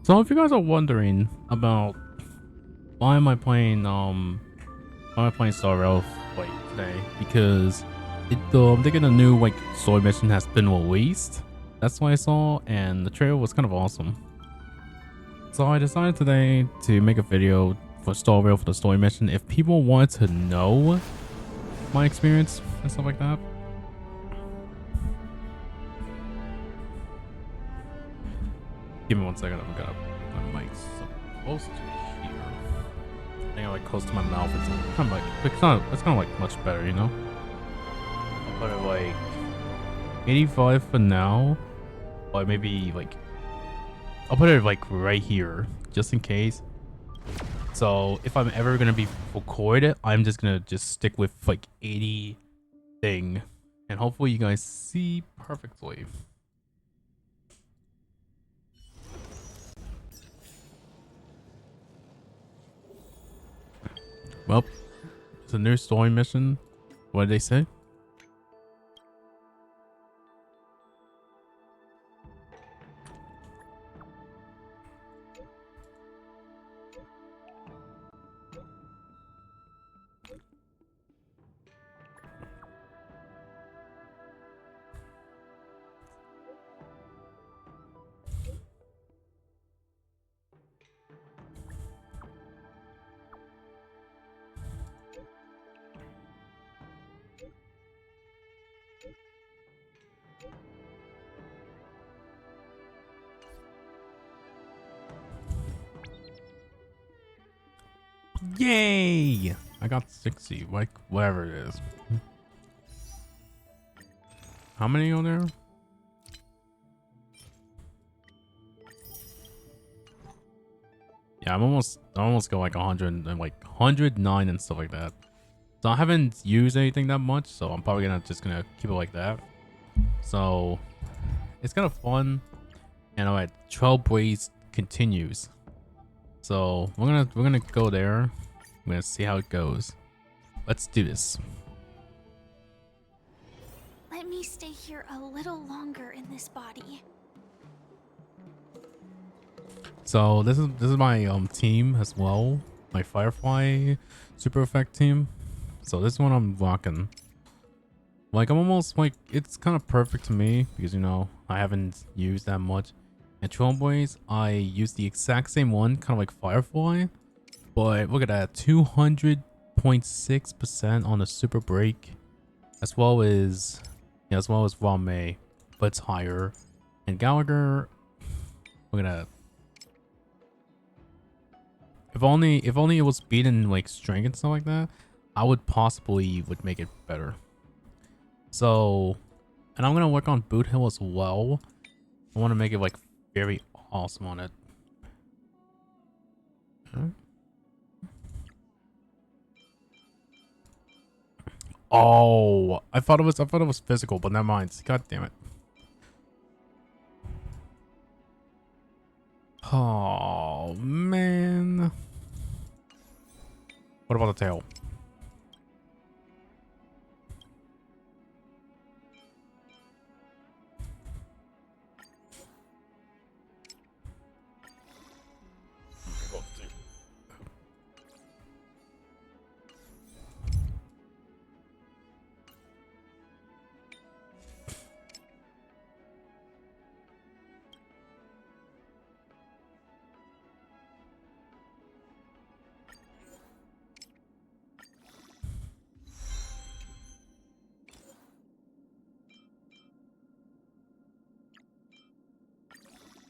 So if you guys are wondering about why am I playing Star Rail like today, because I'm thinking a new like story mission has been released. That's what I saw, and the trailer was kind of awesome. So I decided today to make a video for Star Rail for the story mission. If people want to know my experience and stuff like that. Give me 1 second. I'm gonna put my mic supposed to here. I think I'm like close to my mouth. It's kind of like it's kind of like much better, you know. I'll put it like 85 for now, or maybe like I'll put it like right here just in case. So if I'm ever gonna be recorded, I'm just gonna stick with like 80 thing, and hopefully you guys see perfectly. Well, it's a new story mission. What did they say? Yay! I got 60, like whatever it is. How many are there? Yeah, I almost got like 100 and like 109 and stuff like that. So I haven't used anything that much, so I'm probably just gonna keep it like that. So it's kind of fun. And alright, Trailblaze continues. So we're gonna go there. We're gonna see how it goes. Let's do this. Let me stay here a little longer in this body. So this is my team as well, my Firefly Super Effect team. So this one I'm rocking. Like I'm almost like it's kind of perfect to me because you know I haven't used that much. And Trailblaze, I use the exact same one, kind of like Firefly, but look at that, 200.6% on the Super Break, as well as Rame, but it's higher. And Gallagher, look at that. If only it was beaten like strength and stuff like that, I would possibly make it better. So, and I'm gonna work on Boot Hill as well. I want to make it like very awesome on it. Huh? Oh, I thought it was physical, but never mind. God damn it. Oh man. What about the tail?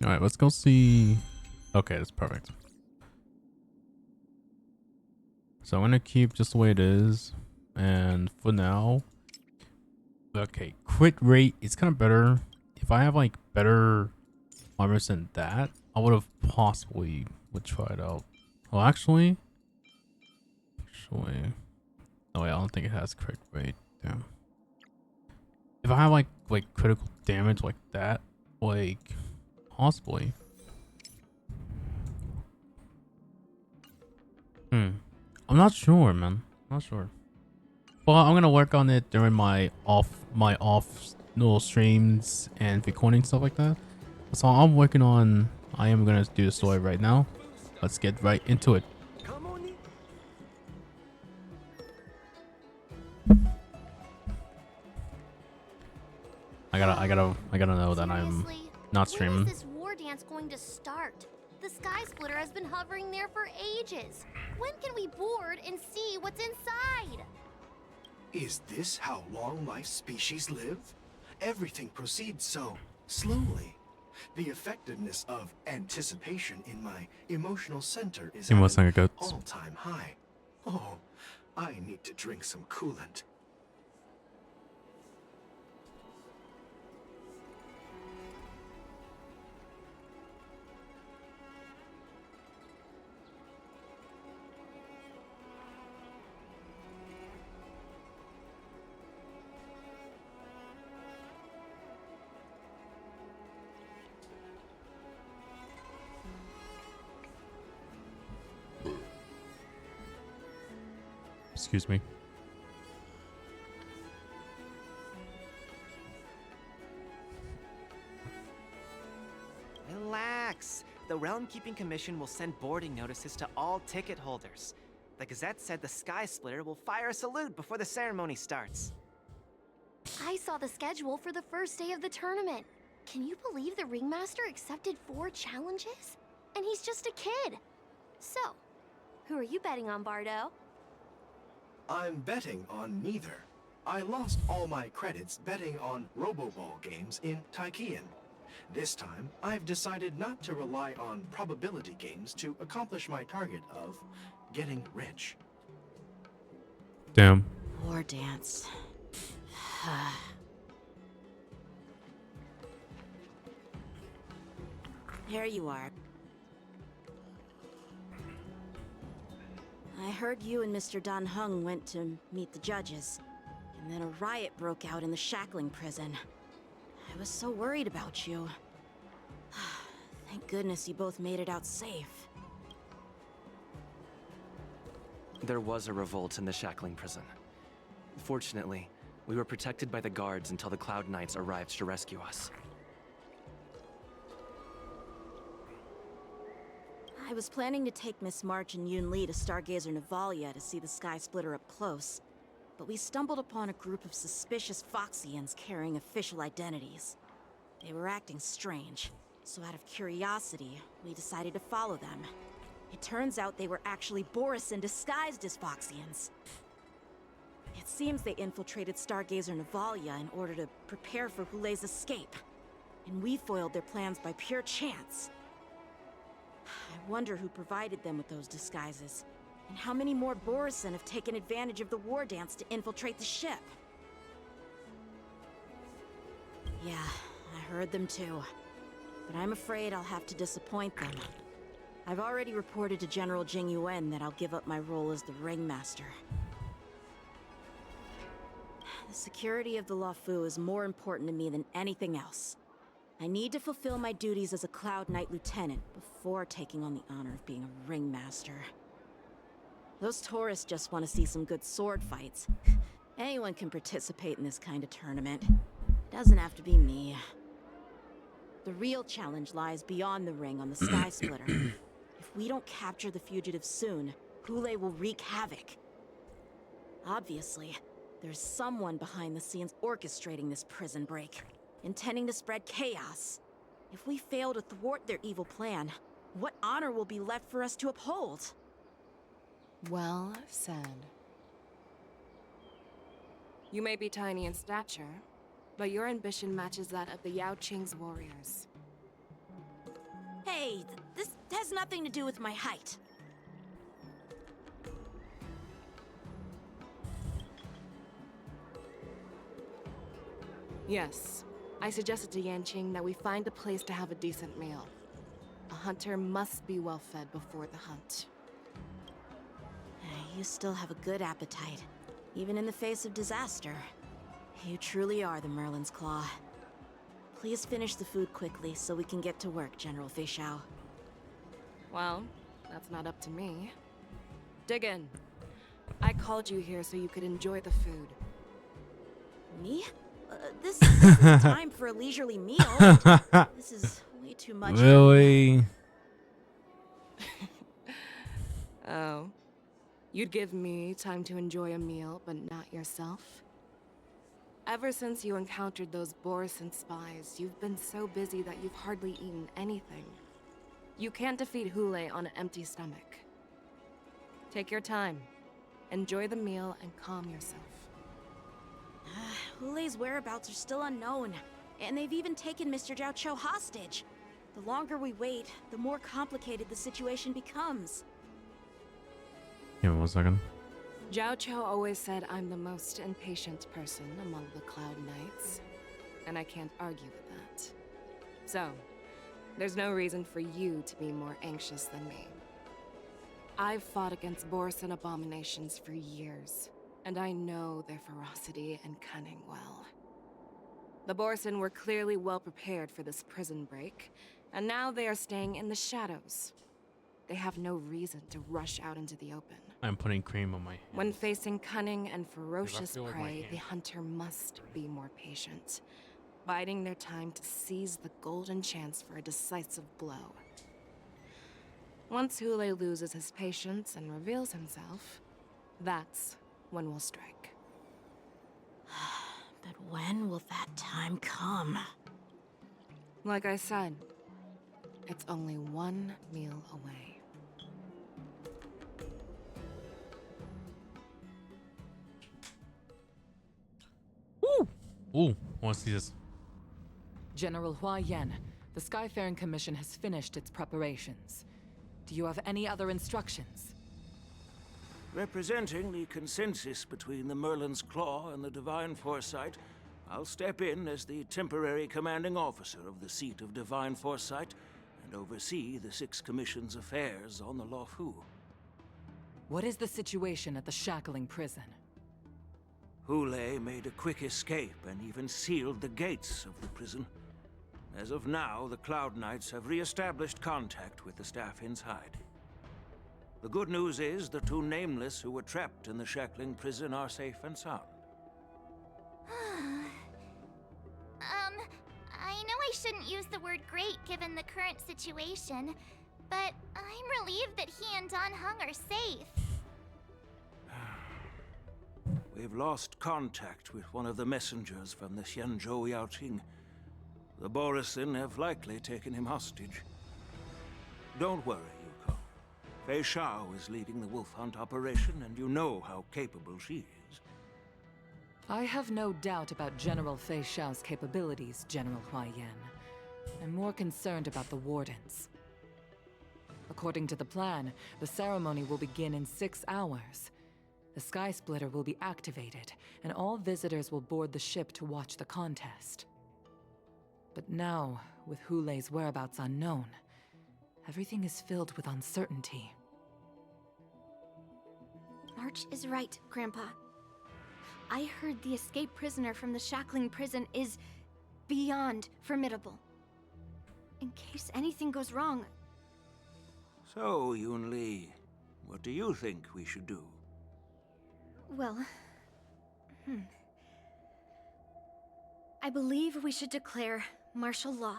All right, let's go see. Okay, that's perfect. So I'm gonna keep just the way it is, and for now, okay, crit rate is kind of better. If I have like better armors than that, I would have possibly would try it out. Well, actually, oh wait, I don't think it has crit rate. Damn. If I have like critical damage like that, like possibly. I'm not sure, man. Not sure. Well, I'm gonna work on it during my off little streams and recording stuff like that. So I'm working on I am gonna do the story right now. Let's get right into it. I gotta know that I'm Seriously, not when streaming. is this war dance going to start? The sky splitter has been hovering there for ages. When can we board and see what's inside? Is this how long my species live? Everything proceeds so slowly. The effectiveness of anticipation in my emotional center is at an all-time high. Oh, I need to drink some coolant. Excuse me. Relax. The Realm Keeping Commission will send boarding notices to all ticket holders. The Gazette said the Sky Splitter will fire a salute before the ceremony starts. I saw the schedule for the first day of the tournament. Can you believe the ringmaster accepted 4 challenges? And he's just a kid. So, who are you betting on, Bardo? I'm betting on neither. I lost all my credits betting on Roboball games in Taikian. This time, I've decided not to rely on probability games to accomplish my target of getting rich. Damn. War dance. Here you are. I heard you and Mr. Dan Heng went to meet the judges, and then a riot broke out in the shackling prison. I was so worried about you. Thank goodness you both made it out safe. There was a revolt in the shackling prison. Fortunately, we were protected by the guards until the Cloud Knights arrived to rescue us. I was planning to take Miss March and Yoon Lee to Stargazer Navalia to see the Sky Splitter up close, but we stumbled upon a group of suspicious Foxians carrying official identities. They were acting strange, so out of curiosity, we decided to follow them. It turns out they were actually Borisin disguised as Foxians. It seems they infiltrated Stargazer Navalia in order to prepare for Hule's escape, and we foiled their plans by pure chance. I wonder who provided them with those disguises, and how many more Borisin have taken advantage of the war dance to infiltrate the ship. Yeah, I heard them too, but I'm afraid I'll have to disappoint them. I've already reported to General Jing Yuan that I'll give up my role as the ringmaster. The security of the Luofu is more important to me than anything else. I need to fulfill my duties as a Cloud Knight Lieutenant before taking on the honor of being a ringmaster. Those tourists just want to see some good sword fights. Anyone can participate in this kind of tournament. It doesn't have to be me. The real challenge lies beyond the ring on the Sky Splitter. If we don't capture the fugitives soon, Hule will wreak havoc. Obviously, there's someone behind the scenes orchestrating this prison break, intending to spread chaos. If we fail to thwart their evil plan, what honor will be left for us to uphold? Well said. You may be tiny in stature, but your ambition matches that of the Yao Qing's warriors. Hey, this has nothing to do with my height. Yes, I suggested to Yanqing that we find a place to have a decent meal. A hunter must be well fed before the hunt. You still have a good appetite, even in the face of disaster. You truly are the Merlin's Claw. Please finish the food quickly so we can get to work, General Feixiao. Well, that's not up to me. Dig in. I called you here so you could enjoy the food. Me? This isn't time for a leisurely meal. This is way too much. Really? Oh. You'd give me time to enjoy a meal, but not yourself? Ever since you encountered those Borison spies, you've been so busy that you've hardly eaten anything. You can't defeat Hule on an empty stomach. Take your time. Enjoy the meal and calm yourself. Hule's whereabouts are still unknown, and they've even taken Mr. Jiao Cho hostage. The longer we wait, the more complicated the situation becomes. Give me 1 second. Jiao Cho always said I'm the most impatient person among the Cloud Knights, and I can't argue with that. So, there's no reason for you to be more anxious than me. I've fought against Borison abominations for years, and I know their ferocity and cunning well. The Borison were clearly well prepared for this prison break, and now they are staying in the shadows. They have no reason to rush out into the open. I'm putting cream on my hands. When facing cunning and ferocious feel like my prey, the hands hunter must be more patient, biding their time to seize the golden chance for a decisive blow. Once Hule loses his patience and reveals himself, that's when we'll strike. But when will that time come? Like I said, it's only one meal away. Ooh, I want to see this. General Hua Yan, the Skyfaring Commission has finished its preparations. Do you have any other instructions? Representing the consensus between the Merlin's Claw and the Divine Foresight, I'll step in as the temporary commanding officer of the seat of Divine Foresight and oversee the 6 Commission's affairs on the Luofu. What is the situation at the Shackling prison? Hule made a quick escape and even sealed the gates of the prison. As of now, the Cloud Knights have re-established contact with the staff inside. The good news is the 2 Nameless who were trapped in the Shackling prison are safe and sound. I know I shouldn't use the word great given the current situation, but I'm relieved that he and Don Hung are safe. We've lost contact with one of the messengers from the Xianzhou Yaoting. The Borison have likely taken him hostage. Don't worry, Yuko. Fei Shao is leading the wolf hunt operation, and you know how capable she is. I have no doubt about General Fei Shao's capabilities, General Hua Yan. I'm more concerned about the Wardens. According to the plan, the ceremony will begin in 6 hours. The Sky Splitter will be activated, and all visitors will board the ship to watch the contest. But now, with Hule's whereabouts unknown, everything is filled with uncertainty. March is right, Grandpa. I heard the escaped prisoner from the Shackling prison is beyond formidable. In case anything goes wrong. So, Yun Li, what do you think we should do? Well, I believe we should declare martial law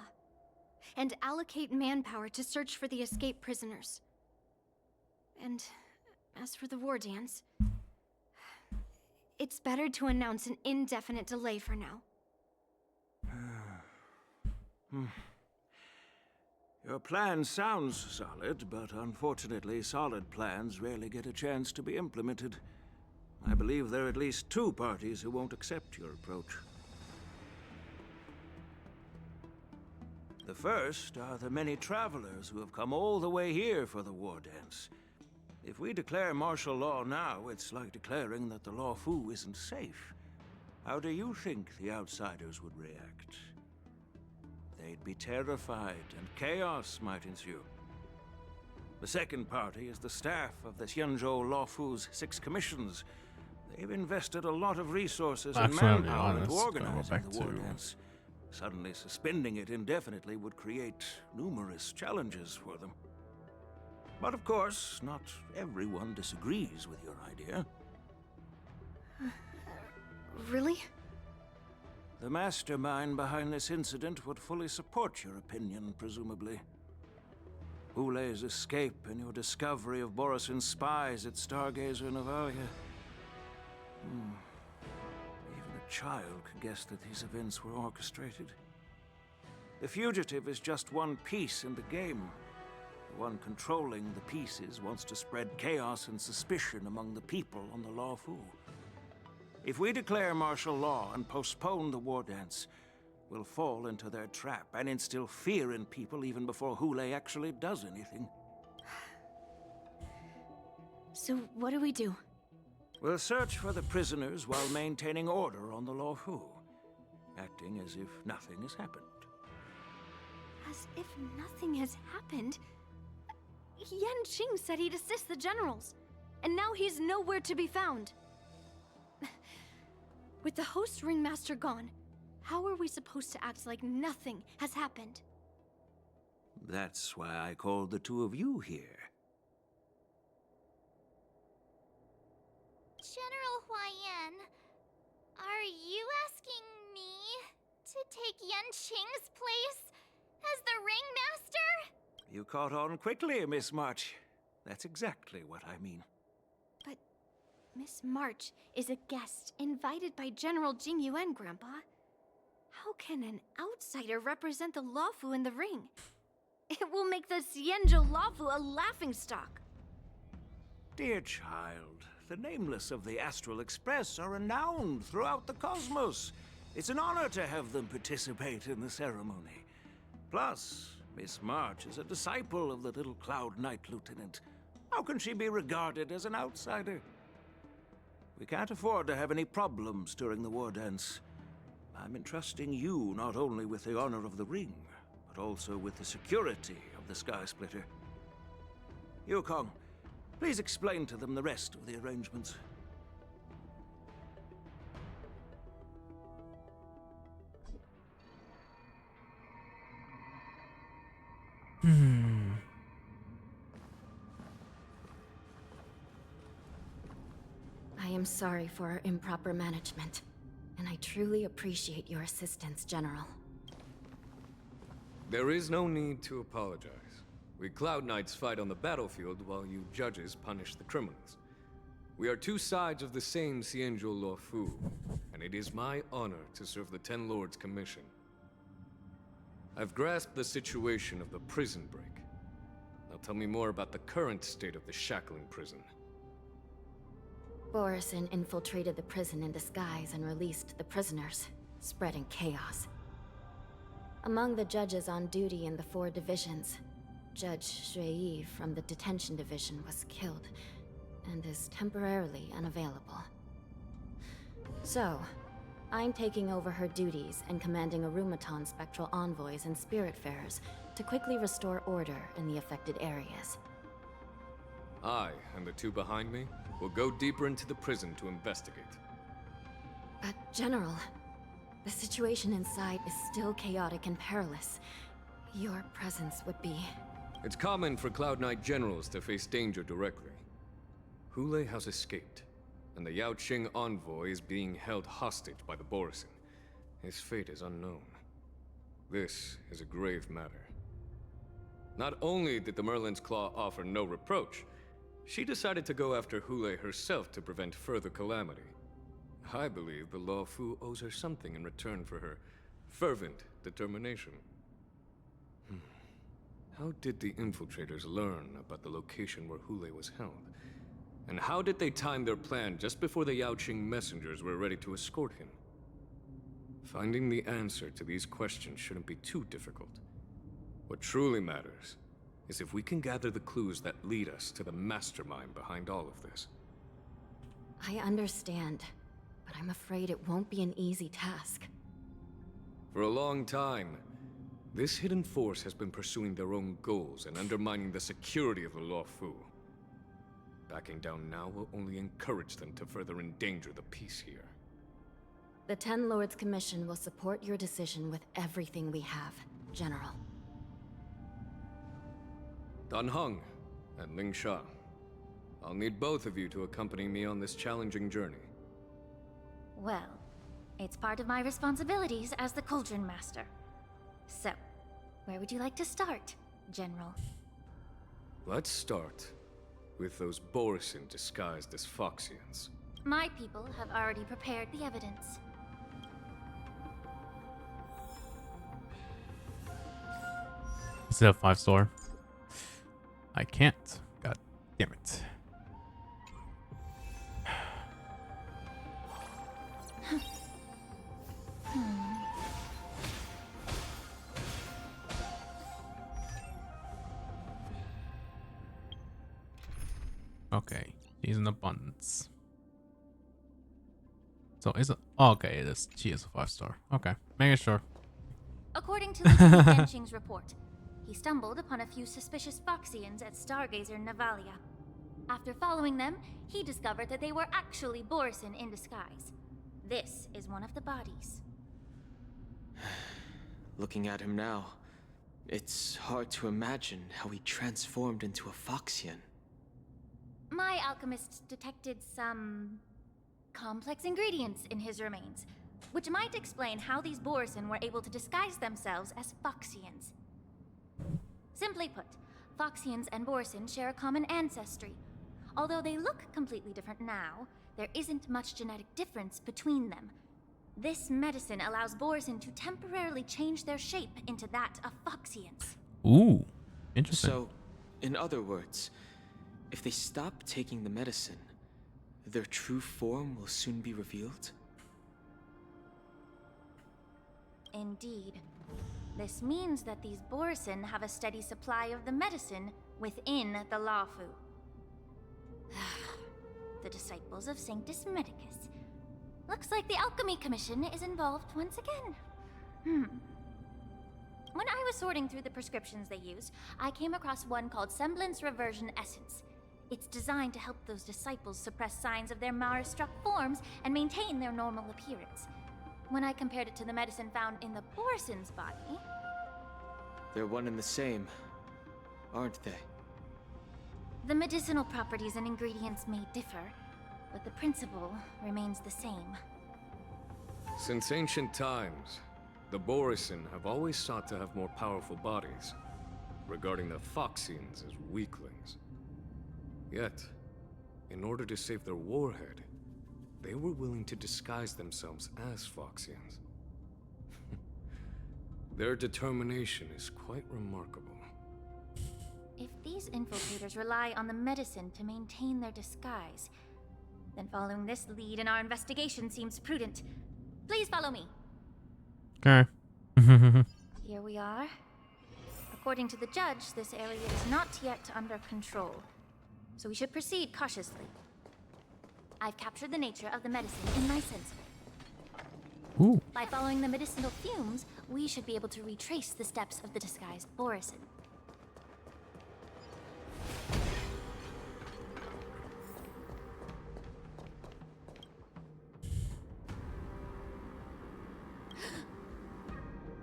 and allocate manpower to search for the escaped prisoners. And as for the war dance, it's better to announce an indefinite delay for now. Your plan sounds solid, but unfortunately solid plans rarely get a chance to be implemented. I believe there are at least 2 parties who won't accept your approach. The first are the many travelers who have come all the way here for the war dance. If we declare martial law now, it's like declaring that the Luofu isn't safe. How do you think the outsiders would react? They'd be terrified, and chaos might ensue. The second party is the staff of the Xianzhou Luofu's 6 commissions. They've invested a lot of resources and manpower into organizing the war dance. Suddenly suspending it indefinitely would create numerous challenges for them. But of course, not everyone disagrees with your idea. Really? The mastermind behind this incident would fully support your opinion, presumably. Hule's escape and your discovery of Borison's spies at Stargazer Navalia. Even a child could guess that these events were orchestrated. The fugitive is just one piece in the game. The one controlling the pieces wants to spread chaos and suspicion among the people on the Lawfu. If we declare martial law and postpone the war dance, we'll fall into their trap and instill fear in people even before Hule actually does anything. So what do we do? We'll search for the prisoners while maintaining order on the Lawfu, acting as if nothing has happened. As if nothing has happened? Yanqing said he'd assist the generals, and now he's nowhere to be found. With the host ringmaster gone, how are we supposed to act like nothing has happened? That's why I called the two of you here. General Huaiyan, are you asking me to take Yanqing's place as the ringmaster? You caught on quickly, Miss March. That's exactly what I mean. But Miss March is a guest invited by General Jing Yuan, Grandpa. How can an outsider represent the Lawfu in the ring? It will make the Xianzhou Lawfu a laughingstock. Dear child, the Nameless of the Astral Express are renowned throughout the cosmos. It's an honor to have them participate in the ceremony. Plus, Miss March is a disciple of the little Cloud Knight Lieutenant. How can she be regarded as an outsider? We can't afford to have any problems during the war dance. I'm entrusting you not only with the honor of the ring, but also with the security of the Sky Splitter. Yukong, please explain to them the rest of the arrangements. I am sorry for our improper management, and I truly appreciate your assistance, General. There is no need to apologize. We Cloud Knights fight on the battlefield while you judges punish the criminals. We are two sides of the same Xianzhou Luofu, and it is my honor to serve the Ten Lords' commission. I've grasped the situation of the prison break. Now tell me more about the current state of the shackling prison. Borison infiltrated the prison in disguise and released the prisoners, spreading chaos. Among the judges on duty in the 4 divisions, Judge Shui from the detention division was killed and is temporarily unavailable. So, I'm taking over her duties and commanding Arumaton spectral envoys and spiritfarers to quickly restore order in the affected areas. I, and the two behind me, will go deeper into the prison to investigate. But, General, the situation inside is still chaotic and perilous. Your presence would be... It's common for Cloud Knight generals to face danger directly. Hule has escaped, and the Yaoqing envoy is being held hostage by the Borison. His fate is unknown. This is a grave matter. Not only did the Merlin's Claw offer no reproach, she decided to go after Hule herself to prevent further calamity. I believe the Luofu owes her something in return for her fervent determination. How did the infiltrators learn about the location where Hule was held? And how did they time their plan just before the Yaoqing messengers were ready to escort him? Finding the answer to these questions shouldn't be too difficult. What truly matters is if we can gather the clues that lead us to the mastermind behind all of this. I understand, but I'm afraid it won't be an easy task. For a long time, this hidden force has been pursuing their own goals and undermining the security of the Luofu. Backing down now will only encourage them to further endanger the peace here. The Ten Lords Commission will support your decision with everything we have, General. Dan Heng and Ling Sha. I'll need both of you to accompany me on this challenging journey. Well, it's part of my responsibilities as the Cauldron Master. So, where would you like to start, General? Let's start with those Borisin disguised as Foxians. My people have already prepared the evidence. Is it a 5-star? I can't. God damn it. Okay, she's in abundance. So is it? Oh, okay, it is. She is a 5-star. Okay, making sure. According to Lieutenant Denshing's report, he stumbled upon a few suspicious Foxians at Stargazer Navalia. After following them, he discovered that they were actually Borisin in disguise. This is one of the bodies. Looking at him now, it's hard to imagine how he transformed into a Foxian. My alchemists detected some complex ingredients in his remains, which might explain how these Borisin were able to disguise themselves as Foxians. Simply put, Foxians and Borisin share a common ancestry. Although they look completely different now, there isn't much genetic difference between them. This medicine allows Borisin to temporarily change their shape into that of Foxians. Ooh, interesting. So, in other words, if they stop taking the medicine, their true form will soon be revealed? Indeed. This means that these Borisin have a steady supply of the medicine within the Lawfu. The disciples of Sanctus Medicus. Looks like the Alchemy Commission is involved once again. When I was sorting through the prescriptions they used, I came across one called Semblance Reversion Essence. It's designed to help those disciples suppress signs of their Mara-struck forms and maintain their normal appearance. When I compared it to the medicine found in the Borisin's body... They're one and the same, aren't they? The medicinal properties and ingredients may differ, but the principle remains the same. Since ancient times, the Borisin have always sought to have more powerful bodies, regarding the Foxians as weaklings. Yet, in order to save their warhead, they were willing to disguise themselves as Foxians. Their determination is quite remarkable. If these infiltrators rely on the medicine to maintain their disguise, then following this lead in our investigation seems prudent. Please follow me. Okay. Here we are. According to the judge, this area is not yet under control, so we should proceed cautiously. I've captured the nature of the medicine in my sensor. Ooh. By following the medicinal fumes, we should be able to retrace the steps of the disguised Borisin.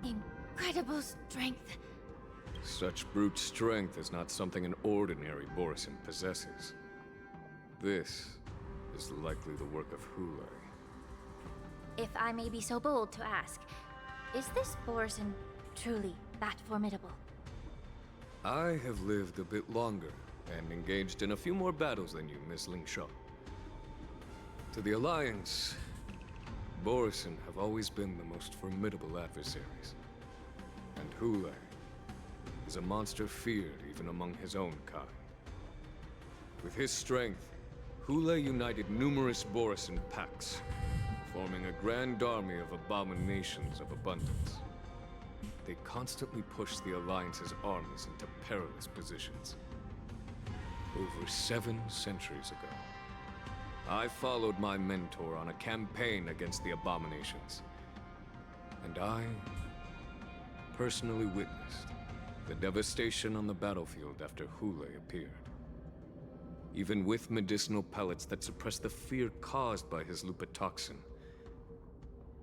Incredible strength. Such brute strength is not something an ordinary Borisin possesses. This is likely the work of Hule. If I may be so bold to ask, is this Borisin truly that formidable? I have lived a bit longer and engaged in a few more battles than you, Miss Lingshaw. To the Alliance, Borisin have always been the most formidable adversaries. And Hule is a monster feared even among his own kind. With his strength, Hule united numerous Borisin packs, forming a grand army of abominations of abundance. They constantly push the Alliance's armies into perilous positions. Over 7 centuries ago, I followed my mentor on a campaign against the abominations. And I personally witnessed the devastation on the battlefield after Hule appeared. Even with medicinal pellets that suppress the fear caused by his lupatoxin,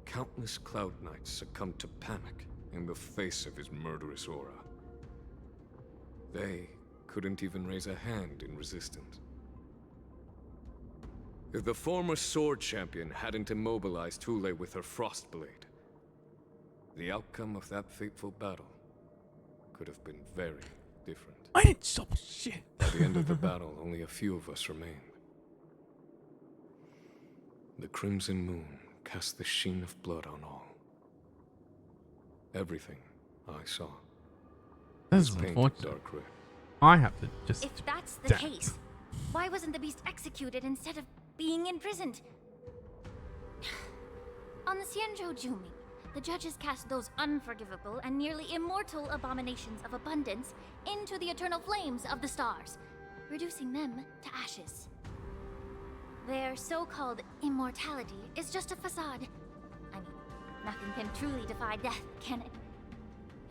countless Cloud Knights succumbed to panic in the face of his murderous aura. They couldn't even raise a hand in resistance. If the former Sword Champion hadn't immobilized Hule with her Frostblade, the outcome of that fateful battle could have been very different. I didn't stop shit. By the end of the battle, only a few of us remained. The crimson moon cast the sheen of blood on all. Everything I saw That's was painted unfortunate. dark red. I have to just. If that's the Damn. case, why wasn't the beast executed instead of being imprisoned? On the Xianzhou Jumi, the judges cast those unforgivable and nearly immortal abominations of abundance into the eternal flames of the stars, reducing them to ashes. Their so-called immortality is just a facade. I mean, nothing can truly defy death, can it?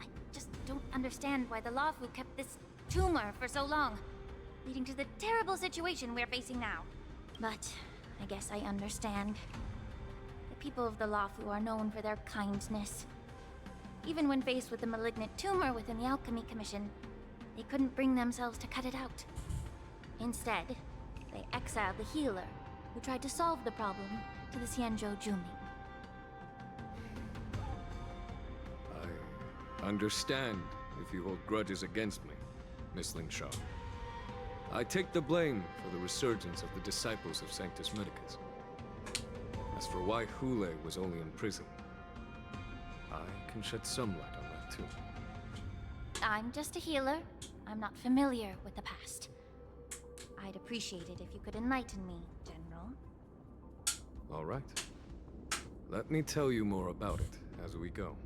I just don't understand why the Lawfu kept this tumor for so long, leading to the terrible situation we're facing now. But I guess I understand. The people of the Lawfu are known for their kindness. Even when faced with the malignant tumor within the Alchemy Commission, they couldn't bring themselves to cut it out. Instead, they exiled the healer, who tried to solve the problem, to the Xianzhou Jumi. I understand if you hold grudges against me, Miss Ling Shao. I take the blame for the resurgence of the disciples of Sanctus Medicus. As for why Hule was only in prison, I can shed some light on that too. I'm just a healer. I'm not familiar with the past. I'd appreciate it if you could enlighten me, General. All right. Let me tell you more about it as we go.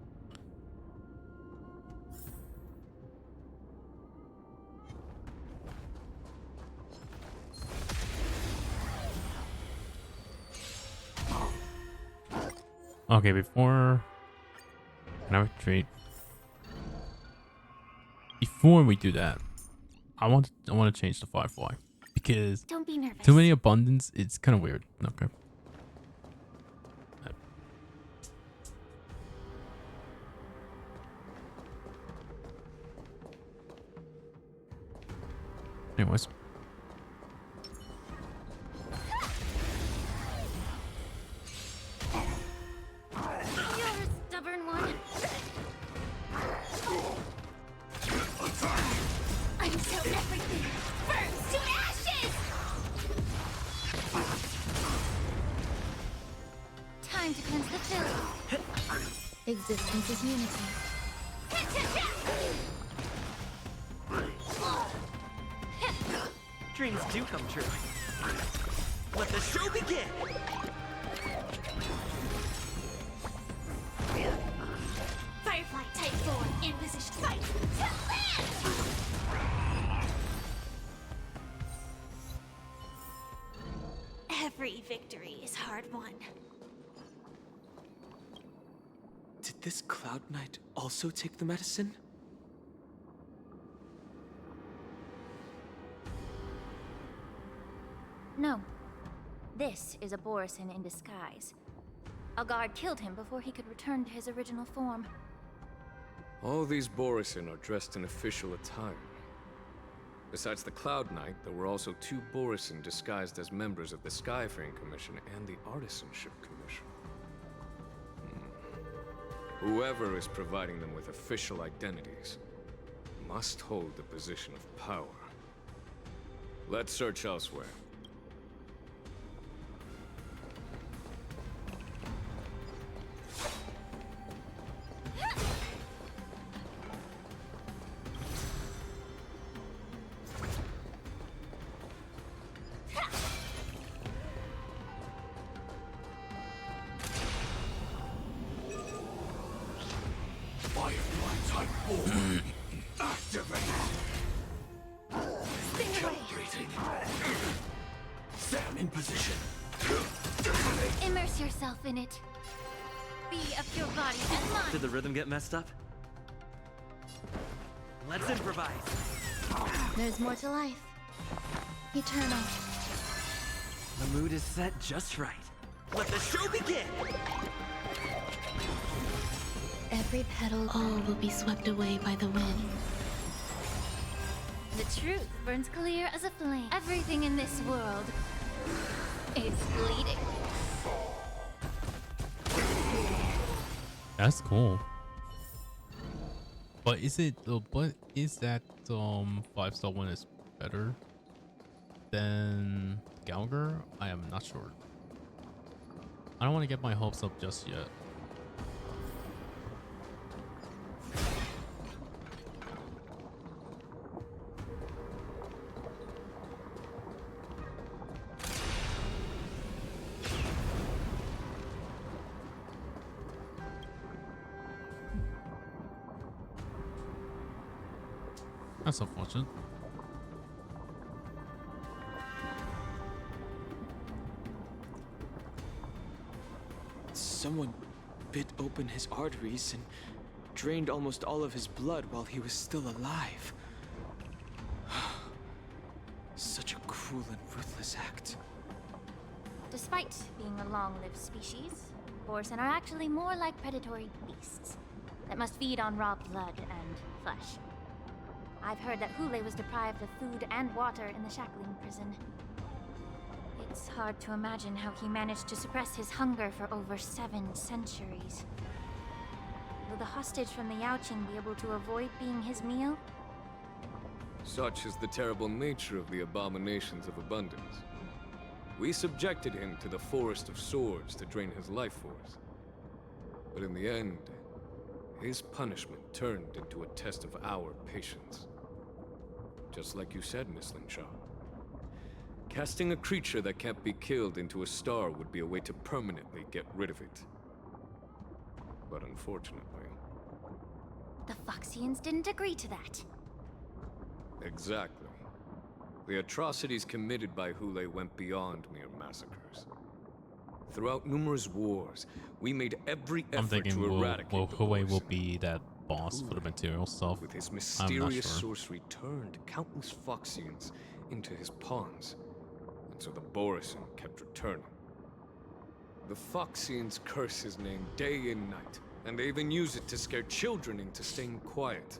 Okay, before. Can I retreat? Before we do that, I want to change the Firefly because Don't be nervous. too many abundance. It's kind of weird. Okay. Anyways. You're a stubborn one. Until everything burns to ashes! Time to cleanse the filth. Existence is unity. Dreams do come true. Let the show begin! Firefly Type 4 in position. Fight to land! Every victory is hard won. Did this Cloud Knight also take the medicine? No. This is a Borisin in disguise. A guard killed him before he could return to his original form. All these Borisin are dressed in official attire. Besides the Cloud Knight, there were also 2 Borisin disguised as members of the Skyfaring Commission and the Artisanship Commission. Whoever is providing them with official identities must hold the position of power. Let's search elsewhere. Firefly Type 4 activated. Calibrating. Sam in position. Immerse yourself in it. Be of your body and mind. Did the rhythm get messed up? Let's improvise. There's more to life. Eternal. The mood is set just right. Let the show begin! Every petal, all will be swept away by the wind. The truth burns clear as a flame. Everything in this world is bleeding. That's cool. But is it? But is that 5-star one is better than Gallagher? I am not sure. I don't want to get my hopes up just yet. That's unfortunate. Someone bit open his arteries and drained almost all of his blood while he was still alive. Such a cruel and ruthless act. Despite being a long-lived species, Borsen are actually more like predatory beasts that must feed on raw blood and flesh. I've heard that Hule was deprived of food and water in the shackling prison. It's hard to imagine how he managed to suppress his hunger for over 7 centuries. Will the hostage from the Yaoqing be able to avoid being his meal? Such is the terrible nature of the abominations of abundance. We subjected him to the forest of swords to drain his life force. But in the end, his punishment turned into a test of our patience. Just like you said, Miss Linshaw. Casting a creature that can't be killed into a star would be a way to permanently get rid of it. But unfortunately... The Foxians didn't agree to that. Exactly. The atrocities committed by Hule went beyond mere massacres. Throughout numerous wars, we made every I'm effort thinking to eradicate the Hue will Borsen. be that boss for the material stuff. With his I'm not mysterious sure. sorcery, turned countless Foxians into his pawns, and so the Borsen kept returning. The Foxians curse his name day and night, and they even use it to scare children into staying quiet.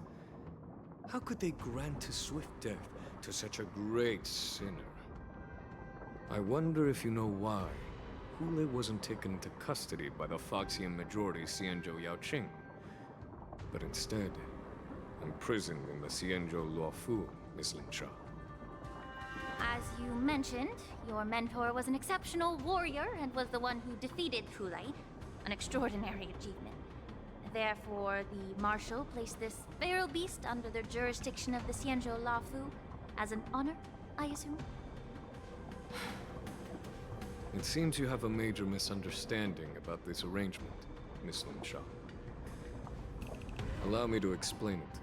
How could they grant a swift death to such a great sinner? I wonder if you know why Hule wasn't taken into custody by the Foxian majority Xianzhou Yaoqing, but instead imprisoned in the Xianzhou Luofu, Miss Linshaw. As you mentioned, your mentor was an exceptional warrior and was the one who defeated Hule, an extraordinary achievement. Therefore, the Marshal placed this feral beast under the jurisdiction of the Xianzhou Luofu as an honor, I assume? It seems you have a major misunderstanding about this arrangement, Miss Linshaw. Allow me to explain it to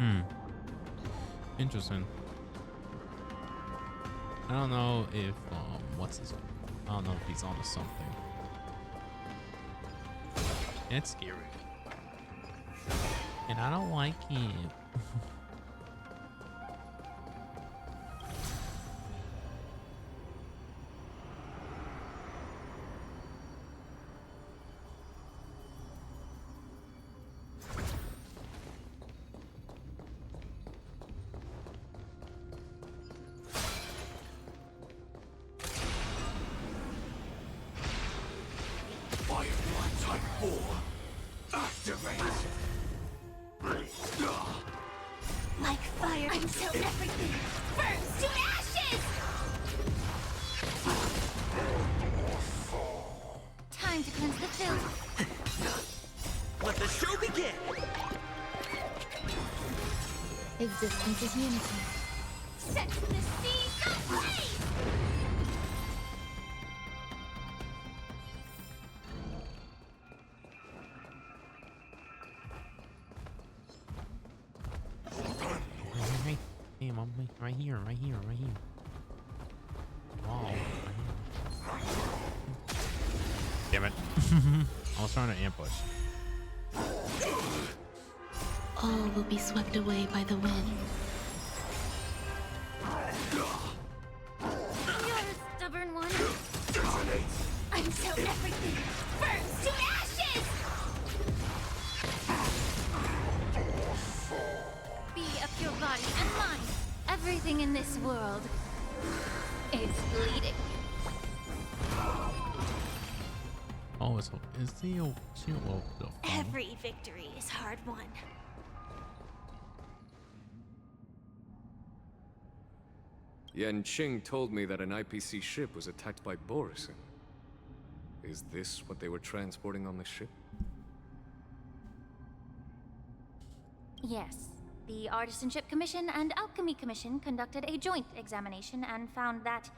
you. Interesting. I don't know if I don't know if he's onto something. It's scary. And I don't like him. Like fire until everything burns to ashes! Time to cleanse the filth. Let the show begin! Existence is unity. Set the seas ablaze! Hey, I'm right here. Wow. Damn it. I was trying to ambush. All will be swept away by the wind. You're a stubborn one. Until everything burns to ashes! Be of your body and mind. Everything in this world is bleeding. Oh Law is the Every victory is hard won. Yan Qing told me that an IPC ship was attacked by Borison. Is this what they were transporting on the ship? Yes. The Artisanship Commission and Alchemy Commission conducted a joint examination and found that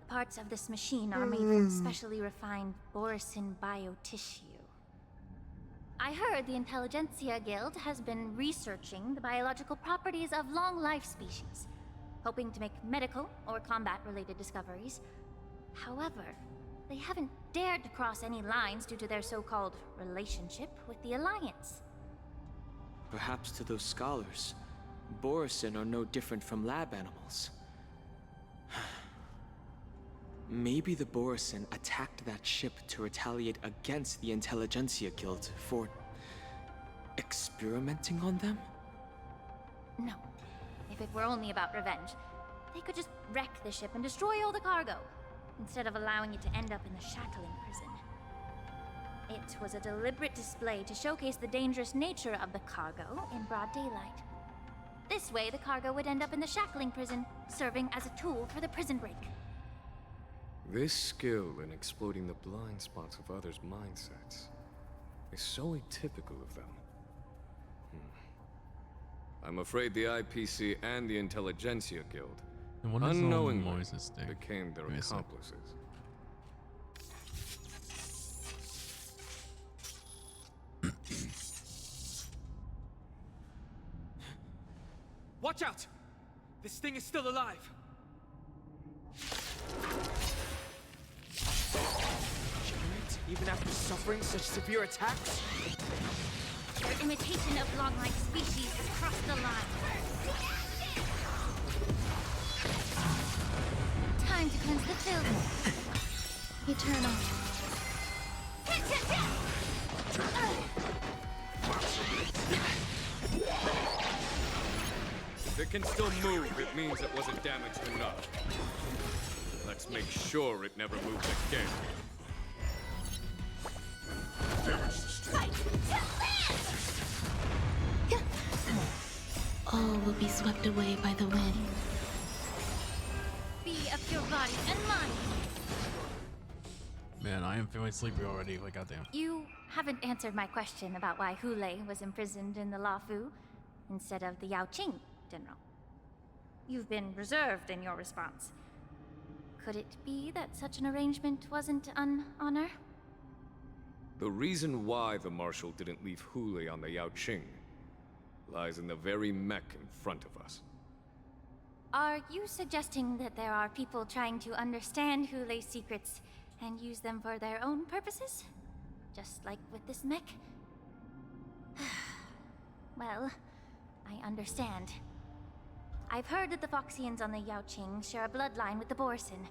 the parts of this machine are made from specially refined Borison biotissue. I heard the Intelligentsia Guild has been researching the biological properties of long-life species, hoping to make medical or combat-related discoveries. However, they haven't dared to cross any lines due to their so-called relationship with the Alliance. Perhaps to those scholars, Borison are no different from lab animals. Maybe the Borison attacked that ship to retaliate against the Intelligentsia Guild for experimenting on them? No. If it were only about revenge, they could just wreck the ship and destroy all the cargo, instead of allowing it to end up in the shackling prison. It was a deliberate display to showcase the dangerous nature of the cargo in broad daylight. This way, the cargo would end up in the shackling prison, serving as a tool for the prison break. This skill in exploiting the blind spots of others' mindsets is so atypical of them. I'm afraid the IPC and the Intelligentsia Guild unknowingly became their accomplices. Watch out! This thing is still alive! Giant, even after suffering such severe attacks? Their imitation of long-life species has crossed the line. Time to cleanse the film. Eternal. If it can still move, it means it wasn't damaged enough. Let's make sure it never moves again. All will be swept away by the wind. Be of your body and mind. Man, I am feeling sleepy already. Like, goddamn. You haven't answered my question about why Hulei was imprisoned in the Lafu instead of the Yaoqing, General. You've been reserved in your response. Could it be that such an arrangement wasn't an honor? The reason why the Marshal didn't leave Hulei on the Yaoqing lies in the very mech in front of us. Are you suggesting that there are people trying to understand Hulei's secrets and use them for their own purposes? Just like with this mech? Well, I understand. I've heard that the Foxians on the Yaoqing share a bloodline with the Borison.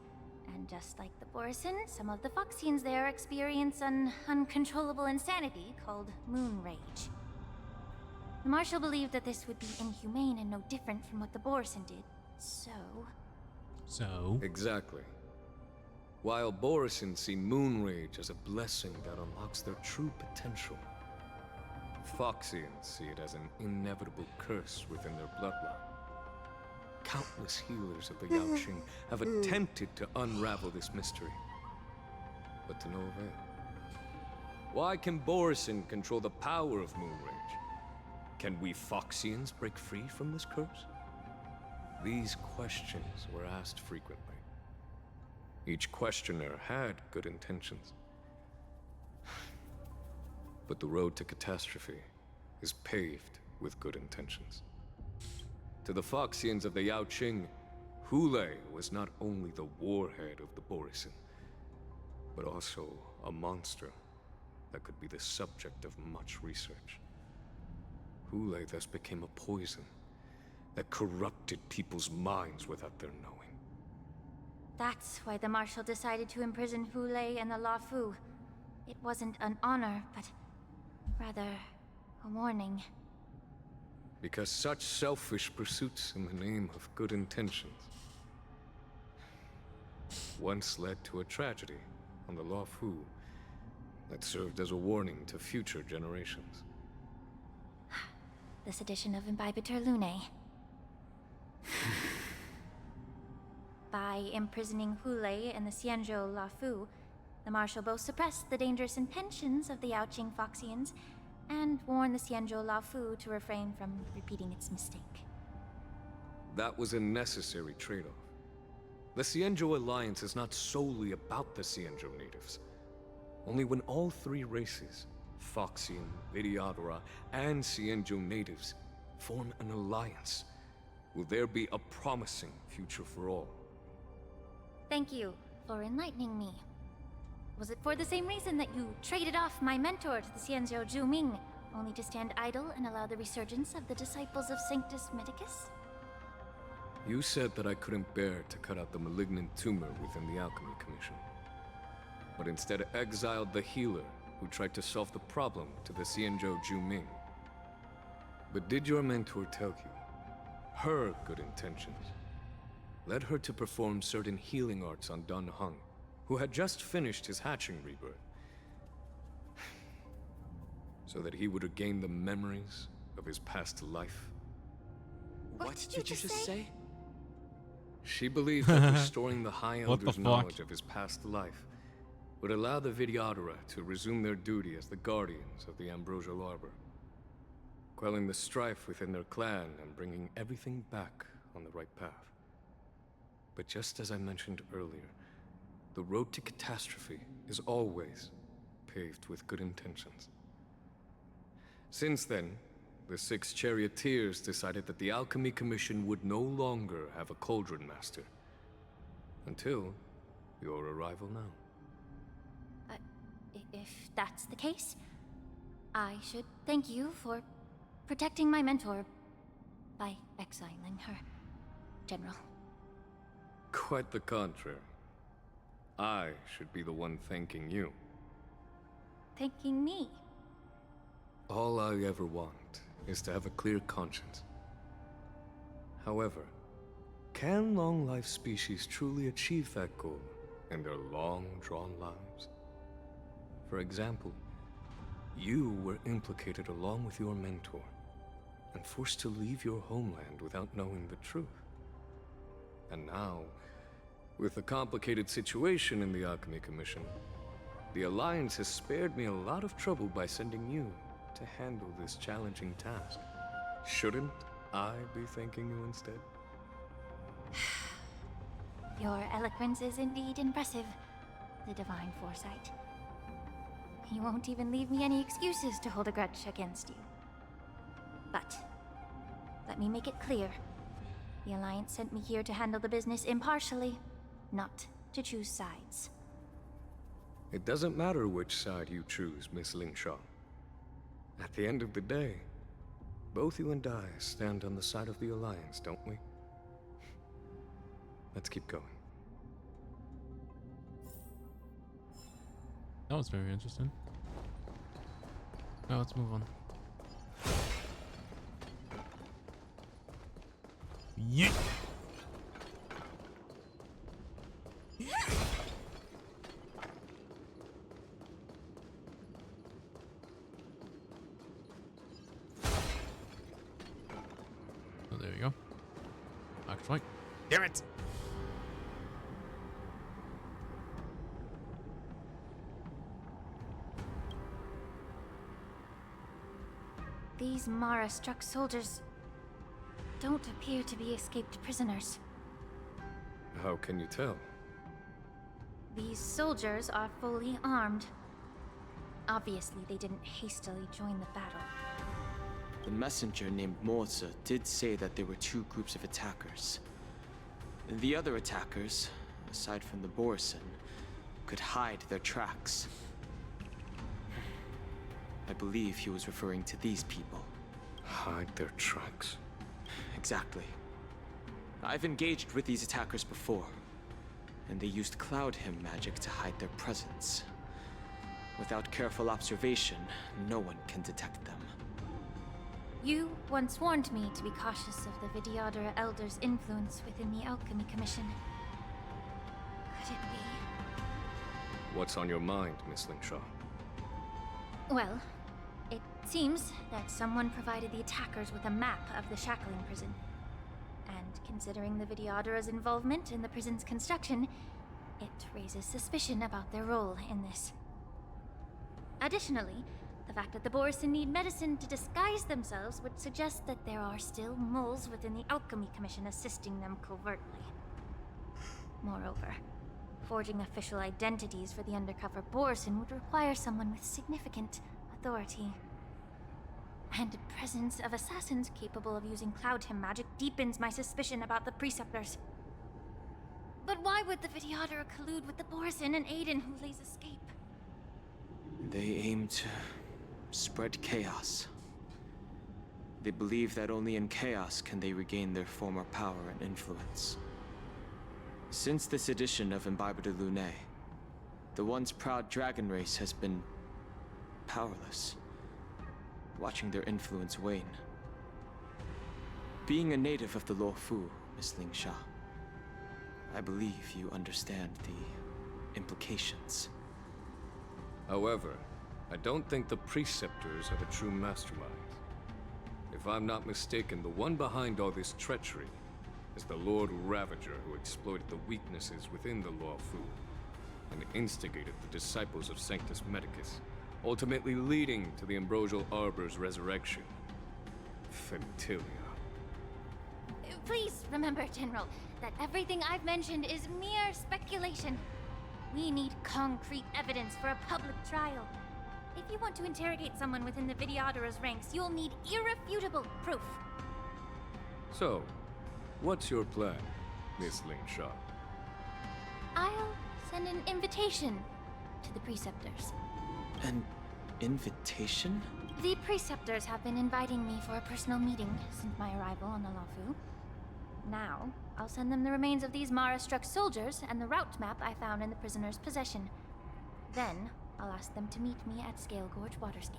And just like the Borison, some of the Foxians there experience an uncontrollable insanity called moon rage. The Marshal believed that this would be inhumane and no different from what the Borison did, So? Exactly. While Borison see moon rage as a blessing that unlocks their true potential, Foxians see it as an inevitable curse within their bloodline. Countless healers of the Yaoqing have attempted to unravel this mystery, but to no avail. Why can Borison control the power of moon rage? Can we Foxians break free from this curse? These questions were asked frequently. Each questioner had good intentions. But the road to catastrophe is paved with good intentions. To the Foxians of the Yaoqing, Hulei was not only the warhead of the Borison, but also a monster that could be the subject of much research. Hulei thus became a poison that corrupted people's minds without their knowing. that's why the Marshal decided to imprison Hulei and the Lafu. It wasn't an honor, but rather a warning. Because such selfish pursuits in the name of good intentions once led to a tragedy on the Lafu that served as a warning to future generations. This edition of Imbibitor Lunae. By imprisoning Hule and the Xianzhou Lafu, the Marshal both suppressed the dangerous intentions of the Yaoqing Foxians and warned the Xianzhou Lafu to refrain from repeating its mistake. That was a necessary trade-off. The Xianzhou Alliance is not solely about the Xianzhou natives. Only when all three races, Foxian, Videodora, and Xianzhou natives, form an alliance, will there be a promising future for all. Thank you for enlightening me. Was it for the same reason that you traded off my mentor to the Xianzhou Zhuming, only to stand idle and allow the resurgence of the disciples of Sanctus Medicus? You said that I couldn't bear to cut out the malignant tumor within the Alchemy Commission, but instead exiled the healer who tried to solve the problem to the Xianzhou Zhuming. But did your mentor tell you her good intentions led her to perform certain healing arts on Dun Hung, who had just finished his hatching rebirth, so that he would regain the memories of his past life? What did you just say? She believed that restoring the High What the Elder's fuck? knowledge of his past life would allow the Videodora to resume their duty as the guardians of the Ambrosial Arbor, quelling the strife within their clan and bringing everything back on the right path. But just as I mentioned earlier, the road to catastrophe is always paved with good intentions. Since then, the 6 charioteers decided that the Alchemy Commission would no longer have a Cauldron Master. Until your arrival now. If that's the case, I should thank you for protecting my mentor by exiling her, General. Quite the contrary. I should be the one thanking you. Thanking me? All I ever want is to have a clear conscience. However, can long-life species truly achieve that goal in their long-drawn lives? For example, you were implicated along with your mentor, and forced to leave your homeland without knowing the truth. And now, with the complicated situation in the Alchemy Commission, the Alliance has spared me a lot of trouble by sending you to handle this challenging task. Shouldn't I be thanking you instead? Your eloquence is indeed impressive, the divine foresight. You won't even leave me any excuses to hold a grudge against you. But, let me make it clear. The Alliance sent me here to handle the business impartially, not to choose sides. It doesn't matter which side you choose, Miss Lingshaw. At the end of the day, both you and I stand on the side of the Alliance, don't we? Let's keep going. That was very interesting. Now let's move on. Yeah. Oh, there we go. Actually, damn it! These Mara-struck soldiers don't appear to be escaped prisoners. How can you tell? These soldiers are fully armed. Obviously, they didn't hastily join the battle. The messenger named Moza did say that there were 2 groups of attackers. The other attackers, aside from the Borison, could hide their tracks. I believe he was referring to these people. Hide their tracks? Exactly. I've engaged with these attackers before, and they used Cloud Hymn magic to hide their presence. Without careful observation, no one can detect them. You once warned me to be cautious of the Videodora Elder's influence within the Alchemy Commission. Could it be? What's on your mind, Miss Lingshaw? Well, it seems that someone provided the attackers with a map of the shackling prison. And considering the Videodara's involvement in the prison's construction, it raises suspicion about their role in this. Additionally, the fact that the Borison need medicine to disguise themselves would suggest that there are still moles within the Alchemy Commission assisting them covertly. Moreover, forging official identities for the undercover Borison would require someone with significant authority. And the presence of assassins capable of using Cloud Hymn magic deepens my suspicion about the Preceptors. But why would the Videodara collude with the Borison and aid in Hulei's escape? They aim to spread chaos. They believe that only in chaos can they regain their former power and influence. Since this edition of Imbibe de Lune, the once proud dragon race has been powerless, watching their influence wane. Being a native of the Luofu, Miss Ling Sha, I believe you understand the implications. However, I don't think the Preceptors are the true masterminds. If I'm not mistaken, the one behind all this treachery is the Lord Ravager who exploited the weaknesses within the Luofu and instigated the disciples of Sanctus Medicus, ultimately leading to the Ambrosial Arbor's resurrection. Fentilia. Please remember, General, that everything I've mentioned is mere speculation. We need concrete evidence for a public trial. If you want to interrogate someone within the Videodara's ranks, you'll need irrefutable proof. So, what's your plan, Miss Ling Sha? I'll send an invitation to the Preceptors. An invitation? The Preceptors have been inviting me for a personal meeting since my arrival on the Luofu. Now, I'll send them the remains of these Mara-struck soldiers and the route map I found in the prisoner's possession. Then, I'll ask them to meet me at Scale Gorge Waterscape.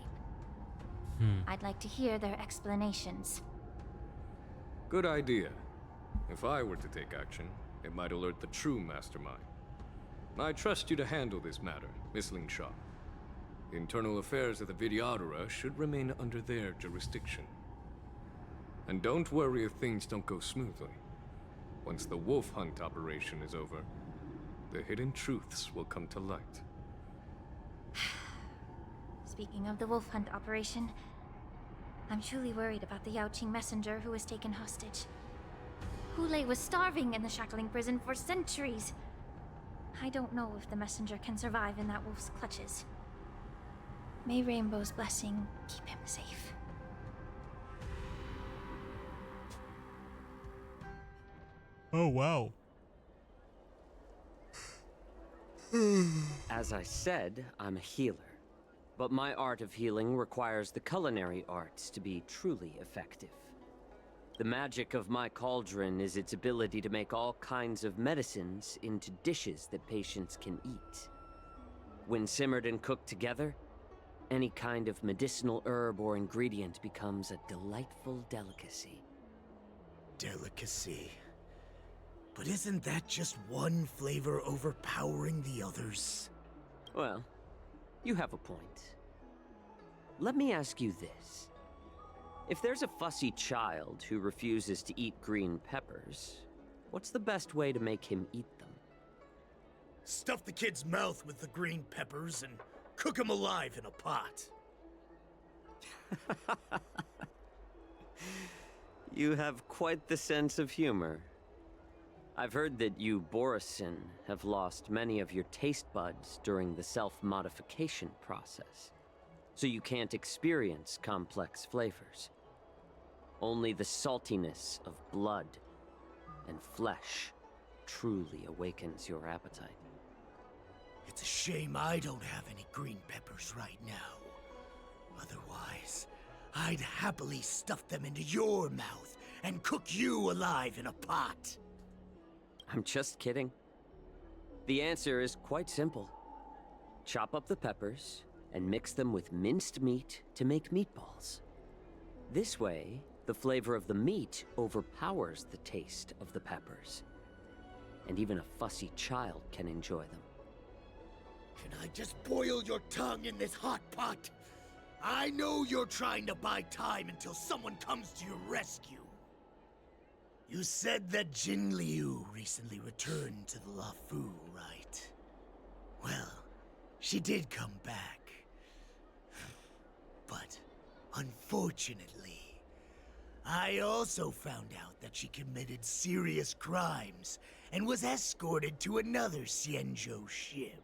I'd like to hear their explanations. Good idea. If I were to take action, it might alert the true mastermind. I trust you to handle this matter, Miss Ling Sha. The internal affairs of the Videodara should remain under their jurisdiction. And don't worry if things don't go smoothly. Once the wolf hunt operation is over, the hidden truths will come to light. Speaking of the wolf hunt operation, I'm truly worried about the Yaoqing messenger who was taken hostage. Hulei was starving in the shackling prison for centuries. I don't know if the messenger can survive in that wolf's clutches. May Rainbow's blessing keep him safe. Oh, wow. As I said, I'm a healer. But my art of healing requires the culinary arts to be truly effective. The magic of my cauldron is its ability to make all kinds of medicines into dishes that patients can eat. When simmered and cooked together, any kind of medicinal herb or ingredient becomes a delightful delicacy. Delicacy. But isn't that just one flavor overpowering the others? Well, you have a point. Let me ask you this. If there's a fussy child who refuses to eat green peppers, what's the best way to make him eat them? Stuff the kid's mouth with the green peppers and cook him alive in a pot. You have quite the sense of humor. I've heard that you, Borison, have lost many of your taste buds during the self-modification process, so you can't experience complex flavors. Only the saltiness of blood and flesh truly awakens your appetite. It's a shame I don't have any green peppers right now. Otherwise, I'd happily stuff them into your mouth and cook you alive in a pot. I'm just kidding. The answer is quite simple. Chop up the peppers and mix them with minced meat to make meatballs. This way, the flavor of the meat overpowers the taste of the peppers. And even a fussy child can enjoy them. Can I just boil your tongue in this hot pot? I know you're trying to buy time until someone comes to your rescue. You said that Jin Liu recently returned to the Luofu, right? Well, she did come back. But, unfortunately, I also found out that she committed serious crimes and was escorted to another Xianzhou ship.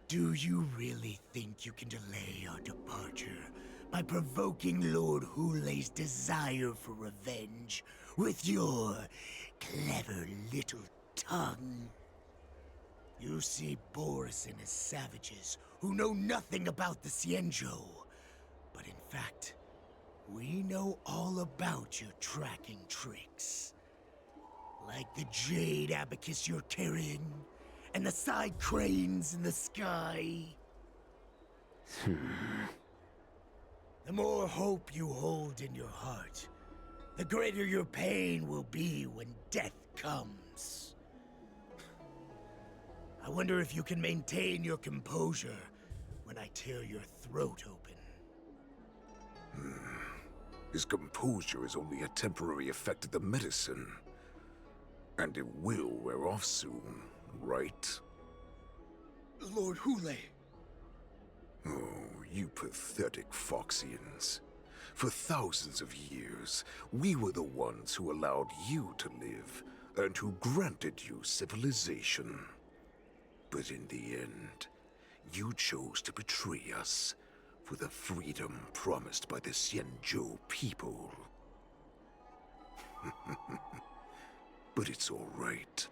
Do you really think you can delay our departure by provoking Lord Hulei's desire for revenge with your clever little tongue? You see Borison as savages who know nothing about the Xianzhou. But in fact, we know all about your tracking tricks. Like the jade abacus you're carrying, and the side cranes in the sky. The more hope you hold in your heart, the greater your pain will be when death comes. I wonder if you can maintain your composure when I tear your throat open. His composure is only a temporary effect of the medicine. And it will wear off soon, right? Lord Hulei. Oh, you pathetic Foxians. For thousands of years, we were the ones who allowed you to live, and who granted you civilization. But in the end, you chose to betray us for the freedom promised by the Xianzhou people. But it's all right.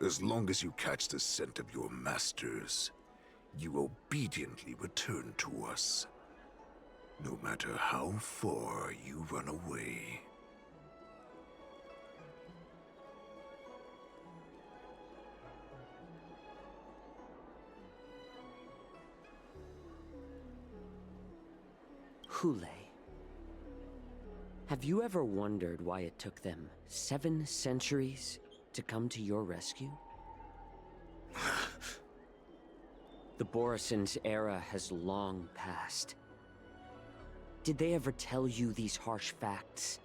As long as you catch the scent of your masters, you obediently return to us. No matter how far you run away. Hulei. Have you ever wondered why it took them 7 centuries to come to your rescue? The Borison's era has long passed. Did they ever tell you these harsh facts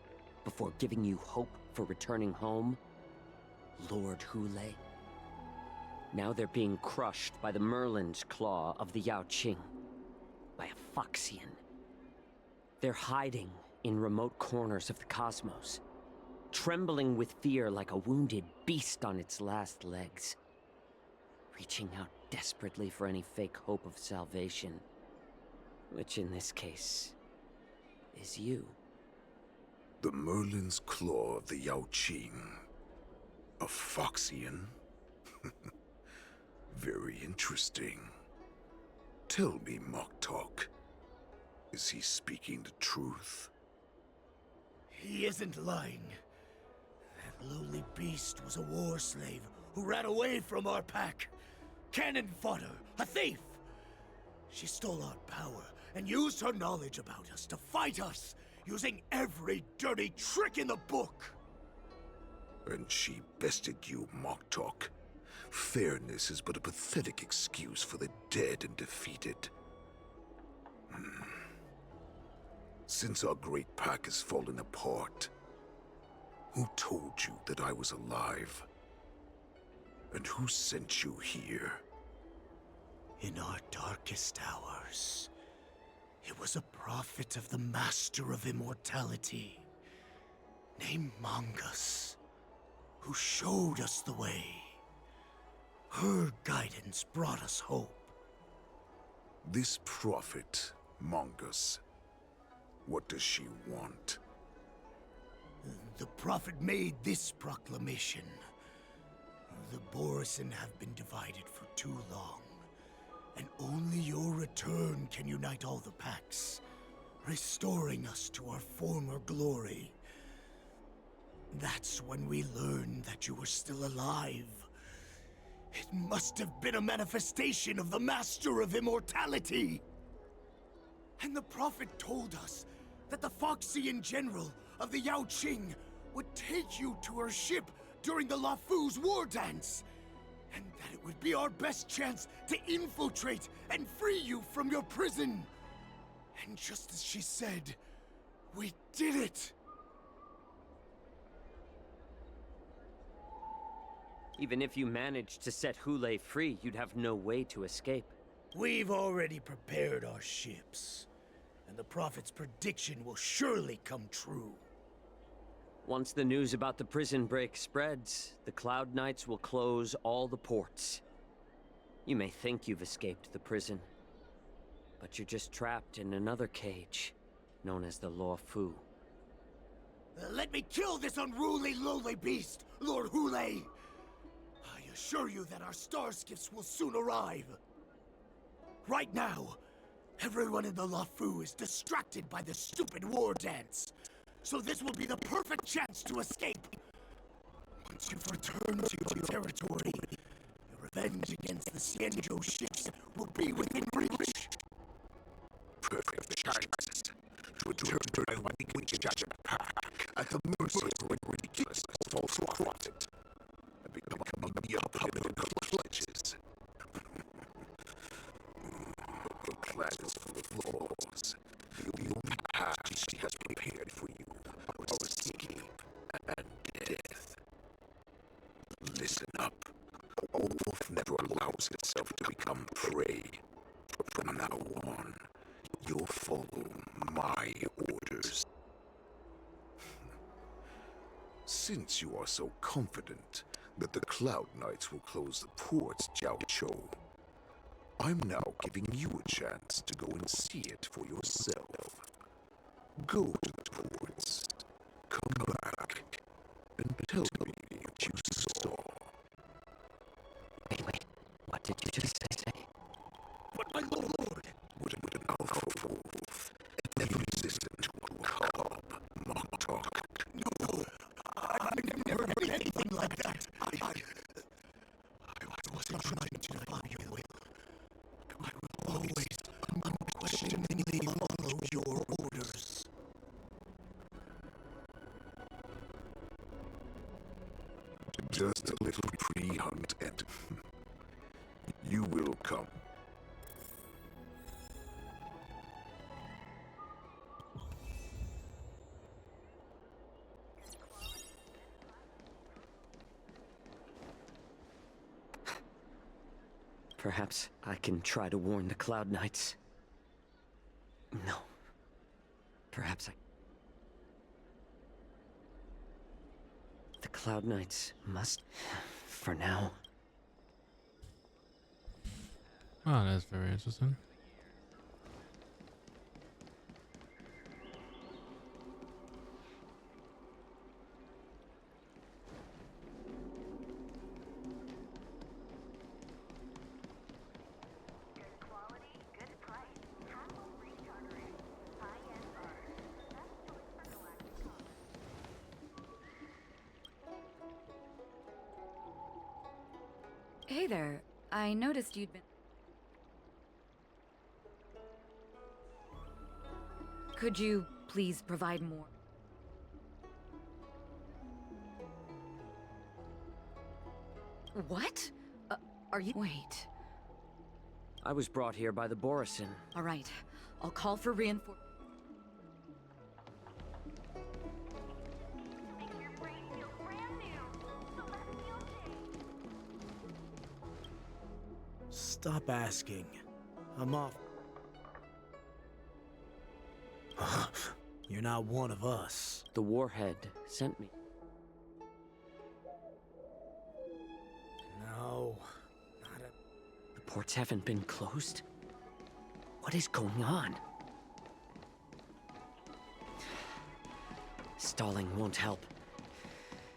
before giving you hope for returning home? Lord Hulei? Now they're being crushed by the Merlin's claw of the Yaoqing. By a Foxian. They're hiding in remote corners of the cosmos, trembling with fear like a wounded beast on its last legs, reaching out desperately for any fake hope of salvation, which in this case is you. The Merlin's claw of the Yaoqing. A Foxian? Very interesting. Tell me, Moktok, is he speaking the truth? He isn't lying. That lowly beast was a war slave who ran away from our pack. Cannon fodder, a thief! She stole our power and used her knowledge about us to fight us, using every dirty trick in the book! And she bested you, Moktok. Fairness is but a pathetic excuse for the dead and defeated. Since our great pack has fallen apart, who told you that I was alive? And who sent you here? In our darkest hours, it was a prophet of the Master of Immortality, named Mongus, who showed us the way. Her guidance brought us hope. This prophet, Mongus, what does she want? The prophet made this proclamation. The Borison have been divided for too long, and only your return can unite all the packs, restoring us to our former glory. That's when we learned that you were still alive. It must have been a manifestation of the Master of Immortality! And the prophet told us that the Foxian general of the Yaoqing would take you to her ship during the Luofu's war dance, and that it would be our best chance to infiltrate and free you from your prison. And just as she said, we did it! Even if you managed to set Hule free, you'd have no way to escape. We've already prepared our ships, and the Prophet's prediction will surely come true. Once the news about the prison break spreads, the Cloud Knights will close all the ports. You may think you've escaped the prison, but you're just trapped in another cage, known as the Law Fu. Let me kill this unruly, lowly beast, Lord Hule! I assure you that our star skiffs will soon arrive. Right now, everyone in the Law Fu is distracted by the stupid war dance. So this will be the perfect chance to escape. Once you've returned to your territory, your revenge against the Xianzhou ships will be within reach. Perfect chance to return to my weak pack at the mercy of a ridiculous false prophet and become your public clutches. Your plan is full of flaws. The only path she has prepared for you are escape and death. Listen up. A wolf never allows itself to become prey. From now on, you'll follow my orders. Since you are so confident that the Cloud Knights will close the ports, Jiaoqiu, I'm now giving you a chance to go and see it for yourself. Go to the ports, come back, and tell me what you saw. Wait. What did you just say? But my lord! Would an alpha wolf ever resistant to a cub mock talk? No, I've never heard anything like that. I wasn't trying to defy your will. I will always unquestioningly follow your orders. Just a little pre-hunt and you will come. Perhaps I can try to warn the Cloud Knights. No. Perhaps I... The Cloud Knights must... For now. Oh, that's very interesting. Hey there. I noticed you'd been... Could you please provide more? What? Are you... Wait. I was brought here by the Borison. All right. I'll call for reinforcements. Stop asking. I'm off. You're not one of us. The Warhead sent me. No, not a... The ports haven't been closed? What is going on? Stalling won't help.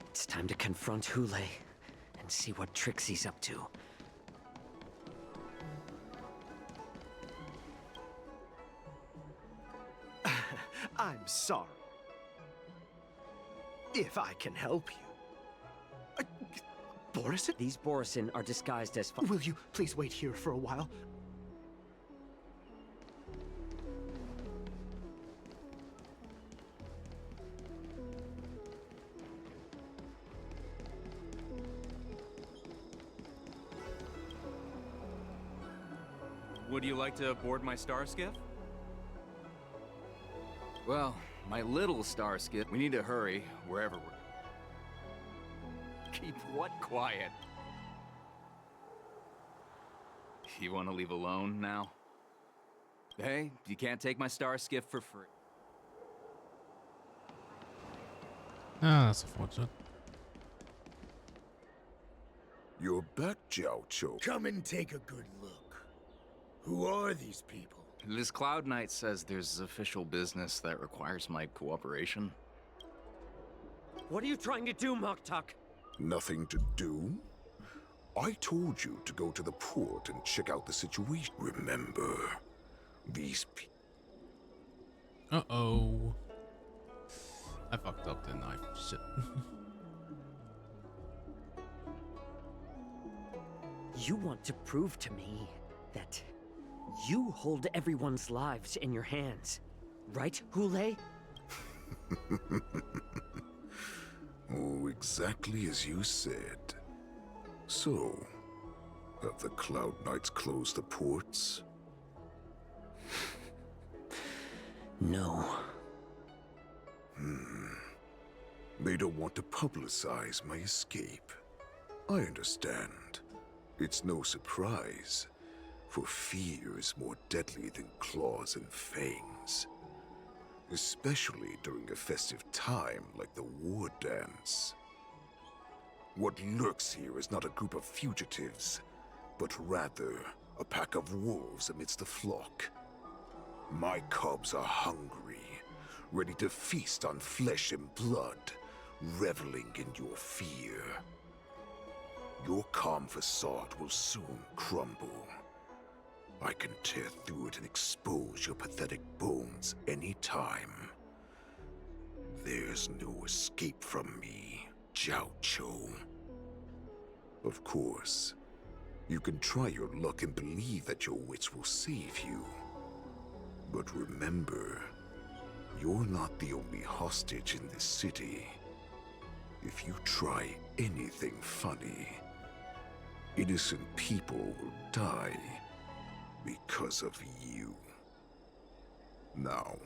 It's time to confront Hule and see what tricks he's up to. I'm sorry. If I can help you. Borison? These Borison are disguised as... Will you please wait here for a while? Would you like to board my star skiff? Well, my little star skip, we need to hurry wherever we're... Keep what quiet? You want to leave alone now? Hey, you can't take my star skiff for free. Ah, that's unfortunate. You're back, Jiao Cho. Come and take a good look. Who are these people? This Cloud Knight says there's official business that requires my cooperation. What are you trying to do, Moktuk? Nothing to do? I told you to go to the port and check out the situation. Remember, these people... Uh-oh. I fucked up, didn't I? Shit. You want to prove to me that you hold everyone's lives in your hands, right, Hule? Oh, exactly as you said. So, have the Cloud Knights closed the ports? No. They don't want to publicize my escape. I understand. It's no surprise, for fear is more deadly than claws and fangs. Especially during a festive time like the war dance. What lurks here is not a group of fugitives, but rather a pack of wolves amidst the flock. My cubs are hungry, ready to feast on flesh and blood, reveling in your fear. Your calm facade will soon crumble. I can tear through it and expose your pathetic bones any time. There's no escape from me, Jiao Cho. Of course, you can try your luck and believe that your wits will save you. But remember, you're not the only hostage in this city. If you try anything funny, innocent people will die because of you. Now,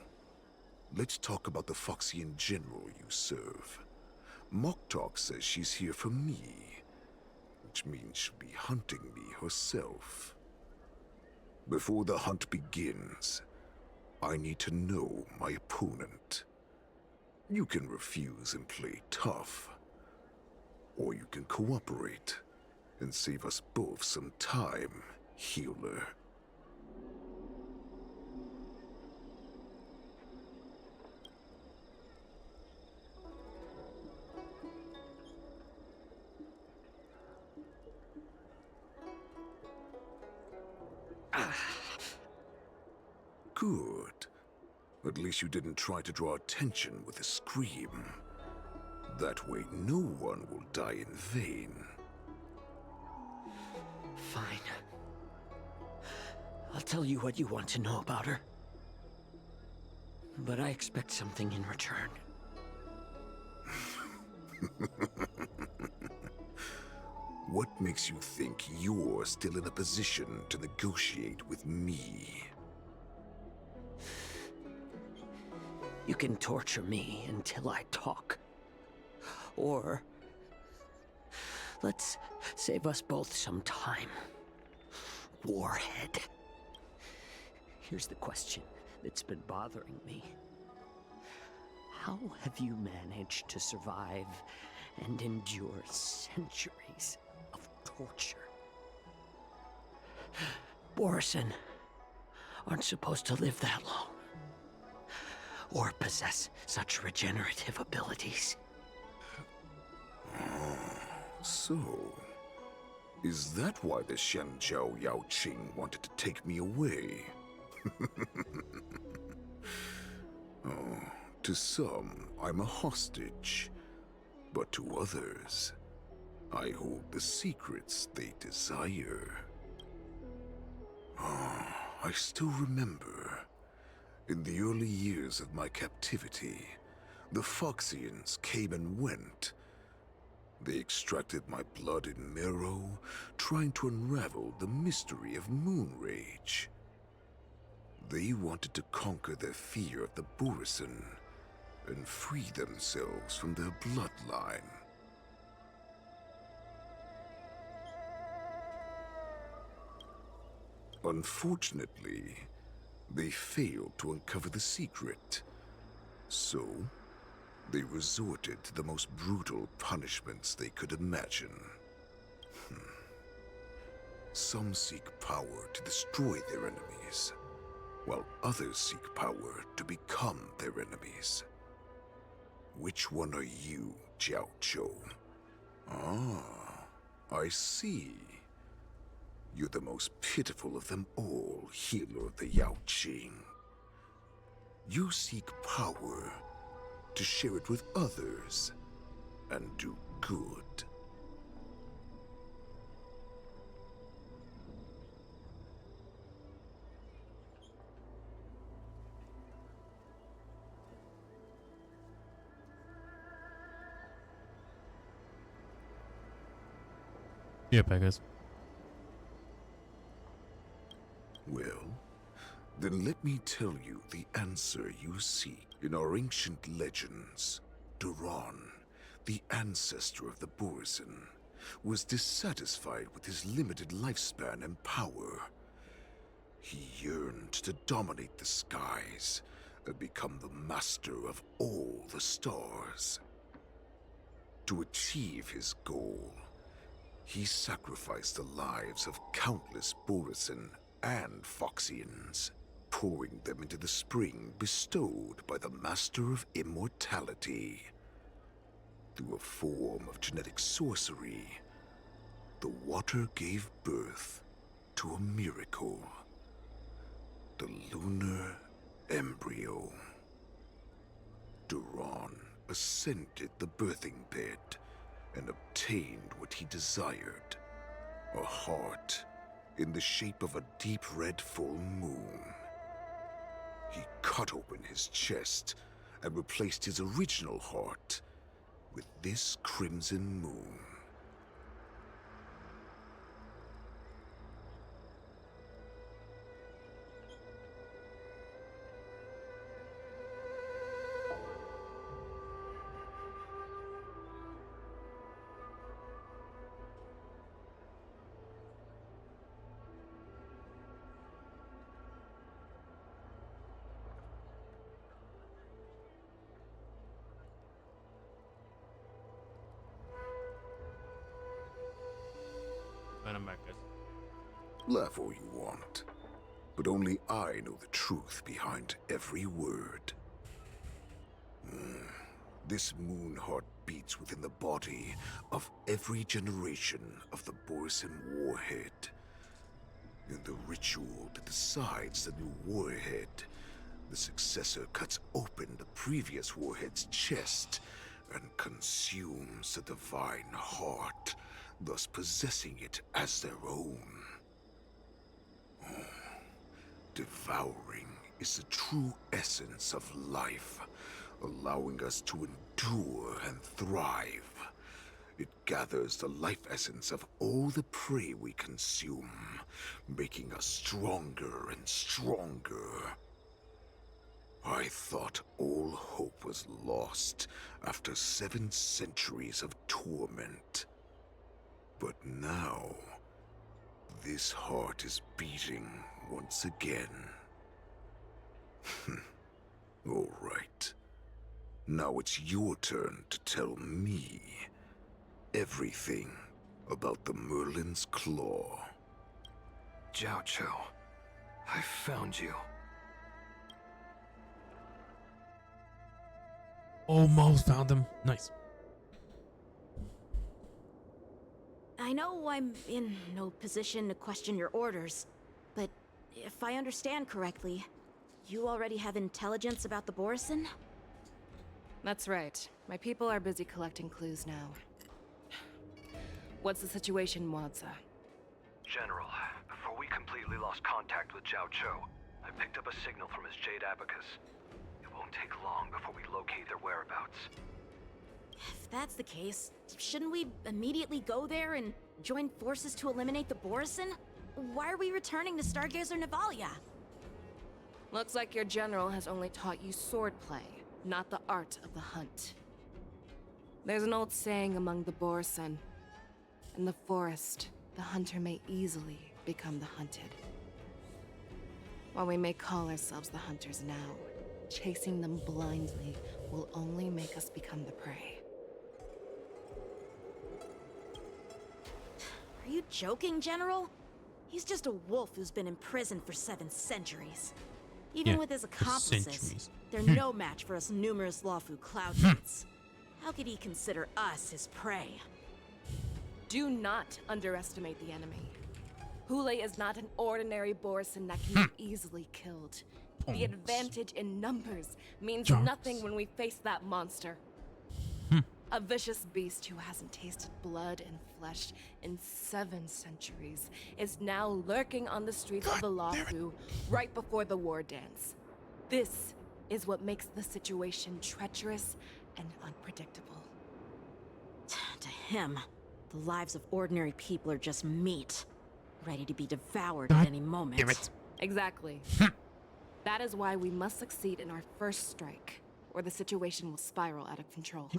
let's talk about the Foxian general you serve. Moktok says she's here for me, which means she'll be hunting me herself. Before the hunt begins, I need to know my opponent. You can refuse and play tough, or you can cooperate and save us both some time, healer. Good. At least you didn't try to draw attention with a scream. That way no one will die in vain. Fine. I'll tell you what you want to know about her. But I expect something in return. What makes you think you're still in a position to negotiate with me? You can torture me until I talk. Or let's save us both some time. Warhead. Here's the question that's been bothering me. How have you managed to survive and endure centuries of torture? Borison aren't supposed to live that long. Or possess such regenerative abilities. So, is that why the Shanjiao Yaoqing wanted to take me away? Oh, to some, I'm a hostage. But to others, I hold the secrets they desire. I still remember. In the early years of my captivity, the Foxians came and went. They extracted my blood and marrow, trying to unravel the mystery of moon rage. They wanted to conquer their fear of the Borisin and free themselves from their bloodline. Unfortunately, they failed to uncover the secret. So, they resorted to the most brutal punishments they could imagine. Some seek power to destroy their enemies, while others seek power to become their enemies. Which one are you, Jiao Chou? Ah, I see. You're the most pitiful of them all, healer of the Yao Qing. You seek power to share it with others and do good. Yeah, Pegasus. Well, then let me tell you the answer you seek. In our ancient legends, Duran, the ancestor of the Borisin, was dissatisfied with his limited lifespan and power. He yearned to dominate the skies and become the master of all the stars. To achieve his goal, he sacrificed the lives of countless Borisin and Foxians, pouring them into the spring bestowed by the Master of Immortality. Through a form of genetic sorcery, the water gave birth to a miracle. The lunar embryo. Duran ascended the birthing bed and obtained what he desired, a heart in the shape of a deep red full moon. He cut open his chest and replaced his original heart with this crimson moon. Laugh all you want, but only I know the truth behind every word. This moon heart beats within the body of every generation of the Borisin warhead. In the ritual that decides the new warhead, the successor cuts open the previous warhead's chest and consumes the divine heart, thus possessing it as their own. Devouring is the true essence of life, allowing us to endure and thrive. It gathers the life essence of all the prey we consume, making us stronger and stronger. I thought all hope was lost after 7 centuries of torment. But now, this heart is beating once again. All right. Now it's your turn to tell me everything about the Merlin's Claw. Jiao Chou, I found you. Almost found him. Nice. I know I'm in no position to question your orders, but if I understand correctly, you already have intelligence about the Borisin? That's right. My people are busy collecting clues now. What's the situation, Wadza? General, before we completely lost contact with Jiao Chou, I picked up a signal from his Jade Abacus. It won't take long before we locate their whereabouts. If that's the case, shouldn't we immediately go there and join forces to eliminate the Borisin? Why are we returning to Stargazer Navalia? Looks like your general has only taught you swordplay, not the art of the hunt. There's an old saying among the Borson. In the forest, the hunter may easily become the hunted. While we may call ourselves the hunters now, chasing them blindly will only make us become the prey. Are you joking, General? He's just a wolf who's been imprisoned for 7 centuries. Even with his accomplices, they're no match for us numerous Lawfu Cloud Knights. How could he consider us his prey? Do not underestimate the enemy. Hule is not an ordinary Borson that can be easily killed. The advantage in numbers means nothing when we face that monster. A vicious beast who hasn't tasted blood and flesh in 7 centuries is now lurking on the streets of the Lawfu right before the war dance. This is what makes the situation treacherous and unpredictable. To him, the lives of ordinary people are just meat, ready to be devoured at any moment. Exactly. That is why we must succeed in our first strike, or the situation will spiral out of control.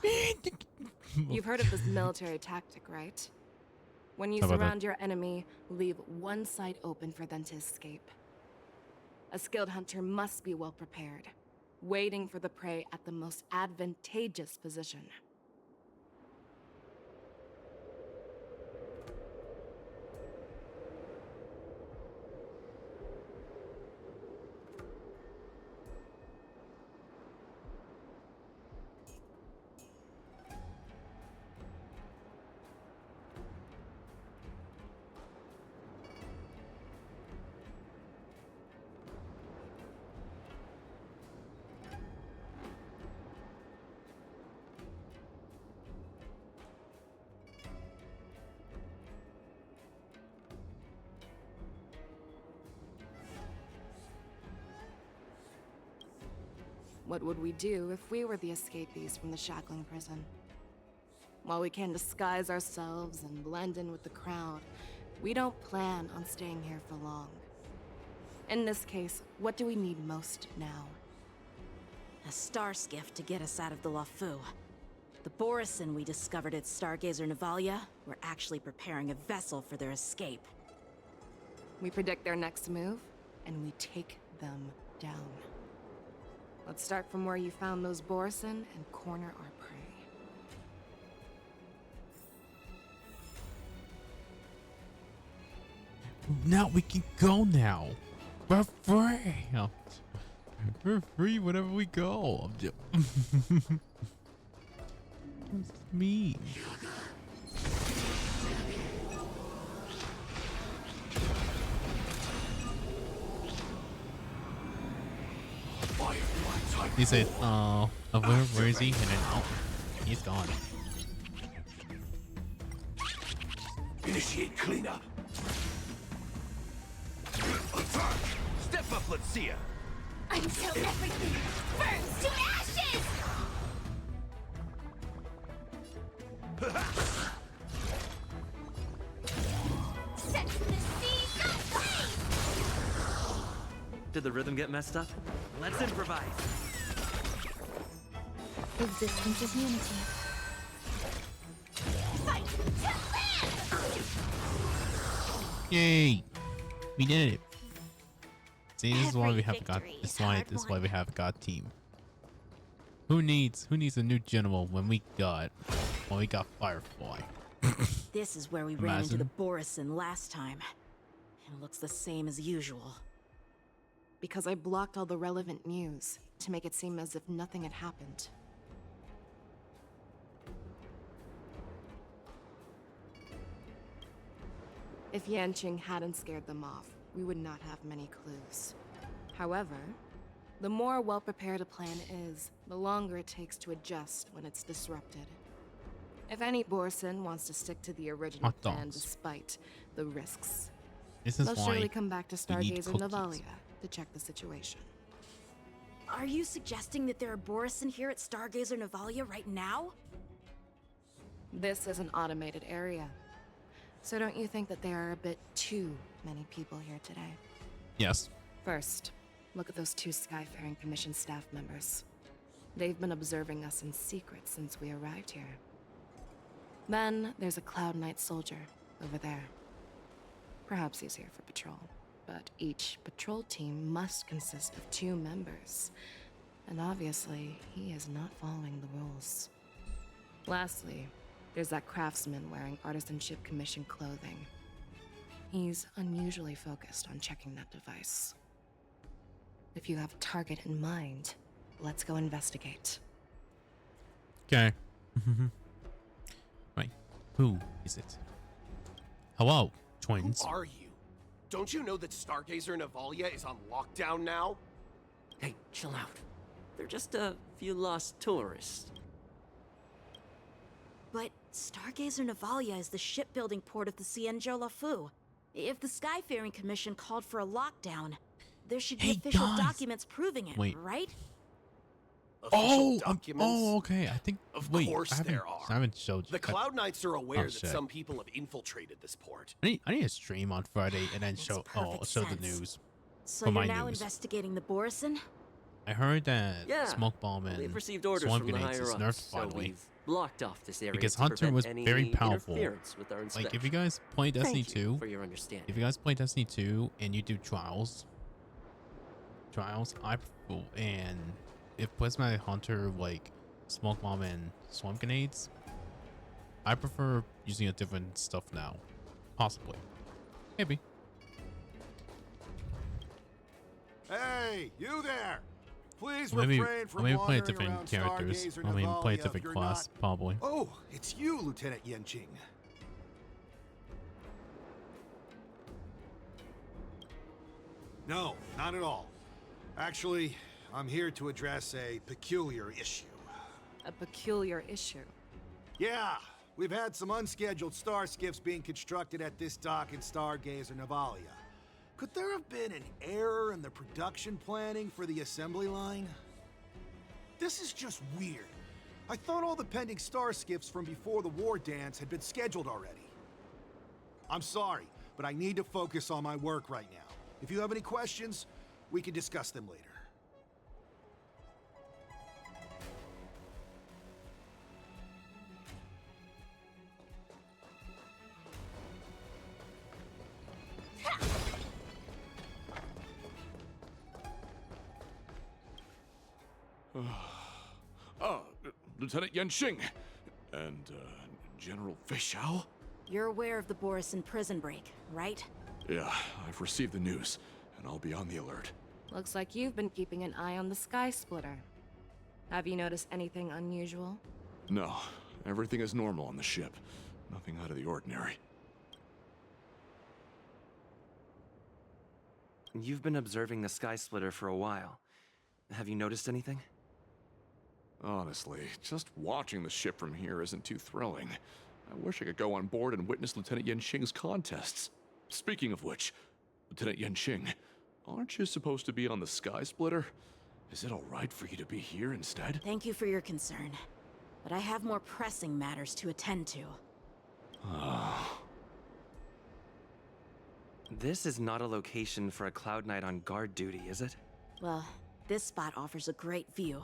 You've heard of this military tactic, right? When you surround your enemy, leave one side open for them to escape. A skilled hunter must be well prepared, waiting for the prey at the most advantageous position. What would we do if we were the escapees from the shackling prison? While we can disguise ourselves and blend in with the crowd, we don't plan on staying here for long. In this case, what do we need most now? A star skiff to get us out of the Lawfu. The Borison we discovered at Stargazer Navalia were actually preparing a vessel for their escape. We predict their next move, and we take them down. Let's start from where you found those Borison and corner our prey. Now we can go now. We're free. We're free whenever we go. I'm just What's this mean? He said, where is he? And then, oh, he's gone. Initiate cleanup. Attack! Step up, let's see ya. Until everything burns to ashes! Set the seas aflame! Did the rhythm get messed up? Let's improvise. Existence is unity. Fight to live! Yay! We did it. See, this is why we have God. This is why we have God team. Who needs a new general when we got Firefly? This is where we ran into the Borison last time. It looks the same as usual. Because I blocked all the relevant news to make it seem as if nothing had happened. If Yanqing hadn't scared them off, we would not have many clues. However, the more well-prepared a plan is, the longer it takes to adjust when it's disrupted. If any Borson wants to stick to the original plan despite the risks, they'll surely come back to Stargazer Navalia to check the situation. Are you suggesting that there are Borison here at Stargazer Navalia right now? This is an automated area. So don't you think that there are a bit too many people here today? Yes. First, look at those two Skyfaring Commission staff members. They've been observing us in secret since we arrived here. Then there's a Cloud Knight soldier over there. Perhaps he's here for patrol, but each patrol team must consist of 2 members. And obviously, he is not following the rules. Lastly, there's that craftsman wearing Artisanship Commission clothing. He's unusually focused on checking that device. If you have a target in mind, let's go investigate. Okay. Wait, who is it? Hello, twins. Who are you? Don't you know that Stargazer Navalia is on lockdown now? Hey, chill out. They're just a few lost tourists. But Stargazer Navalia is the shipbuilding port of the Cienjo Lafu. If the Skyfaring Commission called for a lockdown, there should be official documents proving it, right? Okay. I think. Of wait, course there are. I haven't showed you. The Cloud Knights are aware that shit. some people have infiltrated this port. I need to stream on Friday and then show the news. So for you're my now news. investigating the Borison? I heard that Yeah, smoke bomb and we've received orders swamp from the grenades is higher nerfed ups, so finally. we've blocked off this area Because to Hunter prevent was any very powerful. interference with our Like inspection. if you guys play Destiny Thank you 2, for your understanding. if you guys play Destiny 2 and you do trials, and if Prismatic Hunter like smoke bomb and swamp grenades, I prefer using a different stuff now. Possibly. Maybe. Hey, you there! Please Maybe refrain from play wandering different around characters. Stargazer I mean, play a Navalia if different you're class, not- probably. Oh, it's you, Lieutenant Yenching. No, not at all. Actually, I'm here to address a peculiar issue. A peculiar issue. Yeah, we've had some unscheduled star skiffs being constructed at this dock in Stargazer Navalia. Could there have been an error in the production planning for the assembly line? This is just weird. I thought all the pending star skiffs from before the war dance had been scheduled already. I'm sorry, but I need to focus on my work right now. If you have any questions, we can discuss them later. Lieutenant Yenching and General Feixiao? You're aware of the Borison prison break, right? Yeah, I've received the news, and I'll be on the alert. Looks like you've been keeping an eye on the Sky Splitter. Have you noticed anything unusual? No, everything is normal on the ship. Nothing out of the ordinary. You've been observing the Sky Splitter for a while. Have you noticed anything? Honestly, just watching the ship from here isn't too thrilling. I wish I could go on board and witness Lieutenant Yenching's contests. Speaking of which, Lieutenant Yenching, aren't you supposed to be on the Sky Splitter? Is it alright for you to be here instead? Thank you for your concern, but I have more pressing matters to attend to. This is not a location for a Cloud Knight on guard duty, is it? Well, this spot offers a great view.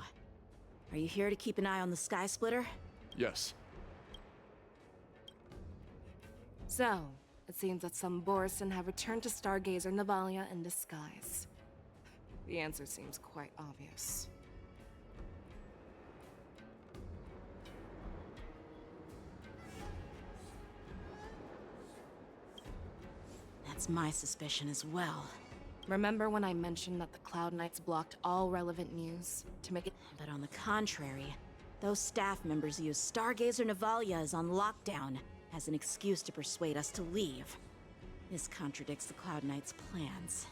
Are you here to keep an eye on the Sky Splitter? Yes. So, it seems that some Borison have returned to Stargazer Navalia in disguise. The answer seems quite obvious. That's my suspicion as well. Remember when I mentioned that the Cloud Knights blocked all relevant news to make it— But on the contrary, those staff members use Stargazer Navalia is on lockdown as an excuse to persuade us to leave. This contradicts the Cloud Knights' plans.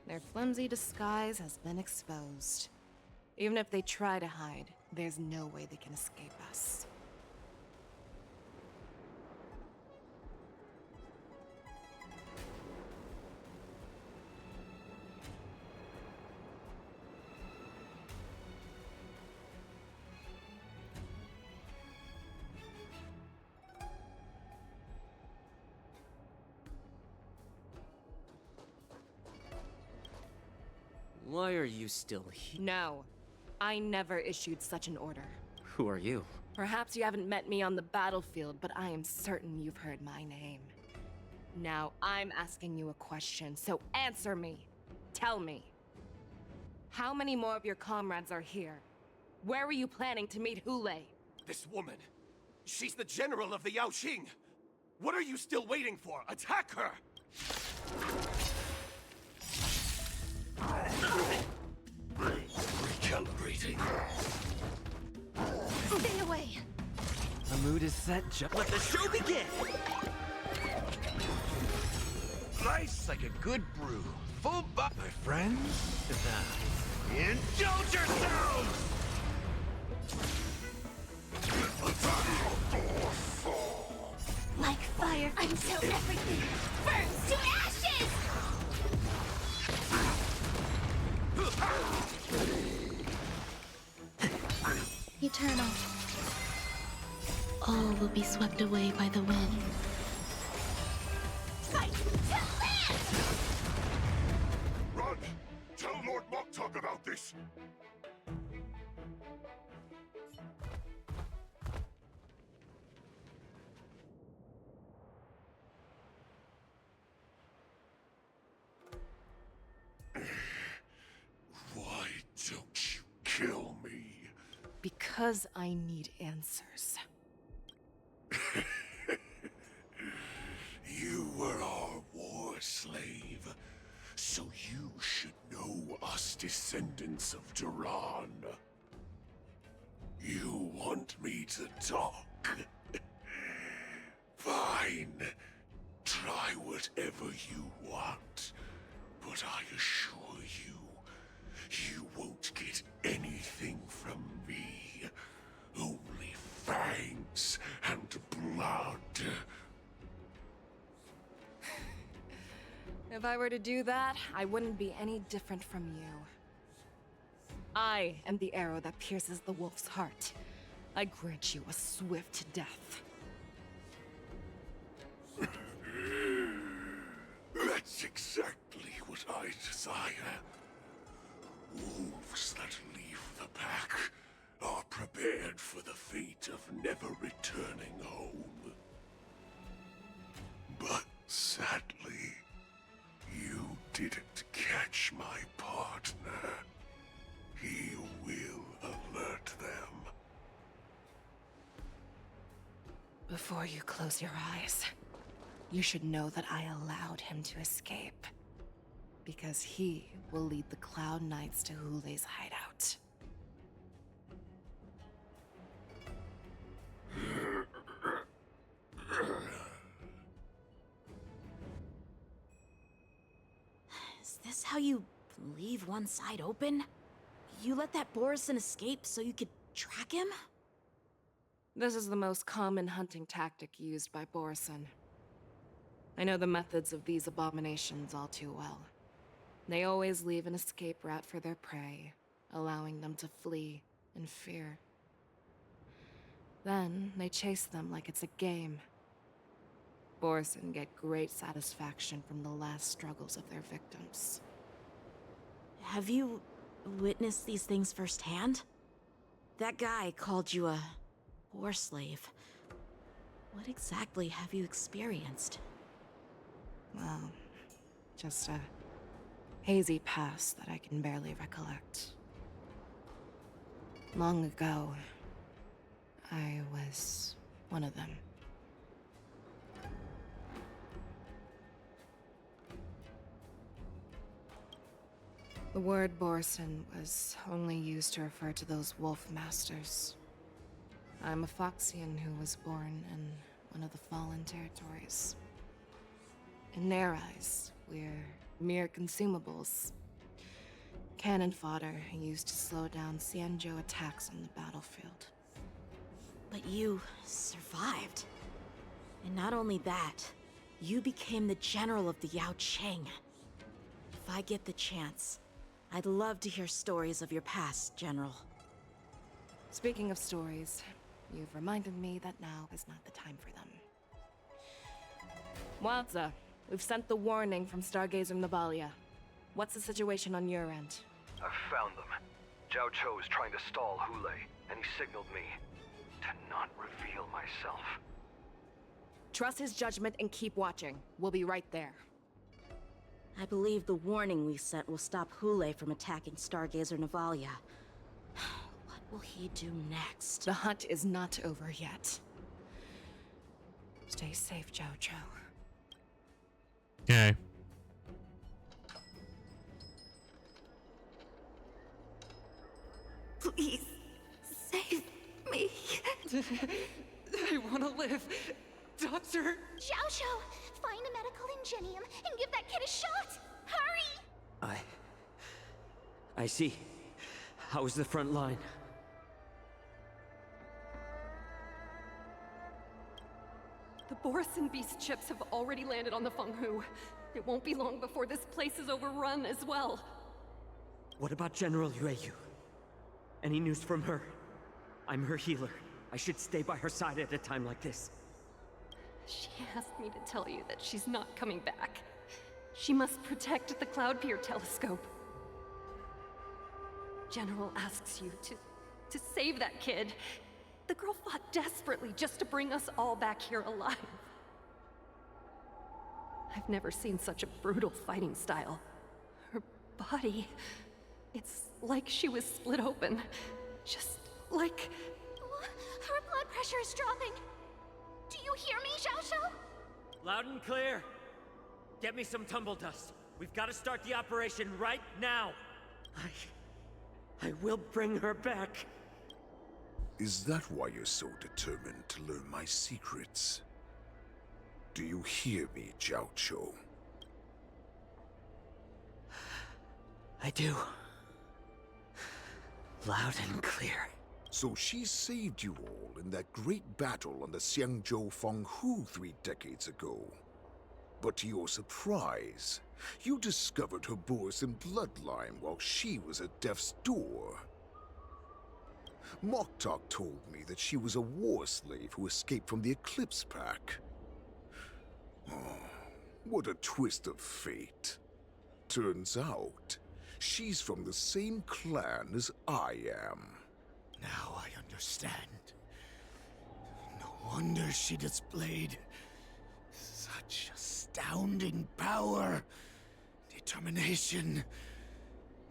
Their flimsy disguise has been exposed. Even if they try to hide, there's no way they can escape us. Why are you still here? No. I never issued such an order. Who are you? Perhaps you haven't met me on the battlefield, but I am certain you've heard my name. Now, I'm asking you a question, so answer me. Tell me. How many more of your comrades are here? Where were you planning to meet Hule? This woman, she's the general of the Yaoqing. What are you still waiting for? Attack her! Recalibrating. Stay away! The mood is set, let the show begin! Nice like a good brew. Full my friends. Indulge yourselves! Like fire until everything burns to ashes! Eternal. All will be swept away by the wind. Fight to live! Run! Tell Lord Moktok about this! Why don't you kill me? Because I need answers. You were our war slave, so you should know us descendants of Duran. You want me to talk? Fine. Try whatever you want, but I assure you, you won't get anything from me. Only fangs and blood. If I were to do that, I wouldn't be any different from you. I am the arrow that pierces the wolf's heart. I grant you a swift death. That's exactly what I desire. Wolves that leave the pack are prepared for the fate of never returning home. But sadly, you didn't catch my partner. He will alert them. Before you close your eyes, you should know that I allowed him to escape. Because he will lead the Cloud Knights to Hule's hideout. Is this how you leave one side open? You let that Borison escape so you could track him? This is the most common hunting tactic used by Borison. I know the methods of these abominations all too well. They always leave an escape route for their prey, allowing them to flee in fear. Then they chase them like it's a game. Borison get great satisfaction from the last struggles of their victims. Have you witnessed these things firsthand? That guy called you a war slave. What exactly have you experienced? Well, just a hazy past that I can barely recollect. Long ago, I was one of them. The word Borison was only used to refer to those wolf masters. I'm a Foxian who was born in one of the fallen territories. In their eyes, we're mere consumables. Cannon fodder used to slow down Xianzhou attacks on the battlefield. But you survived. And not only that, you became the general of the Yaoqing. If I get the chance, I'd love to hear stories of your past, General. Speaking of stories, you've reminded me that now is not the time for them. Wadza, we've sent the warning from Stargazer Navalia. What's the situation on your end? I've found them. Zhao Cho is trying to stall Hule, and he signaled me to not reveal myself. Trust his judgment and keep watching. We'll be right there. I believe the warning we sent will stop Hule from attacking Stargazer Navalia. What will he do next? The hunt is not over yet. Stay safe, Zhao Cho. Okay. Please, save me. I want to live. Doctor! Zhao Cho, find a medical ingenium and give that kid a shot! Hurry! I see. How is the front line? The Borison Beast chips have already landed on the Fenghu. It won't be long before this place is overrun as well. What about General Yueyu? Any news from her? I'm her healer. I should stay by her side at a time like this. She asked me to tell you that she's not coming back. She must protect the Cloud Pier telescope. General asks you to save that kid. The girl fought desperately just to bring us all back here alive. I've never seen such a brutal fighting style. Her body, it's like she was split open. Just like... Her blood pressure is dropping. Do you hear me, Zhao Cho? Loud and clear. Get me some tumble dust. We've got to start the operation right now. I will bring her back. Is that why you're so determined to learn my secrets? Do you hear me, Zhao Cho? I do. Loud and clear. So she saved you all in that great battle on the Xiangzhou Fenghu 3 decades ago. But to your surprise, you discovered her Borison bloodline while she was at death's door. Moktok told me that she was a war slave who escaped from the Eclipse Pack. Oh, what a twist of fate. Turns out, she's from the same clan as I am. Now I understand. No wonder she displayed such astounding power, determination,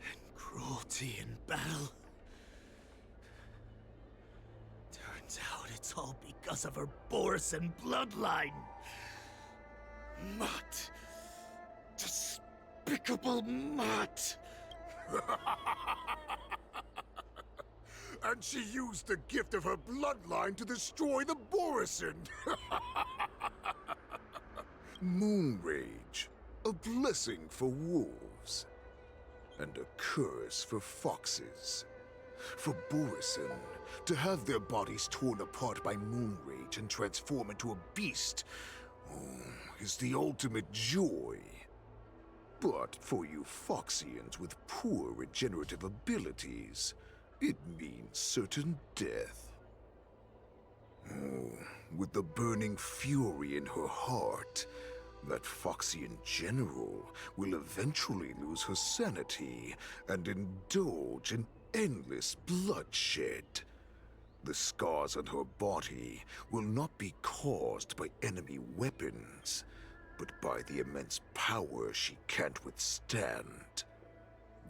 and cruelty in battle. Turns out it's all because of her Borison bloodline. Mutt. Despicable Mutt. And she used the gift of her bloodline to destroy the Borison. Moon Rage, a blessing for wolves, and a curse for foxes. For Borison to have their bodies torn apart by Moon Rage and transform into a beast is the ultimate joy. But for you Foxians with poor regenerative abilities, it means certain death. With the burning fury in her heart, that Foxian general will eventually lose her sanity and indulge in endless bloodshed. The scars on her body will not be caused by enemy weapons, but by the immense power she can't withstand.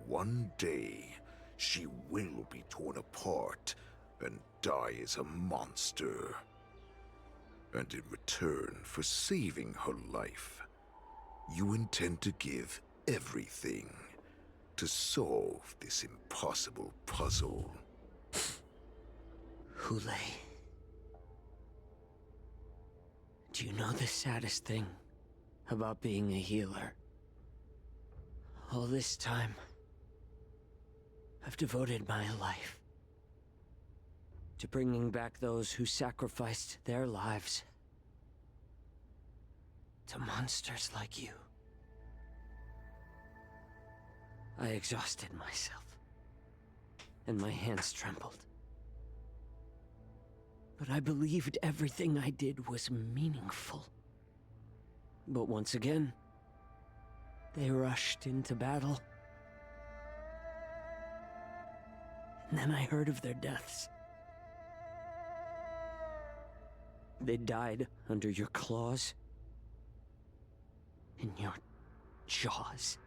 One day, she will be torn apart and die as a monster. And in return for saving her life, you intend to give everything to solve this impossible puzzle. Hule. Do you know the saddest thing about being a healer? All this time, I've devoted my life to bringing back those who sacrificed their lives to monsters like you. I exhausted myself, and my hands trembled. But I believed everything I did was meaningful. But once again, they rushed into battle. And then I heard of their deaths. They died under your claws. In your jaws.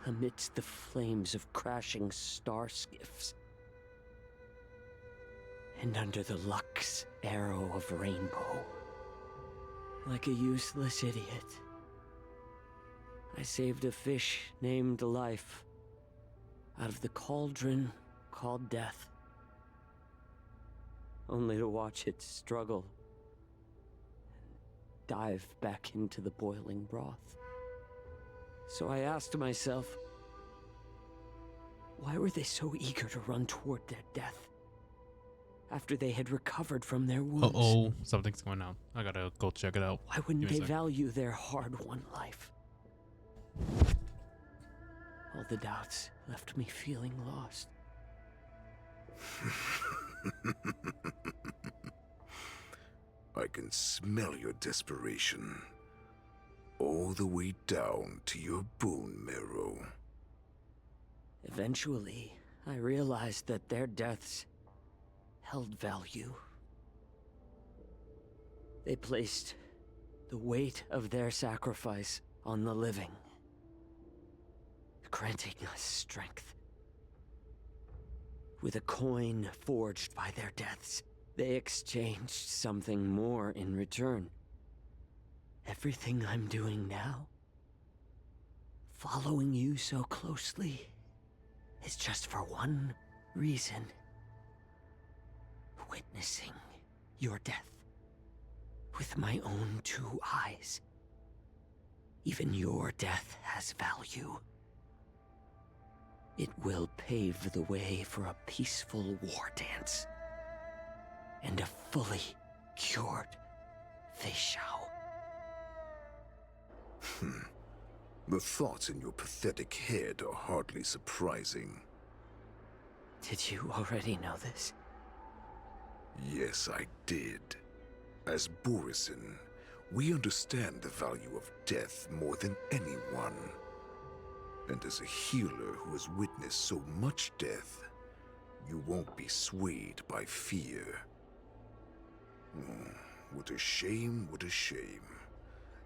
Amidst the flames of crashing star skiffs. And under the Lux arrow of rainbow. Like a useless idiot. I saved a fish named Life out of the cauldron called Death. Only to watch it struggle and dive back into the boiling broth. So I asked myself, why were they so eager to run toward their death after they had recovered from their wounds? Uh-oh, something's going on. I gotta go check it out. Why wouldn't they value their hard-won life? All the doubts left me feeling lost. I can smell your desperation. All the way down to your bone marrow. Eventually, I realized that their deaths held value. They placed the weight of their sacrifice on the living, granting us strength. With a coin forged by their deaths, they exchanged something more in return. Everything I'm doing now, following you so closely, is just for one reason. Witnessing your death with my own 2 eyes. Even your death has value. It will pave the way for a peaceful war dance and a fully cured Fei Shao. The thoughts in your pathetic head are hardly surprising. Did you already know this? Yes, I did. As Borison, we understand the value of death more than anyone. And as a healer who has witnessed so much death, you won't be swayed by fear. What a shame, what a shame.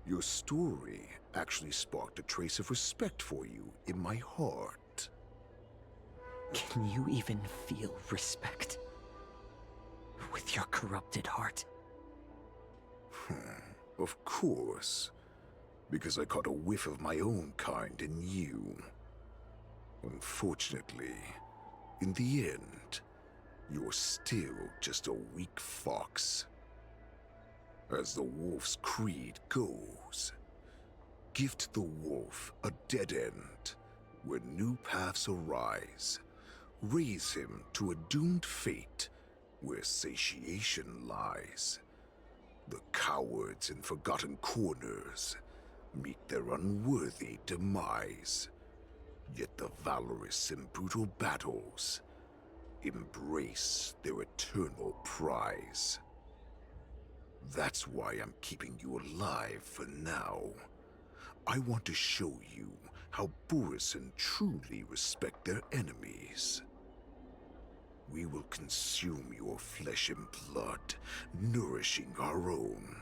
Your story actually sparked a trace of respect for you in my heart. Can you even feel respect with your corrupted heart? Of course. Because I caught a whiff of my own kind in you. Unfortunately, in the end, you're still just a weak fox. As the wolf's creed goes, gift the wolf a dead end where new paths arise. Raise him to a doomed fate where satiation lies. The cowards in forgotten corners meet their unworthy demise. Yet the valorous in brutal battles embrace their eternal prize. That's why I'm keeping you alive for now. I want to show you how Borison truly respect their enemies. We will consume your flesh and blood, nourishing our own.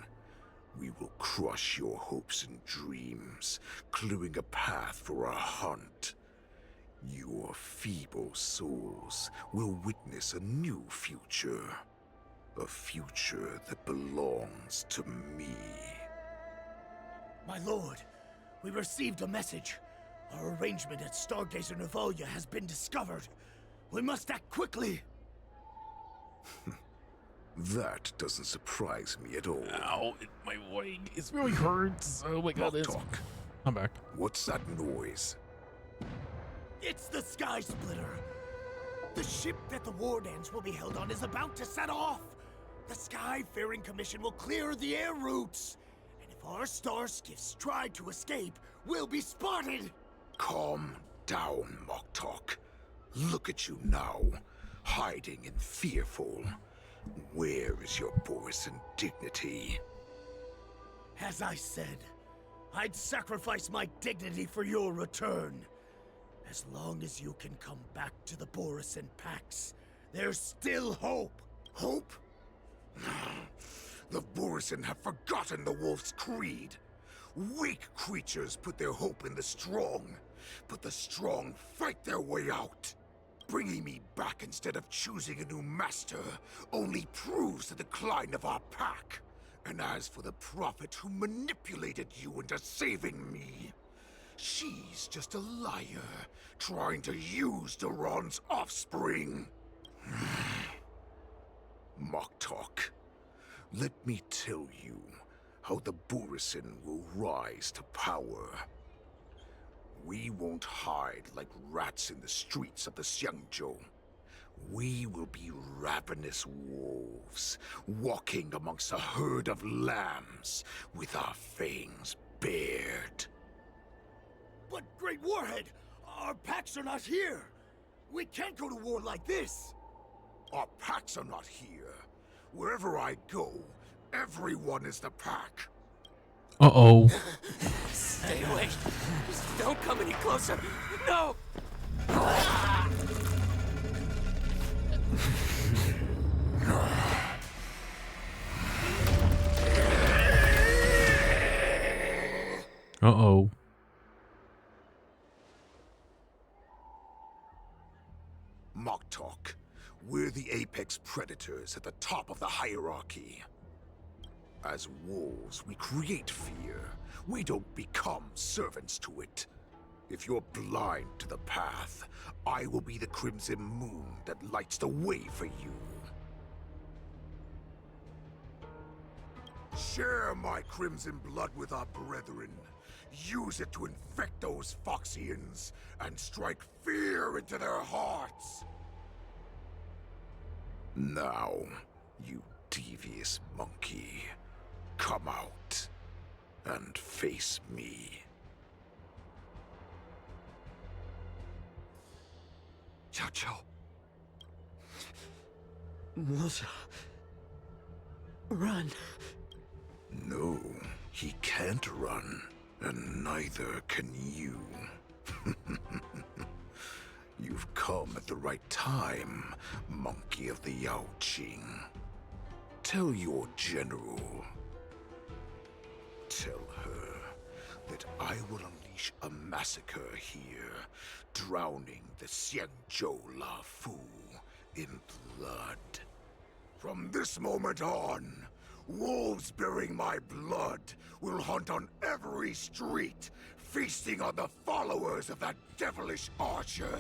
We will crush your hopes and dreams, clearing a path for our hunt. Your feeble souls will witness a new future. A future that belongs to me. My lord, we received a message. Our arrangement at Stargazer Navalia has been discovered. We must act quickly. That doesn't surprise me at all. Ow, my leg is really hurts. Oh my god, it's... Talk. I'm back. What's that noise? It's the Sky Splitter. The ship that the Wardens will be held on is about to set off. The Skyfaring Commission will clear the air routes. And if our star skiffs try to escape, we'll be spotted. Calm down, Moktok. Look at you now, hiding and fearful. Where is your Borison dignity? As I said, I'd sacrifice my dignity for your return. As long as you can come back to the Borison Pax, there's still hope. Hope? The Borison have forgotten the wolf's creed. Weak creatures put their hope in the strong, but the strong fight their way out. Bringing me back instead of choosing a new master only proves the decline of our pack. And as for the prophet who manipulated you into saving me, she's just a liar, trying to use Duran's offspring. Moktok, let me tell you how the Borison will rise to power. We won't hide like rats in the streets of the Xiangzhou. We will be ravenous wolves, walking amongst a herd of lambs with our fangs bared. But Great Warhead, our packs are not here. We can't go to war like this. Our packs are not here. Wherever I go, everyone is the pack. Uh-oh. Stay away. Just don't come any closer. No! Uh-oh. Moktok, we're the apex predators at the top of the hierarchy. As wolves, we create fear. We don't become servants to it. If you're blind to the path, I will be the crimson moon that lights the way for you. Share my crimson blood with our brethren. Use it to infect those Foxians and strike fear into their hearts. Now, you devious monkey, come out and face me. Xiao Qiao. Musa. Run. No, he can't run, and neither can you. You've come at the right time, monkey of the Yaoqing. Tell your general. Tell her that I will unleash a massacre here, drowning the Xiangzhou La Fu in blood. From this moment on, wolves bearing my blood will hunt on every street, feasting on the followers of that devilish archer.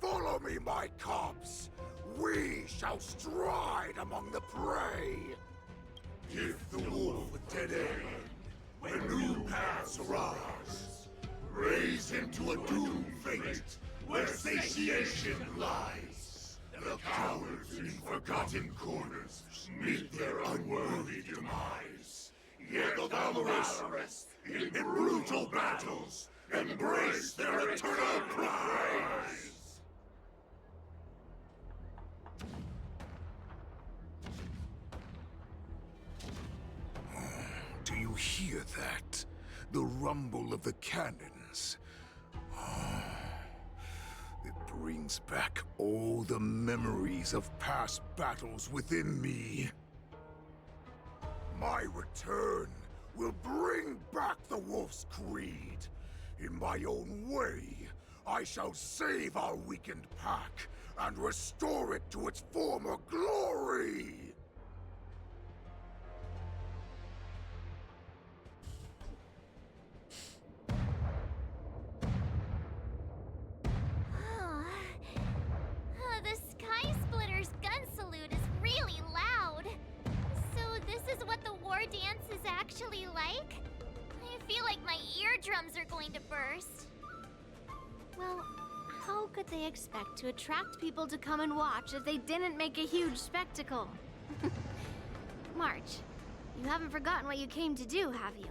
Follow me, my cubs. We shall stride among the prey. Give the wolf a dead end when new paths arise. Raise him to a doomed fate where satiation lies. The cowards in forgotten corners meet their unworthy demise. Yet the valorous in brutal battles embrace their eternal prize. Do you hear that? The rumble of the cannons. It brings back all the memories of past battles within me. My return will bring back the Wolf's Creed. In my own way, I shall save our weakened pack and restore it to its former glory. The Sky Splitter's gun salute is really loud. So this is what the war dance is actually like? I feel like my eardrums are going to burst. Well, how could they expect to attract people to come and watch if they didn't make a huge spectacle? March, you haven't forgotten what you came to do, have you?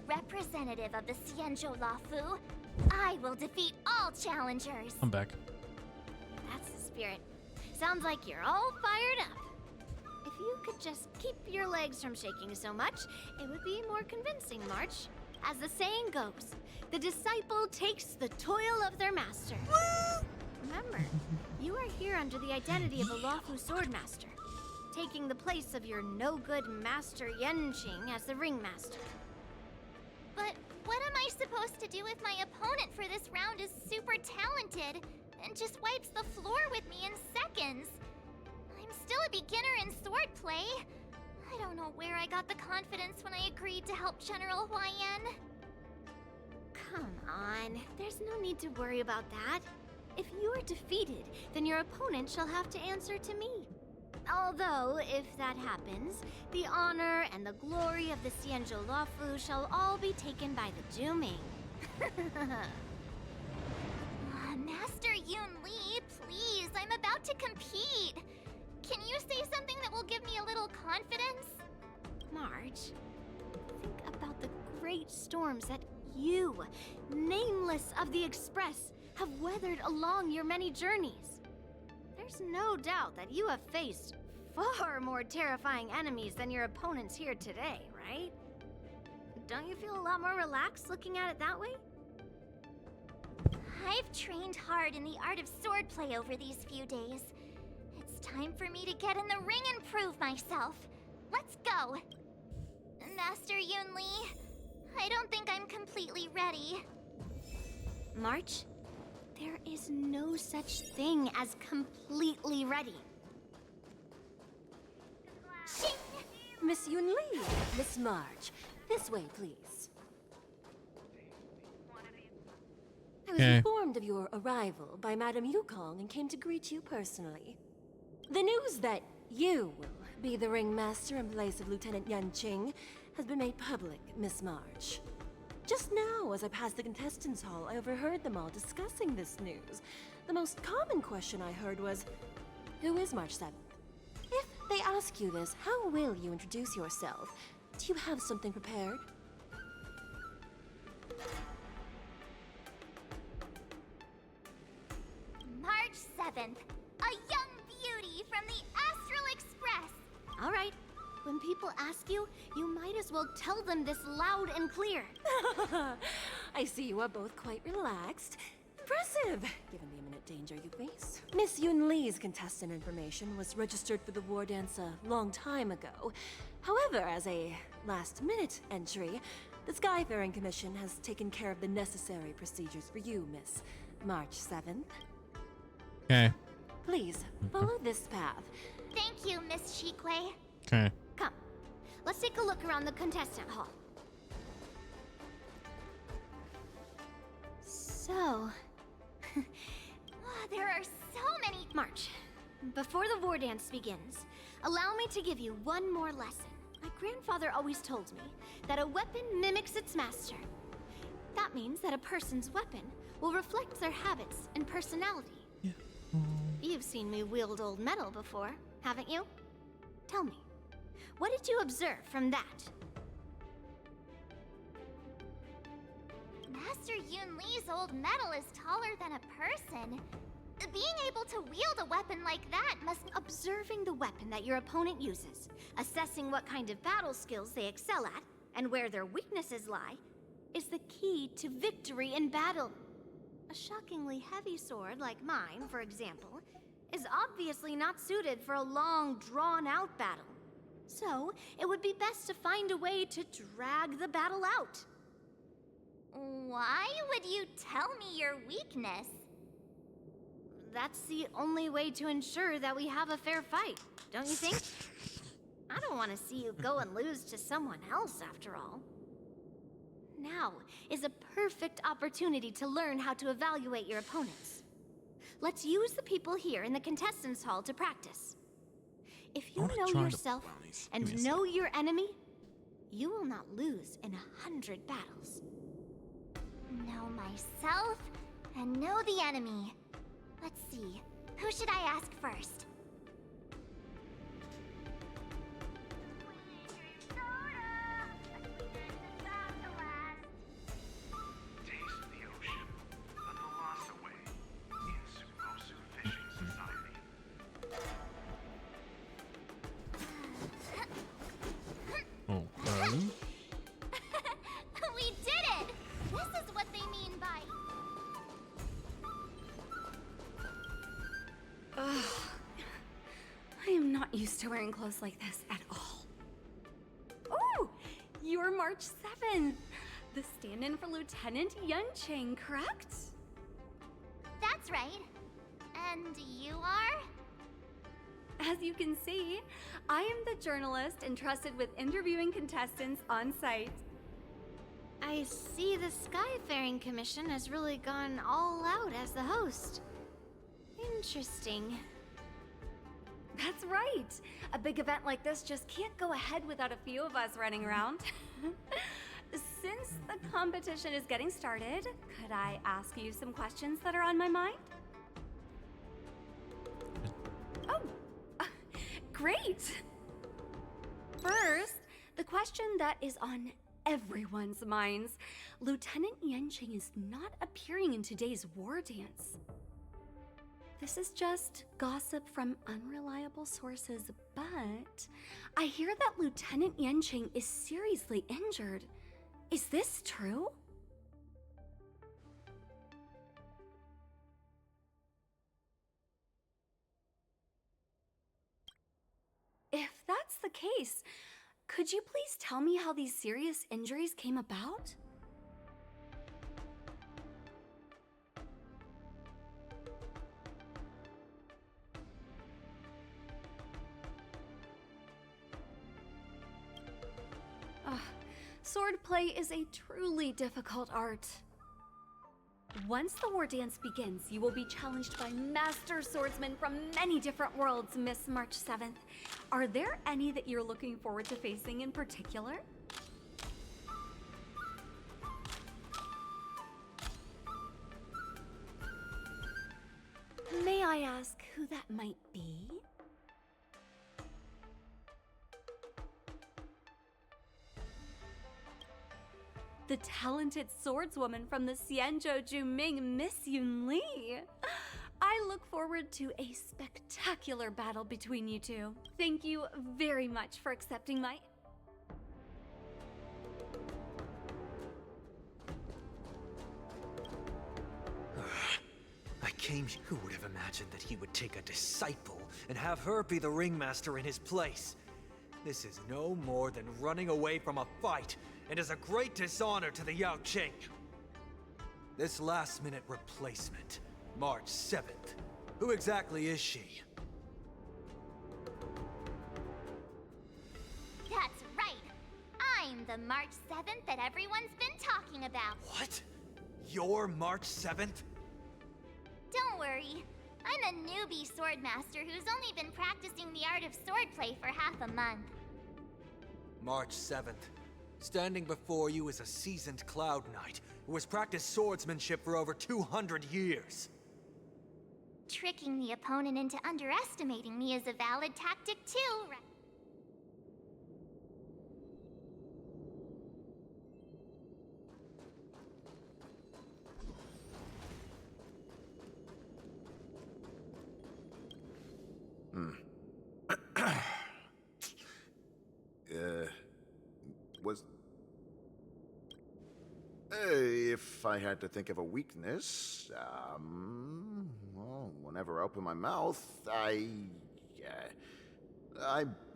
representative of the Xianzhou Lafu, I will defeat all challengers. I'm back. That's the spirit. Sounds like you're all fired up. If you could just keep your legs from shaking so much, it would be more convincing, March. As the saying goes, the disciple takes the toil of their master. Remember, you are here under the identity of a Lafu Swordmaster, taking the place of your no-good master Yenqing as the ringmaster. But what am I supposed to do if my opponent for this round is super talented and just wipes the floor with me in seconds? I'm still a beginner in swordplay. I don't know where I got the confidence when I agreed to help General Huaiyan. Come on, there's no need to worry about that. If you are defeated, then your opponent shall have to answer to me. Although, if that happens, the honor and the glory of the Xianzhou Lafu shall all be taken by the Juming. Master Yun Li, please, I'm about to compete. Can you say something that will give me a little confidence? Marge, think about the great storms that you, nameless of the Express, have weathered along your many journeys. There's no doubt that you have faced far more terrifying enemies than your opponents here today, right? Don't you feel a lot more relaxed looking at it that way? I've trained hard in the art of swordplay over these few days. It's time for me to get in the ring and prove myself. Let's go! Master Yun Li, I don't think I'm completely ready. March, there is no such thing as completely ready. Miss Yun Li, Miss March, this way, please. I was informed of your arrival by Madame Yukong and came to greet you personally. The news that you will be the ringmaster in place of Lieutenant Yanqing has been made public, Miss March. Just now, as I passed the contestants' hall, I overheard them all discussing this news. The most common question I heard was, who is March 7th? If they ask you this, how will you introduce yourself? Do you have something prepared? March 7th, a young beauty from the Astral Express. All right. When people ask you, you might as well tell them this loud and clear. I see you are both quite relaxed. Impressive, given the imminent danger you face. Miss Yun Li's contestant information was registered for the war dance a long time ago. However, as a last-minute entry, the Skyfaring Commission has taken care of the necessary procedures for you, Miss March 7th. Okay. Please, follow this path. Thank you, Miss Shikwe. Okay. Come, let's take a look around the contestant hall. So, there are so many. March, before the war dance begins, allow me to give you one more lesson. My grandfather always told me that a weapon mimics its master. That means that a person's weapon will reflect their habits and personality. Yeah. You've seen me wield old metal before, haven't you? Tell me, what did you observe from that? Master Yun Li's old metal is taller than a person. Being able to wield a weapon like that must... Observing the weapon that your opponent uses, assessing what kind of battle skills they excel at, and where their weaknesses lie, is the key to victory in battle. A shockingly heavy sword like mine, for example, is obviously not suited for a long, drawn-out battle. So, it would be best to find a way to drag the battle out. Why would you tell me your weakness? That's the only way to ensure that we have a fair fight, don't you think? I don't want to see you go and lose to someone else, after all. Now is a perfect opportunity to learn how to evaluate your opponents. Let's use the people here in the contestants' hall to practice. If you know yourself and know your enemy, you will not lose in 100 battles. Know myself and know the enemy. Let's see, who should I ask first? passing by. Ugh. I am not used to wearing clothes like this at all. Oh, you're March 7th. The stand-in for Lieutenant Yunqing, correct? That's right. And you are? As you can see, I am the journalist entrusted with interviewing contestants on site. I see the Skyfaring Commission has really gone all out as the host. Interesting. That's right. A big event like this just can't go ahead without a few of us running around. Since the competition is getting started, could I ask you some questions that are on my mind? Oh, great! First, the question that is on everyone's minds. Lieutenant Yunqing is not appearing in today's war dance. This is just gossip from unreliable sources, but I hear that Lieutenant Yunqing is seriously injured. Is this true? If that's the case, could you please tell me how these serious injuries came about? Swordplay is a truly difficult art. Once the war dance begins, you will be challenged by master swordsmen from many different worlds, Miss March 7th. Are there any that you're looking forward to facing in particular? May I ask who that might be? The talented swordswoman from the Xianzhou Juming, Miss Yun Li. I look forward to a spectacular battle between you two. Thank you very much for accepting my... I came. Who would have imagined that he would take a disciple and have her be the ringmaster in his place? This is no more than running away from a fight, and is a great dishonor to the Yaoqing. This last-minute replacement, March 7th. Who exactly is she? That's right. I'm the March 7th that everyone's been talking about. What? You're March 7th? Don't worry. I'm a newbie swordmaster who's only been practicing the art of swordplay for half a month. March 7th. Standing before you is a seasoned Cloud Knight who has practiced swordsmanship for over 200 years. Tricking the opponent into underestimating me is a valid tactic too, right? If I had to think of a weakness, well, whenever I open my mouth, I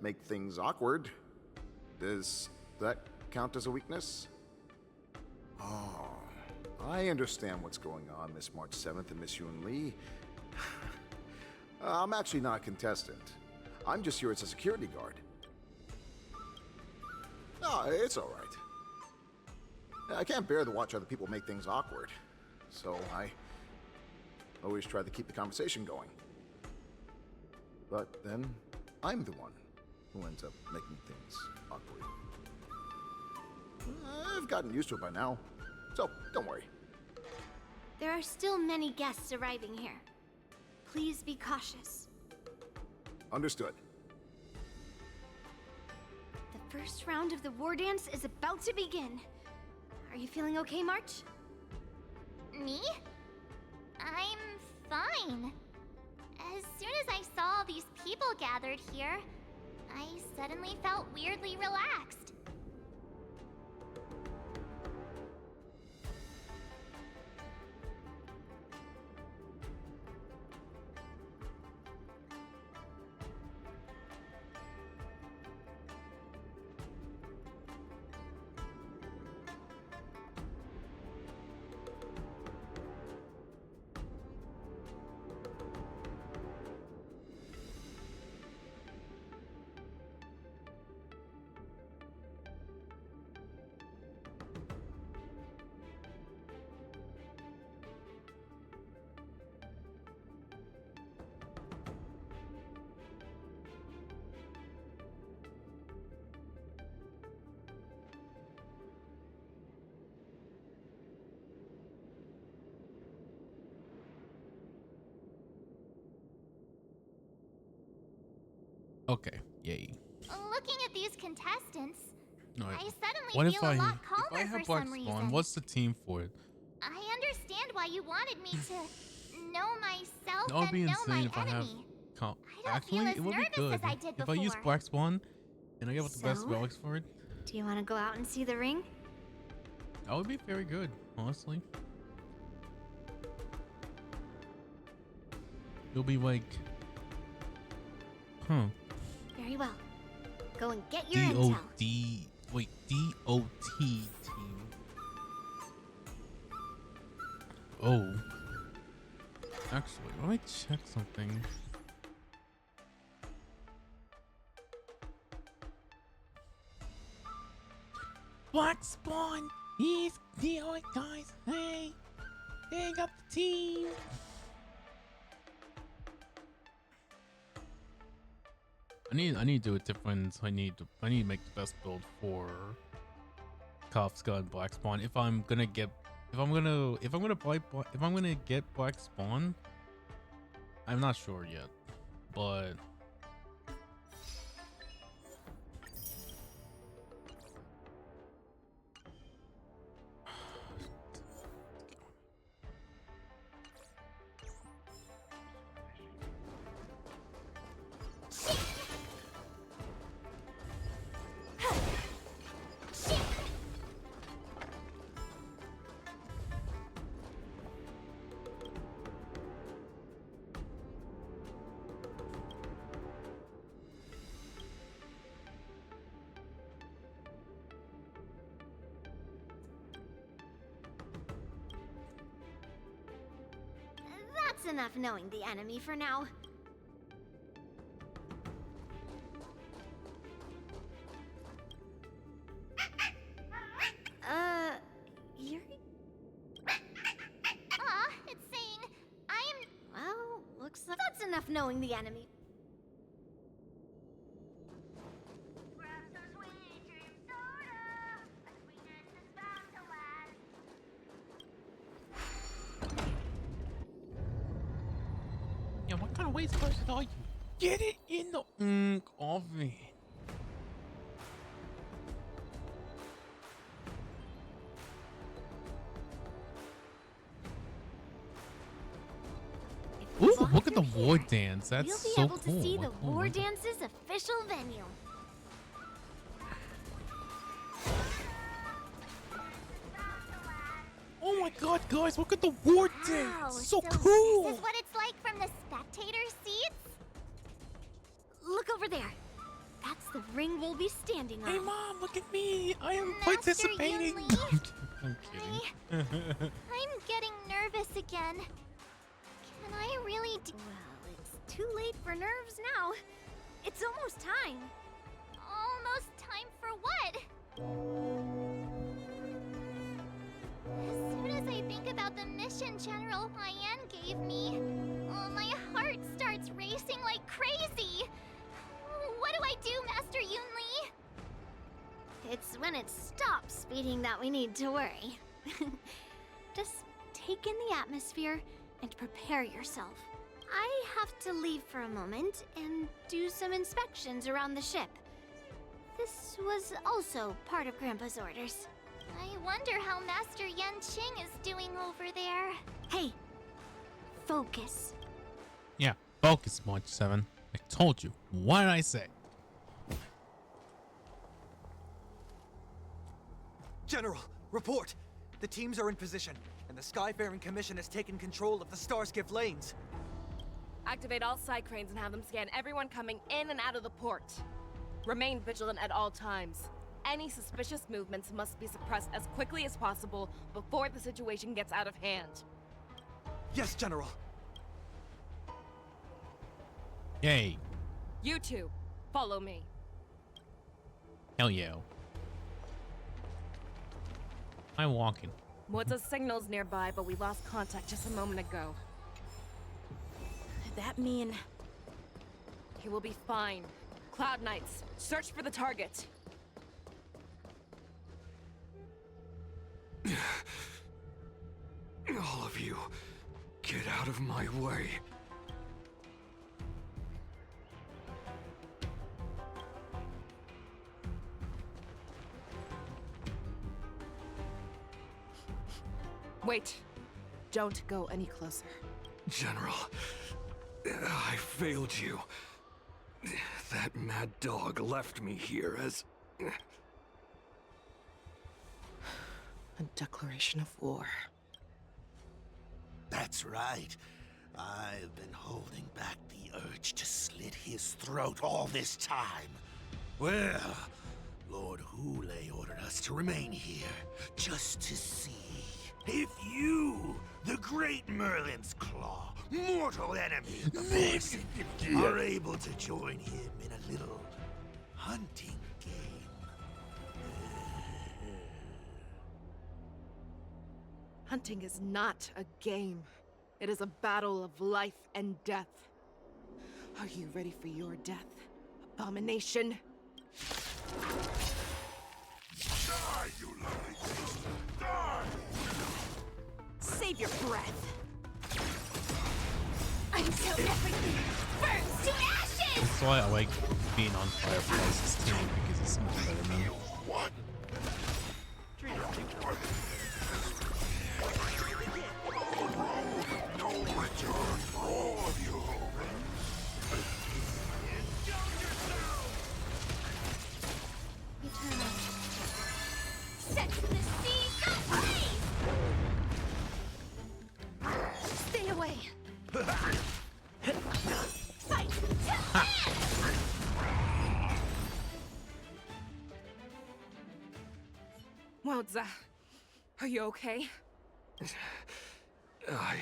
make things awkward. Does that count as a weakness? Oh, I understand what's going on, Miss March 7th and Miss Yun Li. I'm actually not a contestant. I'm just here as a security guard. No, it's all right. I can't bear to watch other people make things awkward, so I always try to keep the conversation going. But then, I'm the one who ends up making things awkward. I've gotten used to it by now, so don't worry. There are still many guests arriving here. Please be cautious. Understood. The first round of the war dance is about to begin. Are you feeling okay, March? Me? I'm fine. As soon as I saw all these people gathered here, I suddenly felt weirdly relaxed. Okay, yay. Looking at these contestants, No, I suddenly what feel if a I lot if calmer I have for Black some Spawn? reason. What's the team for it? I understand why you wanted me to know myself That would be and know insane my if I have. enemy. Actually, feel as it would be nervous good as I did if I use before. Black Spawn and I get the best So? relics for it. Do you want to go out and see the ring? That would be very good, honestly. It'll be like, Very well. Go and get your intel. DOT team. Oh. Actually, let me check something. Black Spawn! He's the only guys. Hey! Hang up the team! I need to do it different. I need to make the best build for Kafka and Black Spawn. If I'm gonna get Black Spawn, I'm not sure yet, but That's enough knowing the enemy for now. You're... It's saying I'm... Well, looks like that's enough knowing the enemy. yeah, what kind of waste person are you? Get it in the oven. Ooh, look at the war dance. That's You'll be so able cool. to see the Like, oh War my God. Dance's official venue. Oh my God, guys, look at the war Wow, dance. So This cool. is what it's like from the spectator seats? Look over there. That's the ring we'll be standing on. Hey, Mom, look at me. I am Master participating. Yunli. I'm kidding. I'm getting nervous again. Can I really do... Well, it's too late for nerves now. It's almost time. Almost time for what? As soon as I think about the mission General Hyen gave me, my heart starts racing like crazy. What do I do, Master Yunli? It's when it stops speeding that we need to worry. Just take in the atmosphere and prepare yourself. I have to leave for a moment and do some inspections around the ship. This was also part of Grandpa's orders. I wonder how Master Yanqing is doing over there. Hey, focus. Yeah, focus, March 7. I told you. What did I say? General, report! The teams are in position, and the Skyfaring Commission has taken control of the Starskiff lanes. Activate all side cranes and have them scan everyone coming in and out of the port. Remain vigilant at all times. Any suspicious movements must be suppressed as quickly as possible before the situation gets out of hand. Yes, General. Yay. You two, follow me. Hell yeah. I'm walking. Moza's signal's nearby, but we lost contact just a moment ago. That mean... He will be fine. Cloud Knights, search for the target. All of you, get out of my way. Wait. Don't go any closer. General, I failed you. That mad dog left me here as... A declaration of war. That's right. I've been holding back the urge to slit his throat all this time. Well, Lord Hule ordered us to remain here, just to see if you, the great Merlin's Claw, mortal enemy of the forest, are able to join him in a little hunting game. Hunting is not a game. It is a battle of life and death. Are you ready for your death, abomination? Die, you lovely beast! Die! Save your breath. Until everything burns to ashes! That's why I like being on Fireplace's team, because it's so much better, man. What? No return for all of you. Eternal. Set to the sea, go blaze! Stay away. Fight to Wowza. Are you okay? I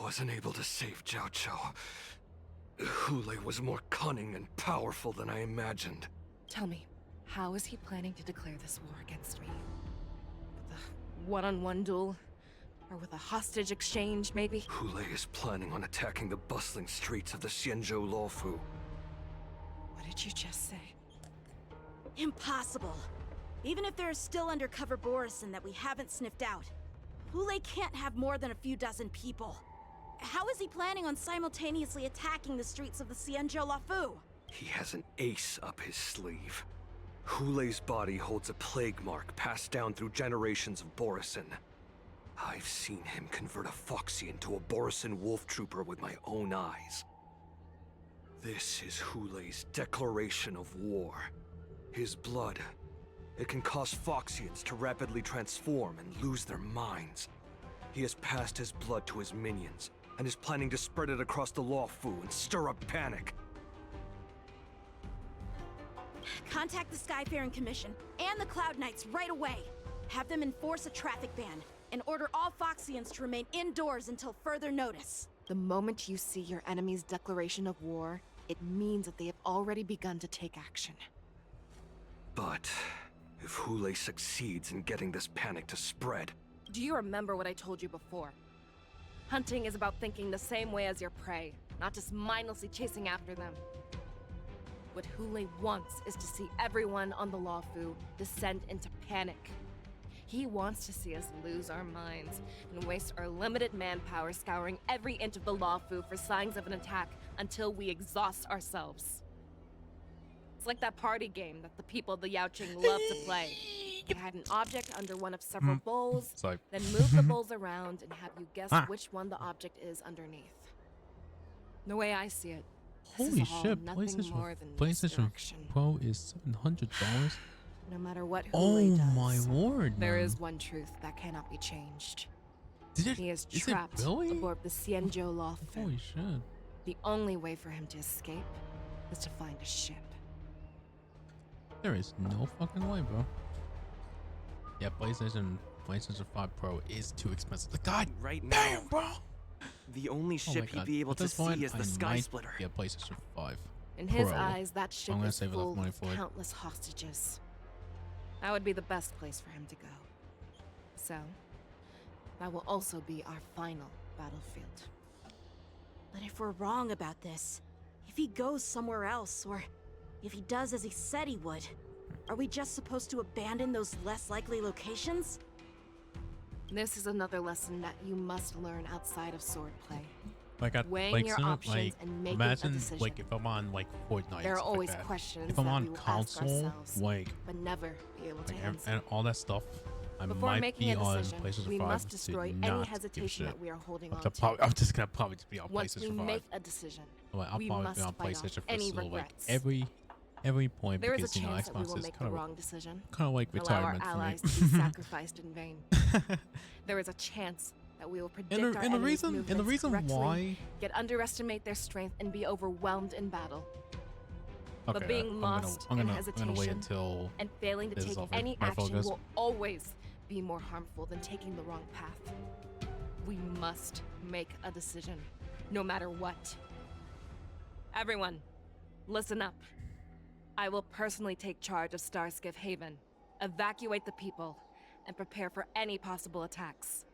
wasn't able to save Jiao Chou. Hule was more cunning and powerful than I imagined. Tell me, how is he planning to declare this war against me? With a one-on-one duel? Or with a hostage exchange, maybe? Hule is planning on attacking the bustling streets of the Xianzhou Luofu. What did you just say? Impossible. Even if there are still undercover Borisin that we haven't sniffed out, Hule can't have more than a few dozen people. How is he planning on simultaneously attacking the streets of the Xianzhou Luofu? He has an ace up his sleeve. Hule's body holds a plague mark passed down through generations of Borisin. I've seen him convert a Foxy into a Borisin wolf trooper with my own eyes. This is Hule's declaration of war. His blood. It can cause Foxians to rapidly transform and lose their minds. He has passed his blood to his minions, and is planning to spread it across the Luofu and stir up panic. Contact the Skyfaring Commission and the Cloud Knights right away. Have them enforce a traffic ban and order all Foxians to remain indoors until further notice. The moment you see your enemy's declaration of war, it means that they have already begun to take action. But if Hule succeeds in getting this panic to spread... Do you remember what I told you before? Hunting is about thinking the same way as your prey, not just mindlessly chasing after them. What Hule wants is to see everyone on the Luofu descend into panic. He wants to see us lose our minds and waste our limited manpower scouring every inch of the Luofu for signs of an attack until we exhaust ourselves. It's like that party game that the people of the Yaoqing love to play. You had an object under one of several bowls, then move the bowls around and have you guess which one the object is underneath. The way I see it, this Holy is all shit, nothing more than PlayStation misdirection. Pro is $700. No matter what Oh Hule does, my lord, there man. is one truth that cannot be changed. He is it trapped really? aboard the Xianzhou Luofu. Holy shit. The only way for him to escape is to find a ship. There is no fucking way, bro. Yeah, PlayStation 5 Pro is too expensive. The god right damn, now, bro. the only Oh ship my he'd God. be able At to this point, see is the I Sky might Splitter. get PlayStation 5 In his Pro. eyes, that ship I'm gonna is save full enough money of for it. countless hostages. That would be the best place for him to go. So, that will also be our final battlefield. But if we're wrong about this, if he goes somewhere else, or if he does as he said he would, are we just supposed to abandon those less likely locations? This is another lesson that you must learn outside of swordplay. Like Weighing like, your some- options like and making imagine a decision. like if I'm on like Fortnite. There are and stuff always like that. questions If I'm that on we will ask console, ourselves, like but never be able to like answer. and all that stuff. Before might making be a on decision, PlayStation 5 we must to destroy not any give hesitation shit. that we are holding I'm on to. I'm just gonna probably just be on Once we PlayStation 5. make a decision, Well, I'll we probably must be on fight off PlayStation for any still, like regrets. every point There is because a you know chance that we Xbox will is make the kind of wrong decision. like Allow our retirement for allies me. to be sacrificed in vain. There is a chance that we will predict our and the enemy's reason movements correctly, why yet underestimate their strength and be overwhelmed in battle. okay, But being lost I'm in gonna hesitation wait until and failing to this is take over. any My action focus. will always be more harmful than taking the wrong path. We must make a decision, no matter what. Everyone, listen up. I will personally take charge of Starskiff Haven, evacuate the people, and prepare for any possible attacks.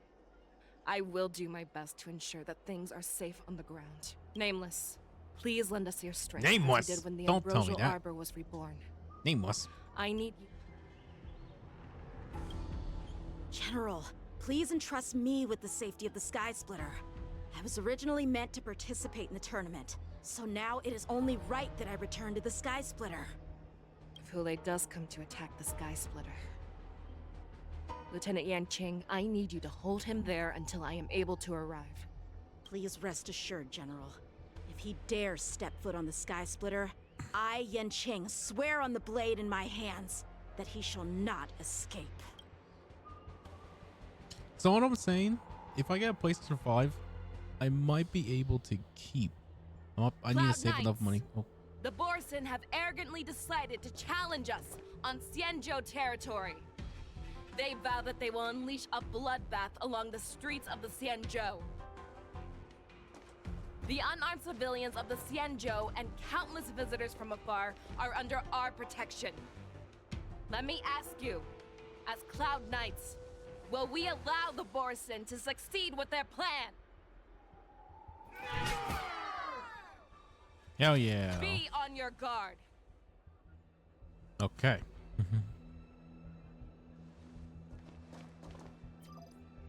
I will do my best to ensure that things are safe on the ground. Nameless, please lend us your strength Nameless? as you did when the Don't tell me Ambrosial that. Arbor was reborn. Nameless. I need you. General, please entrust me with the safety of the Sky Splitter. I was originally meant to participate in the tournament, so now it is only right that I return to the Sky Splitter. If Hule does come to attack the Sky Splitter, Lieutenant Yanqing, I need you to hold him there until I am able to arrive. Please rest assured, General. If he dares step foot on the Sky Splitter, I, Yanqing, swear on the blade in my hands that he shall not escape. So what I'm saying, if I get a PlayStation 5, I might be able to keep. I need to save enough money. Oh. The Borson have arrogantly decided to challenge us on Xianzhou territory. They vow that they will unleash a bloodbath along the streets of the Xianzhou. The unarmed civilians of the Xianzhou and countless visitors from afar are under our protection. Let me ask you, as Cloud Knights, will we allow the Borson to succeed with their plan? Hell yeah. Be on your guard. Okay.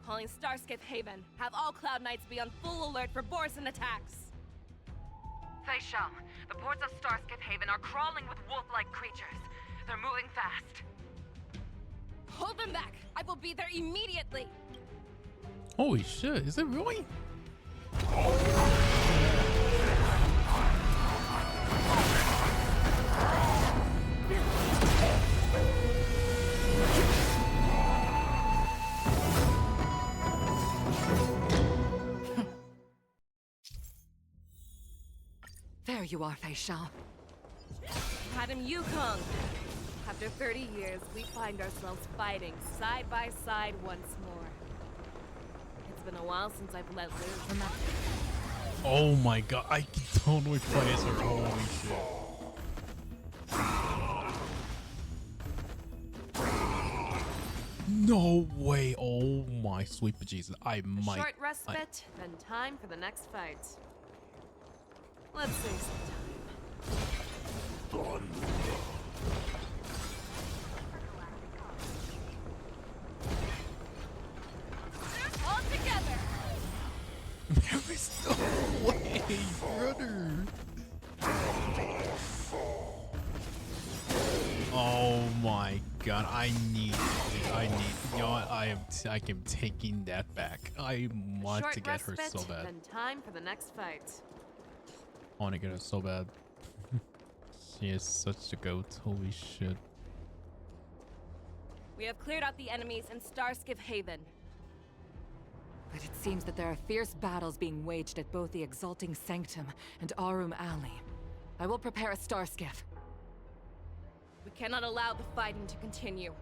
Calling Starskiff Haven. Have all Cloud Knights be on full alert for Borson attacks. Fei Shao, the ports of Starskiff Haven are crawling with wolf-like creatures. They're moving fast. Hold them back! I will be there immediately! Holy shit, is it really? There you are, Fei Shao. Madam Yukong! After 30 years, we find ourselves fighting side by side once more. It's been a while since I've let loose. Remember? Oh my god, I can totally play as her. Holy shit. No way. Oh my sweet bejesus. I might. Short respite, then time for the next fight. Let's save some time. All together! There is no way, brother. Oh my god, I need, you know what, I am taking that back. I want Short to get her respite, so bad. then time for the next fight. I want to get her so bad. She is such a goat, holy shit. We have cleared out the enemies in Starskiff Haven. But it seems that there are fierce battles being waged at both the Exalting Sanctum and Arum Alley. I will prepare a star skiff. We cannot allow the fighting to continue.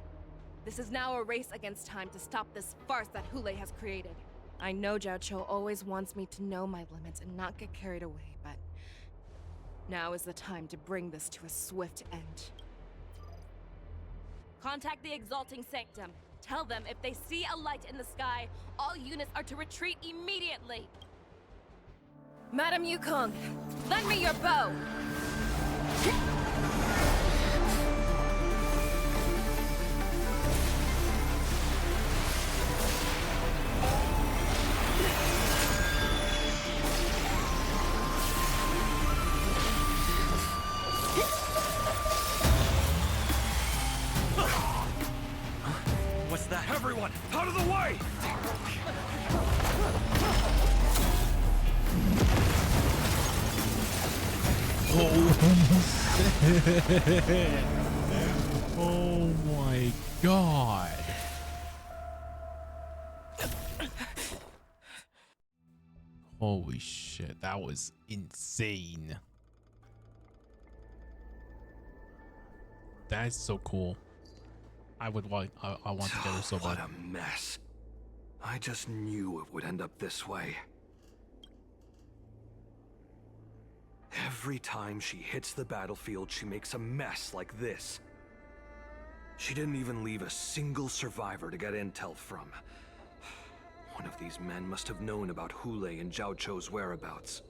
This is now a race against time to stop this farce that Hule has created. I know Zhao Cho always wants me to know my limits and not get carried away, but now is the time to bring this to a swift end. Contact the Exalting Sanctum. Tell them if they see a light in the sky, all units are to retreat immediately. Madam Yukong, lend me your bow! What's that? Oh my god. Holy shit, that was insane. That is so cool. I would like, I want to get her so bad. What a mess. I just knew it would end up this way. Every time she hits the battlefield, she makes a mess like this. She didn't even leave a single survivor to get intel from. One of these men must have known about Hule and Zhao Chou's whereabouts.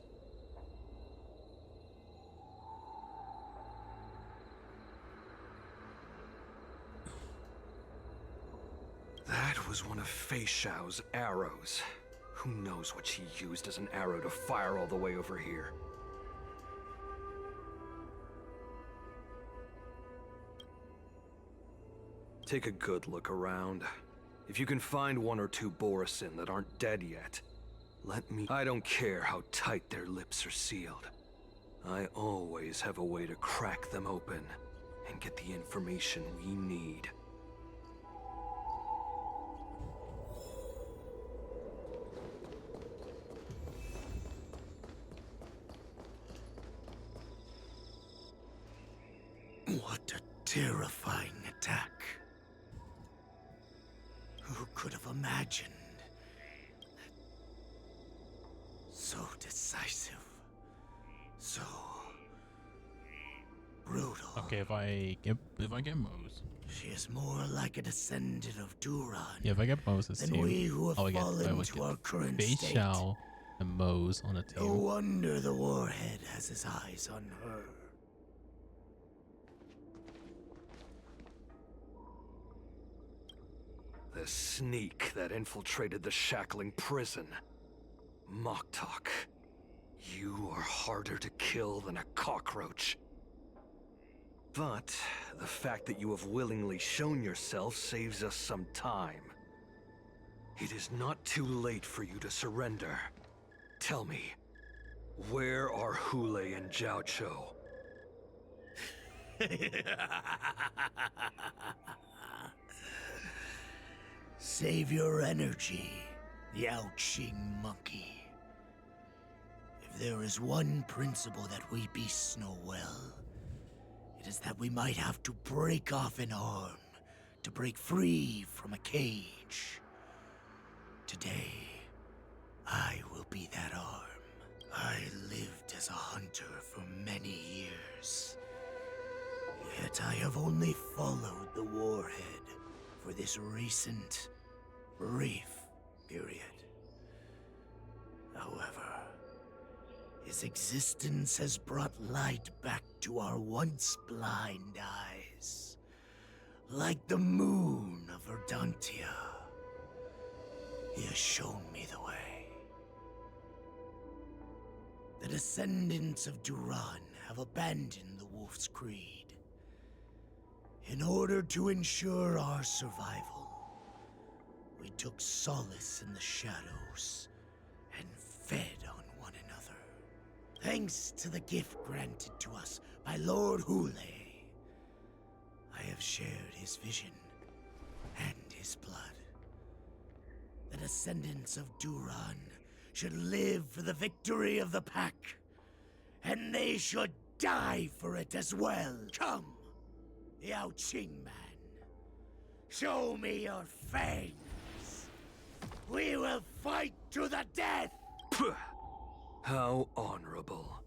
That was one of Fei Xiao's arrows. Who knows what she used as an arrow to fire all the way over here? Take a good look around. If you can find one or two Borisin that aren't dead yet, let me... I don't care how tight their lips are sealed. I always have a way to crack them open and get the information we need. What a terrifying attack. Who could have imagined? So decisive. So brutal. Okay, if I get Mose. She is more like a descendant of Duran. Yeah, if I get Mose, it's than we who have fallen to our current Fei state. Xiao and Mose on a No table. wonder the warhead has his eyes on her. The sneak that infiltrated the shackling prison. Moktok, you are harder to kill than a cockroach. But the fact that you have willingly shown yourself saves us some time. It is not too late for you to surrender. Tell me, where are Hule and Zhao Chou? Save your energy, Yao Qing monkey. If there is one principle that we beasts know well, it is that we might have to break off an arm to break free from a cage. Today, I will be that arm. I lived as a hunter for many years. Yet I have only followed the warhead for this recent, brief period. However, his existence has brought light back to our once blind eyes, like the moon of Verdantia. He has shown me the way. The descendants of Duran have abandoned the Wolf's Creed. In order to ensure our survival, we took solace in the shadows and fed on one another. Thanks to the gift granted to us by Lord Hule, I have shared his vision and his blood. The descendants of Duran should live for the victory of the pack, and they should die for it as well. Come, Yao Qing man, show me your fangs. We will fight to the death! How honorable,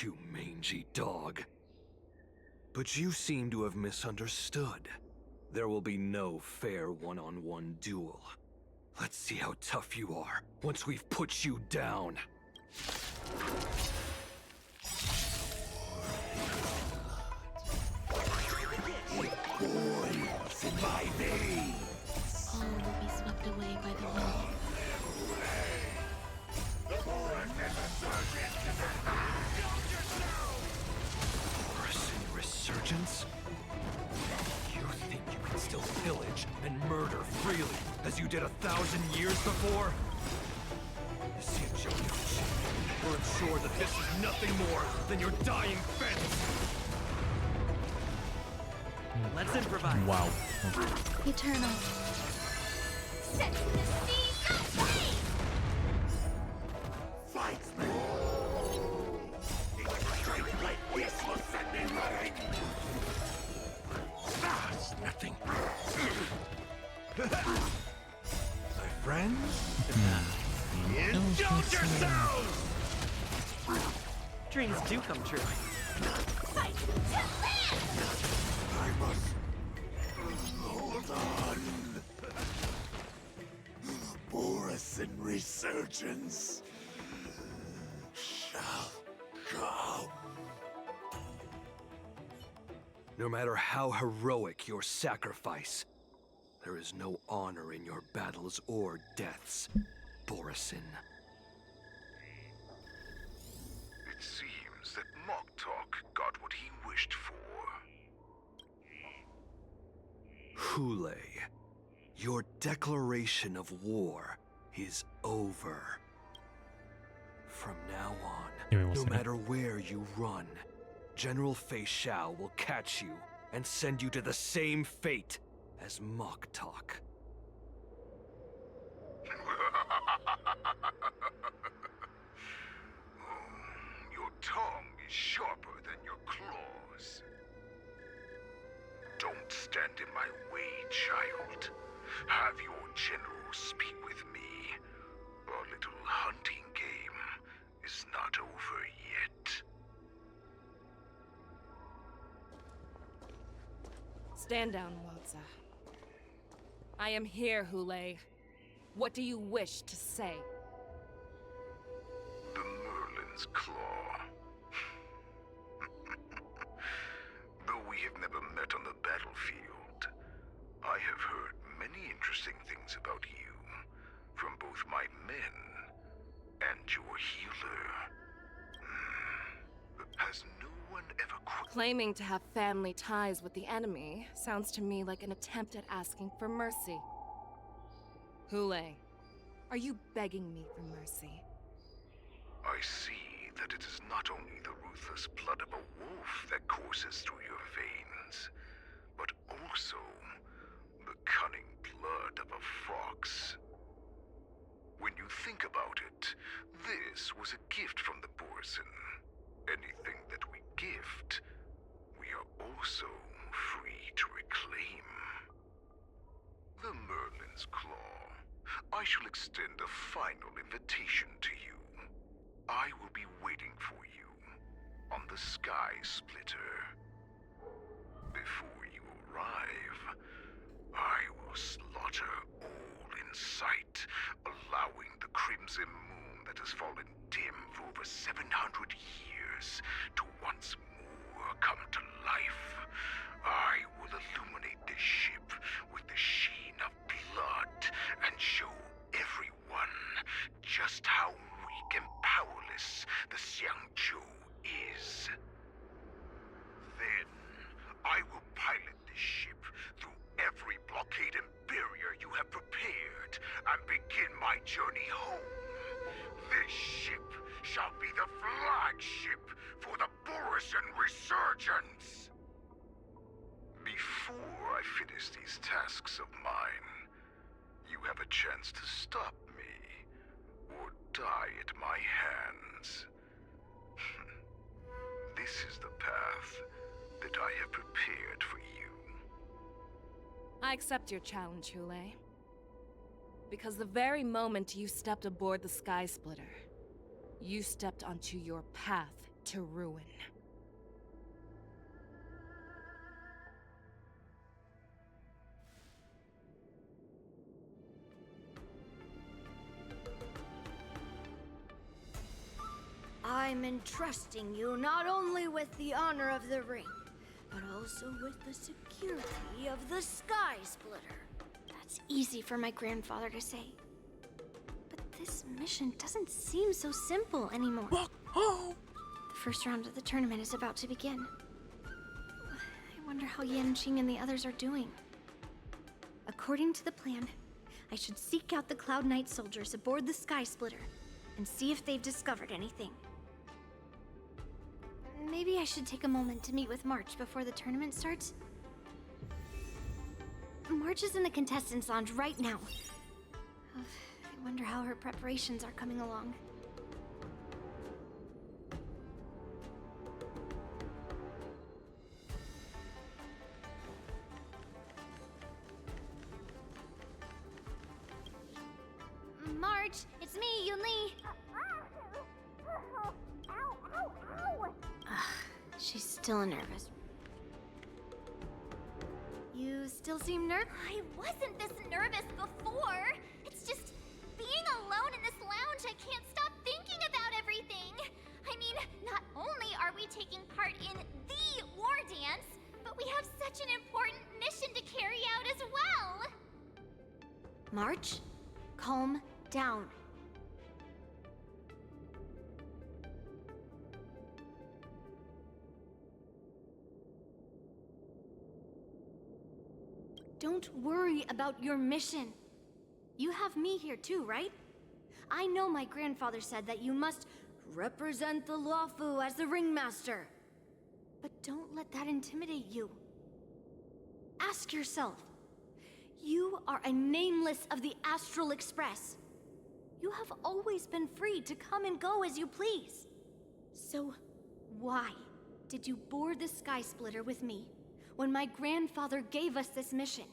you mangy dog. But you seem to have misunderstood. There will be no fair one-on-one duel. Let's see how tough you are once we've put you down. Boys in my veins! All will be swept away by the wind. Borisin resurgence? You think you can still pillage and murder freely, as you did 1,000 years before? We're assured that this is nothing more than your dying fence! Let's improvise. Wow. Eternal. Set the sea away! Fight me! Straight like this will set me running! Ah, it's nothing. My friends? Indulge yourselves! Dreams do come true. Fight to land! I must hold on. Borisin resurgence shall come. No matter how heroic your sacrifice, there is no honor in your battles or deaths, Borisin. It seems that Moktok got what he wished for. Hule, your declaration of war is over. From now Give me one on, no second. matter where you run, General Fei Shao will catch you and send you to the same fate as Moktok. Your tongue is sharper than your claws. Don't stand in my way, child. Have your general speak with me. Our little hunting game is not over yet. Stand down, Walza. I am here, Hule. What do you wish to say? The Merlin's Claw. Though we have never met on the battlefield, I have heard many interesting things about you from both my men and your healer. Has no one ever Claiming to have family ties with the enemy sounds to me like an attempt at asking for mercy. Hule, are you begging me for mercy? I see that it is not only the ruthless blood of a wolf that courses through your veins, but also the cunning blood of a fox. When you think about it, this was a gift from the Borisin. Anything that we gift, we are also free to reclaim. The Merlin's Claw. I shall extend a final invitation to you. I will be waiting for you on the Sky Splitter. Before you arrive, I will slaughter all in sight, allowing the crimson moon that has fallen dim for over 700 years to once more come to life. I will illuminate this ship with the sheen of blood and show everyone just how weak and powerless the Xiangzhou is. Then, I will pilot this ship through every blockade and barrier you have prepared and begin my journey home. This ship shall be the flagship for the Borisin Resurgence. Before I finish these tasks of mine, you have a chance to stop me or die at my hands. This is the path that I have prepared for you. I accept your challenge, Hule. Because the very moment you stepped aboard the Sky Splitter, you stepped onto your path to ruin. I'm entrusting you not only with the honor of the ring, but also with the security of the Sky Splitter. That's easy for my grandfather to say. But this mission doesn't seem so simple anymore. The first round of the tournament is about to begin. I wonder how Yanqing and the others are doing. According to the plan, I should seek out the Cloud Knight soldiers aboard the Sky Splitter and see if they've discovered anything. Maybe I should take a moment to meet with March before the tournament starts. Marge is in the contestants' lounge right now. I wonder how her preparations are coming along. Marge, it's me, Yunli. She's still nervous. You still seem nervous? I wasn't this nervous before. It's just being alone in this lounge, I can't stop thinking about everything. I mean, not only are we taking part in the war dance, but we have such an important mission to carry out as well. Marge, calm down. Don't worry about your mission. You have me here too, right? I know my grandfather said that you must represent the Luofu as the ringmaster. But don't let that intimidate you. Ask yourself, you are a nameless of the Astral Express. You have always been free to come and go as you please. So, why did you board the Sky Splitter with me when my grandfather gave us this mission?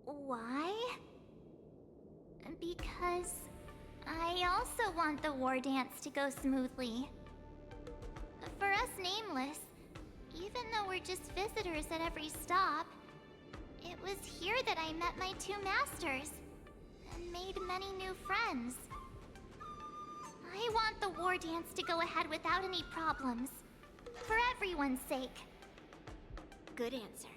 Why? Because I also want the war dance to go smoothly. For us Nameless, even though we're just visitors at every stop, it was here that I met my two masters and made many new friends. I want the war dance to go ahead without any problems, for everyone's sake. Good answer.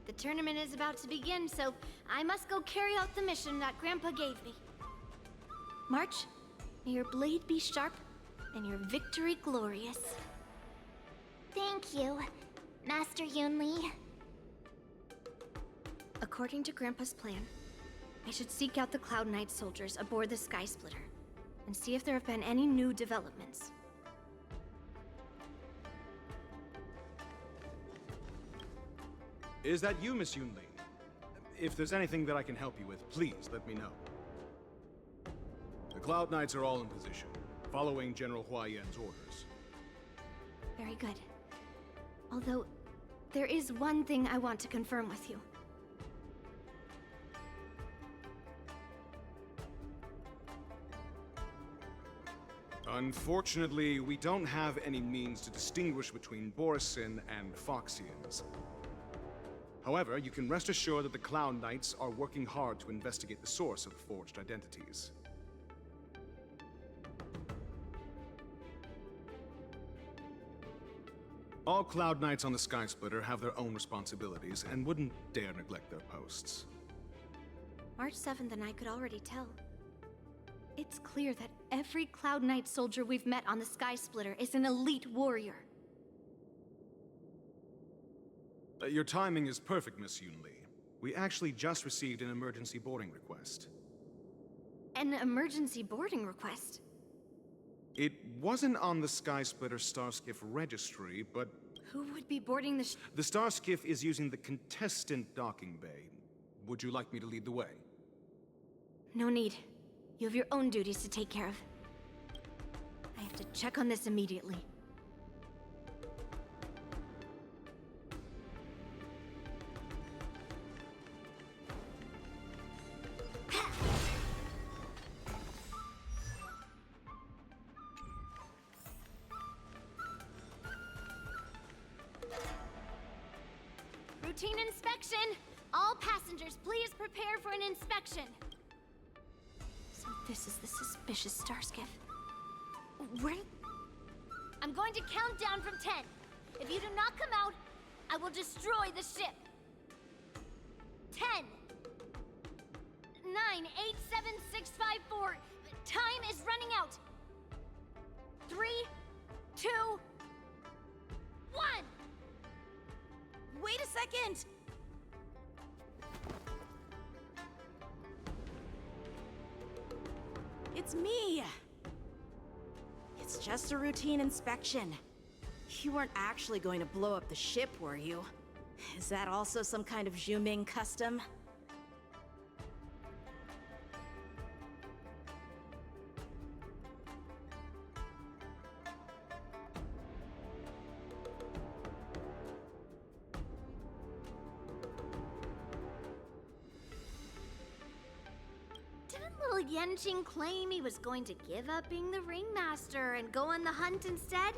The tournament is about to begin, so I must go carry out the mission that Grandpa gave me. March, may your blade be sharp and your victory glorious. Thank you, Master Yunli. According to Grandpa's plan, I should seek out the Cloud Knight soldiers aboard the Sky Splitter and see if there have been any new developments. Is that you, Miss Yunli? If there's anything that I can help you with, please let me know. The Cloud Knights are all in position, following General Hua Yan's orders. Very good. Although, there is one thing I want to confirm with you. Unfortunately, we don't have any means to distinguish between Borisin and Foxians. However, you can rest assured that the Cloud Knights are working hard to investigate the source of the forged identities. All Cloud Knights on the Sky Splitter have their own responsibilities and wouldn't dare neglect their posts. March 7th and I could already tell. It's clear that every Cloud Knight soldier we've met on the Sky Splitter is an elite warrior. Your timing is perfect, Miss Yunli. We actually just received an emergency boarding request. An emergency boarding request? It wasn't on the Sky Splitter Starskiff registry, but... Who would be boarding the The Starskiff is using the contestant docking bay. Would you like me to lead the way? No need. You have your own duties to take care of. I have to check on this immediately. Routine inspection! All passengers, please prepare for an inspection. So this is the suspicious Starskiff. Where? I'm going to count down from 10. If you do not come out, I will destroy the ship. 10. 9, 8, 7, 6, 5, 4. Time is running out. 3, 2, 1. Wait a second! It's me! It's just a routine inspection. You weren't actually going to blow up the ship, were you? Is that also some kind of Zhuming custom? Didn't little Yanqing claim he was going to give up being the ringmaster and go on the hunt instead?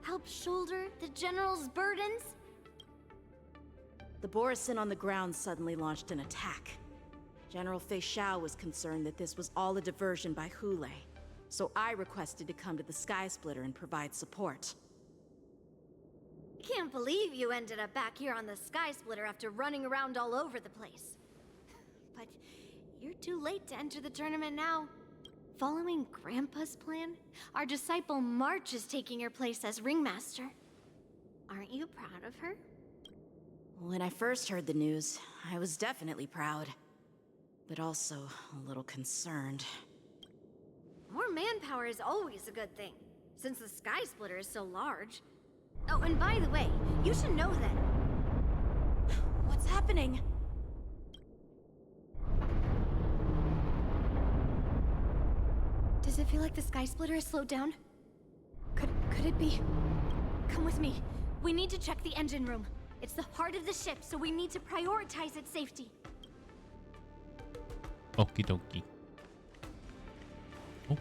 Help shoulder the general's burdens? The Borisin on the ground suddenly launched an attack. General Fei Xiao was concerned that this was all a diversion by Hulei, so I requested to come to the Sky Splitter and provide support. Can't believe you ended up back here on the Sky Splitter after running around all over the place. But you're too late to enter the tournament now. Following Grandpa's plan, our disciple March is taking your place as ringmaster. Aren't you proud of her? When I first heard the news, I was definitely proud, but also a little concerned. More manpower is always a good thing, since the Sky Splitter is so large. Oh, and by the way, you should know that... What's happening? Does it feel like the Sky Splitter has slowed down? Could it be? Come with me. We need to check the engine room. It's the heart of the ship, so we need to prioritize its safety. Okie dokie. Oh.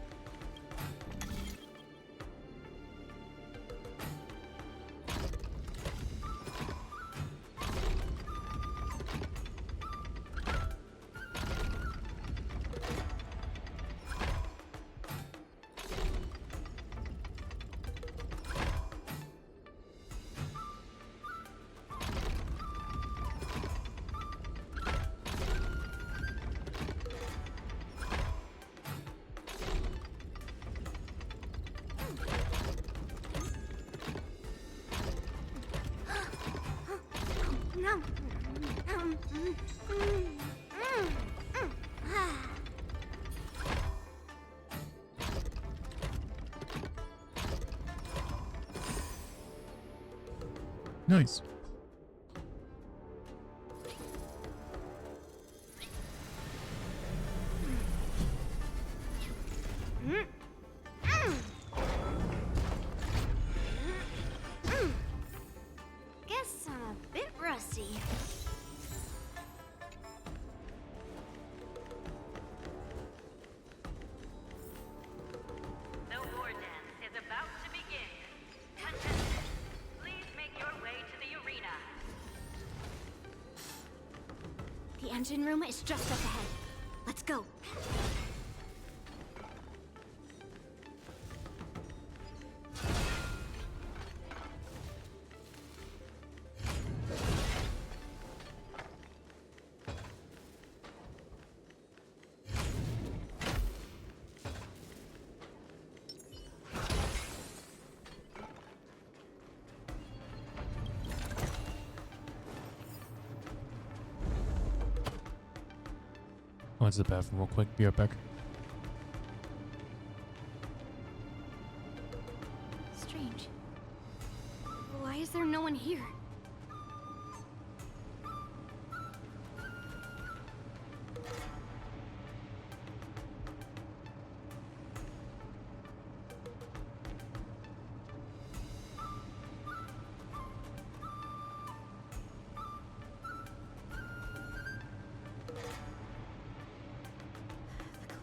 Nice. Guess I'm a bit rusty. The war dance is about to begin. Contestants, please make your way to the arena. The engine room is just up ahead. Let's go. I went to the bathroom real quick. Be right back. Strange. Why is there no one here?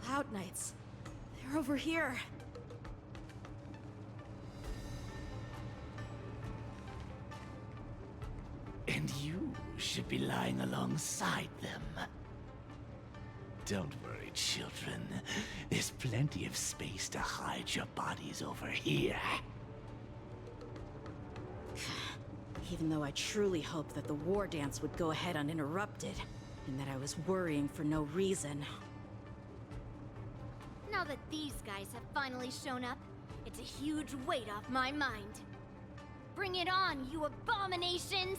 Cloud Knights. They're over here. And you should be lying alongside them. Don't worry, children. There's plenty of space to hide your bodies over here. Even though I truly hoped that the war dance would go ahead uninterrupted, and that I was worrying for no reason. Now that these guys have finally shown up, it's a huge weight off my mind. Bring it on, you abominations!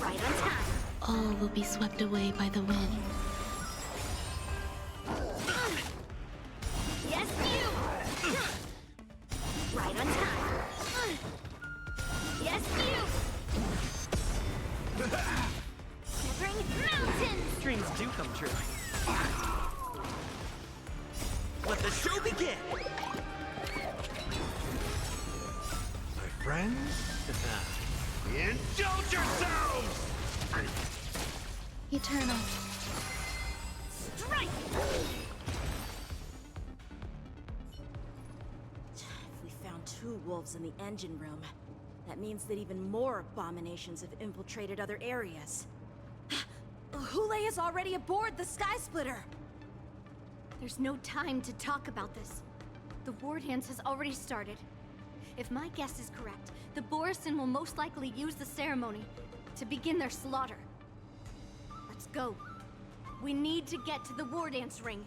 Right on time. All will be swept away by the wind. Yes, you! Dreams do come true. Let the show begin! My friends? Indulge yourselves! Eternal. Strike! If we found 2 wolves in the engine room, that means that even more abominations have infiltrated other areas. Hule is already aboard the Sky Splitter! There's no time to talk about this. The war dance has already started. If my guess is correct, the Borisin will most likely use the ceremony to begin their slaughter. Let's go. We need to get to the war dance ring.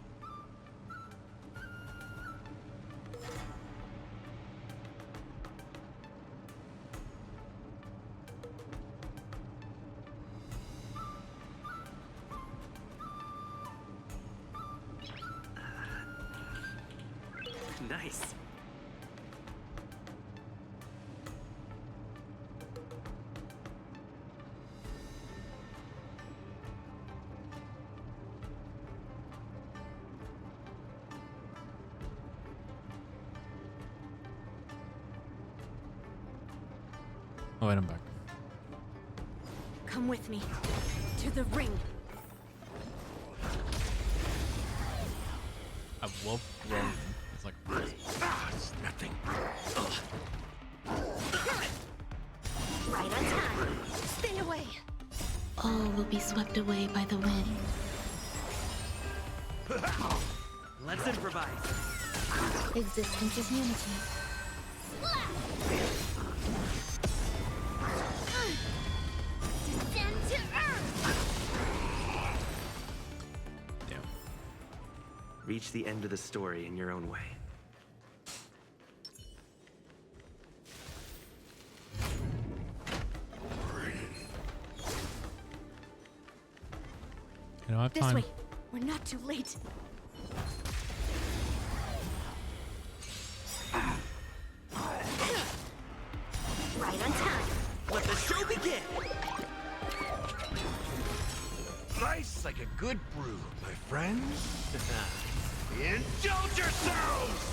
Nice. Oh, wait, I'm back. Come with me. To the ring. I love throwing. It's like it's nothing. Right on time. Stay away. All will be swept away by the wind. Let's improvise. Existence is unity. Descend to earth. Damn. Reach the end of the story in your own way. You know, I have This time. way. We're not too late. Right on time. Let the show begin! Nice like a good brew, my friends. Indulge yourselves!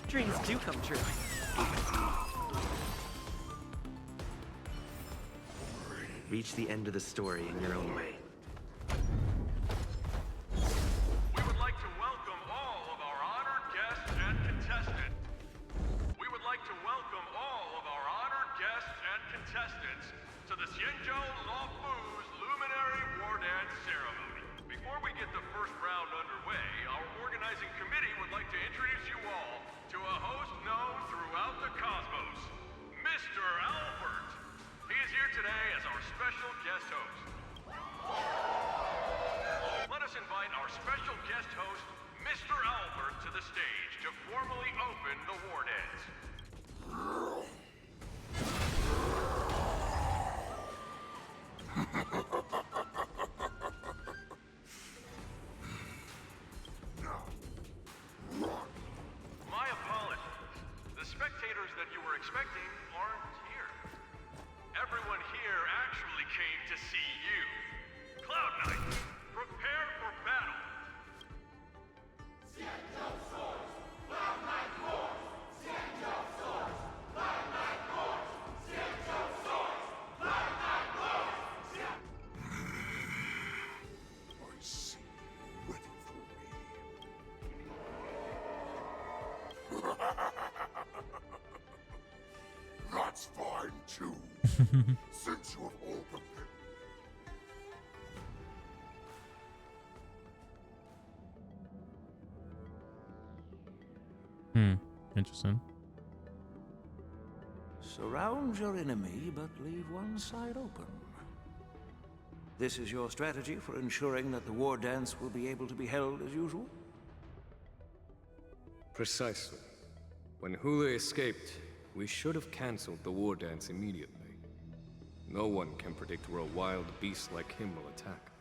Dreams do come true. Reach the end of the story in your own way. We would like to welcome all of our honored guests and contestants. We would like to welcome all of our honored guests and contestants to the Xianzhou Luofu's Luminary War Dance Ceremony. Before we get the first round underway, our organizing committee would like to introduce you all to a host known throughout the cosmos, Mr. Albert. He is here today as our special guest host. Let us invite our special guest host, Mr. Albert, to the stage to formally open the war dance. My apologies. The spectators that you were expecting aren't here. Everyone here actually came to see you. Cloud Knight, prepare for battle. I see you ready for me. That's fine too. Since you have all prepared. Interesting. Surround your enemy, but leave one side open. This is your strategy for ensuring that the war dance will be able to be held as usual? Precisely. When Hule escaped, we should have cancelled the war dance immediately. No one can predict where a wild beast like him will attack.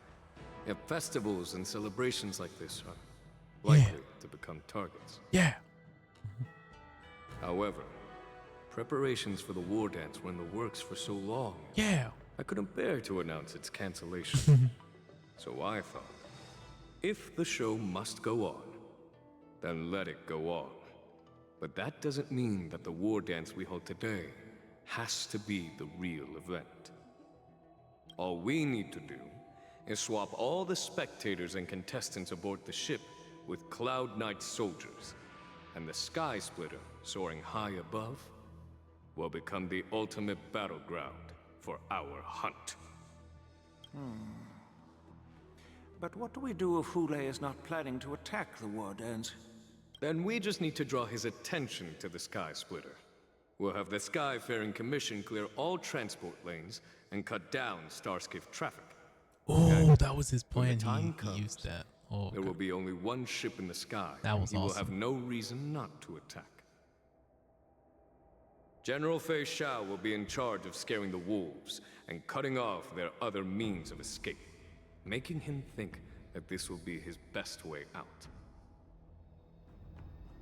Yet festivals and celebrations like this are likely to become targets. Yeah. However, Preparations for the war dance were in the works for so long. Yeah. I couldn't bear to announce its cancellation. So I thought, if the show must go on, then let it go on. But that doesn't mean that the war dance we hold today has to be the real event. All we need to do is swap all the spectators and contestants aboard the ship with Cloud Knight soldiers, and the Sky Splitter, soaring high above, will become the ultimate battleground for our hunt. But what do we do if Hule is not planning to attack the war dance? Then we just need to draw his attention to the Sky Splitter. We'll have the Skyfaring Commission clear all transport lanes and cut down Starskiff traffic. Oh, that was his When the plan. time He comes, used that. Oh, there will be only one ship in the sky. That was He will awesome. have no reason not to attack. General Fei Shao will be in charge of scaring the wolves and cutting off their other means of escape, making him think that this will be his best way out.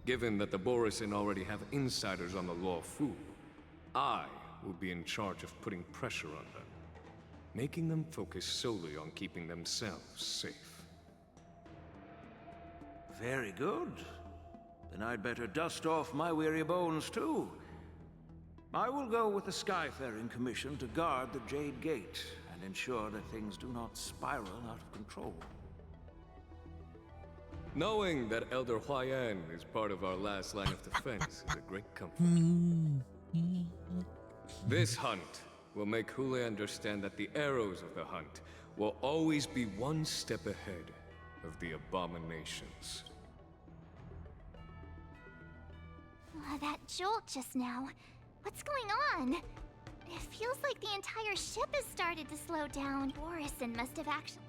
Given that the Borisin already have insiders on the Law Fu, I will be in charge of putting pressure on them, making them focus solely on keeping themselves safe. Very good. Then I'd better dust off my weary bones too. I will go with the Skyfaring Commission to guard the Jade Gate and ensure that things do not spiral out of control. Knowing that Elder Huayan is part of our last line of defense is a great comfort. This hunt will make Hule understand that the arrows of the hunt will always be one step ahead of the abominations. That jolt just now. What's going on? It feels like the entire ship has started to slow down. Borisin must have actually...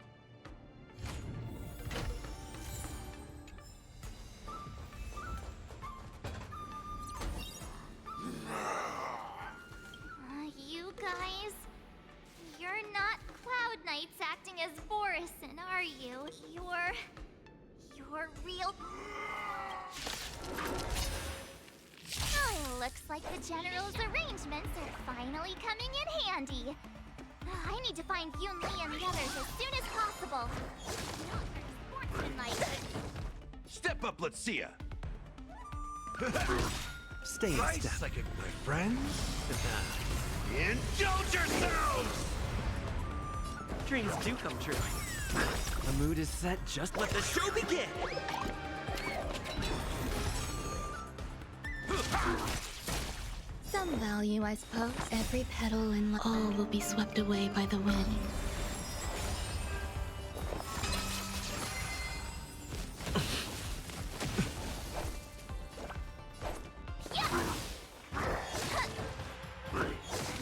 You guys... You're not Cloud Knights acting as Borisin, are you? You're real... Oh, looks like the General's arrangements are finally coming in handy. I need to find Yun Li and the others as soon as possible. Not sportsmanlike. Step up, let's see ya. Stay in Nice, step. like my friends. Indulge yourselves! Dreams do come true. The mood is set, just let the show begin! Some value, I suppose. Every petal in all will be swept away by the wind.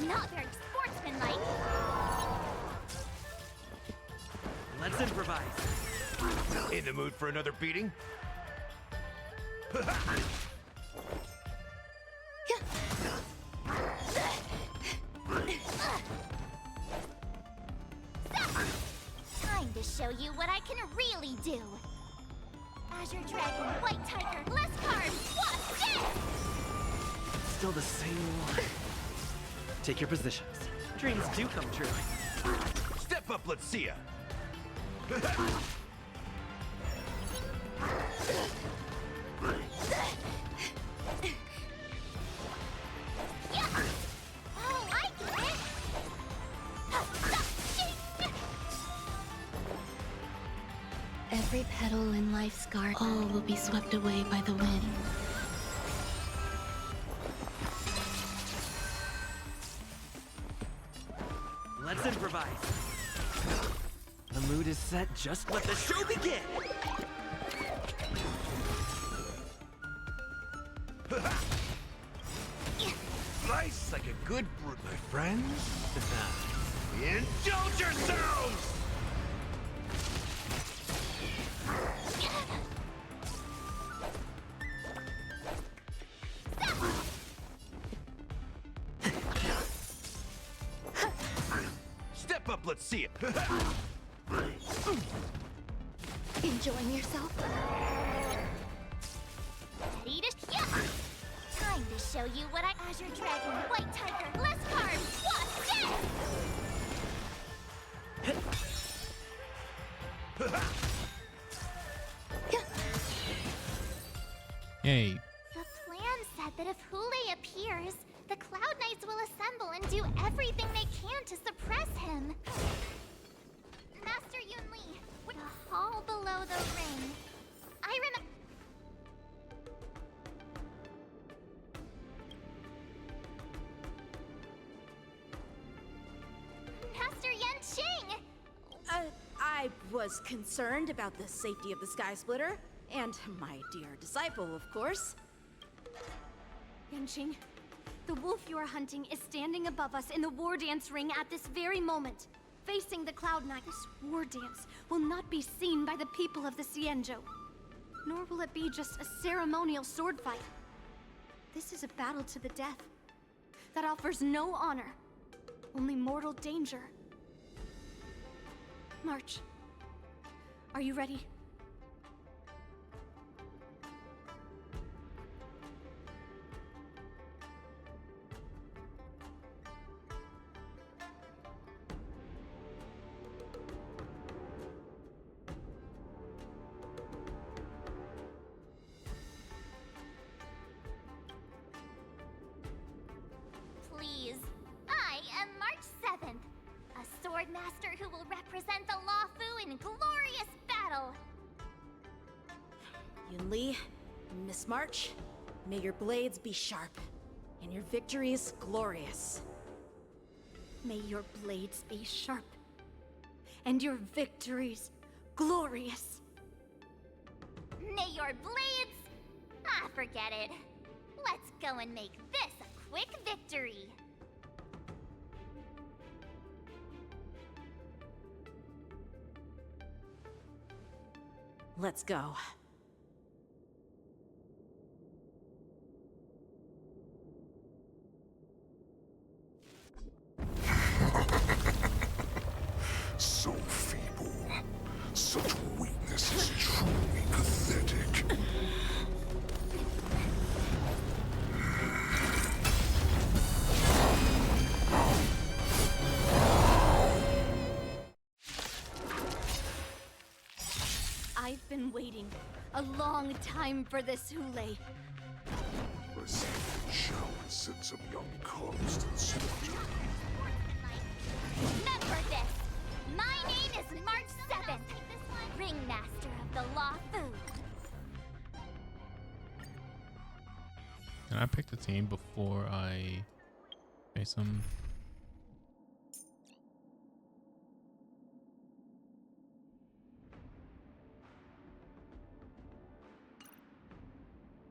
Not very sportsmanlike. Let's improvise. In the mood for another beating? Time to show you what I can really do. Azure Dragon, White Tiger, less carbs, what's this? Still the same one. Take your positions. Dreams do come true. Step up, let's see ya. Oh, I get it. Every petal in life's garden, all will be swept away by the wind. Let's improvise. The mood is set, just let the show begin! Nice, like a good brute, my friends. Indulge yourselves! Step up, let's see it. Enjoying yourself? Ready to... Yeah! Time to show you what Azure Dragon, White Tiger, less cards, what's Yay. The plan said that if Hule appears, the Cloud Knights will assemble and do everything they can to suppress him. Master Yunli, the hall below the ring. I remember. Master Yanqing! I was concerned about the safety of the Sky Splitter, and my dear disciple, of course. Yanqing, the wolf you are hunting is standing above us in the war dance ring at this very moment, facing the Cloud Knight. This war dance will not be seen by the people of the Xianzhou, nor will it be just a ceremonial sword fight. This is a battle to the death that offers no honor, only mortal danger. March. Are you ready? Please. I am March 7th, a sword master who will represent the Luofu in glorious battle. Yunli, Miss March, may your blades be sharp, and your victories glorious. May your blades be sharp, and your victories glorious. May your blades... Ah, forget it. Let's go and make this a quick victory. Let's go. So feeble. Such weakness is truly pathetic. I've been waiting a long time for this, Hule. A secret shower sent some young cubs to the slaughter. Remember this! My name is March 7th, Ringmaster of the Luofu. Can I pick the team before I face him?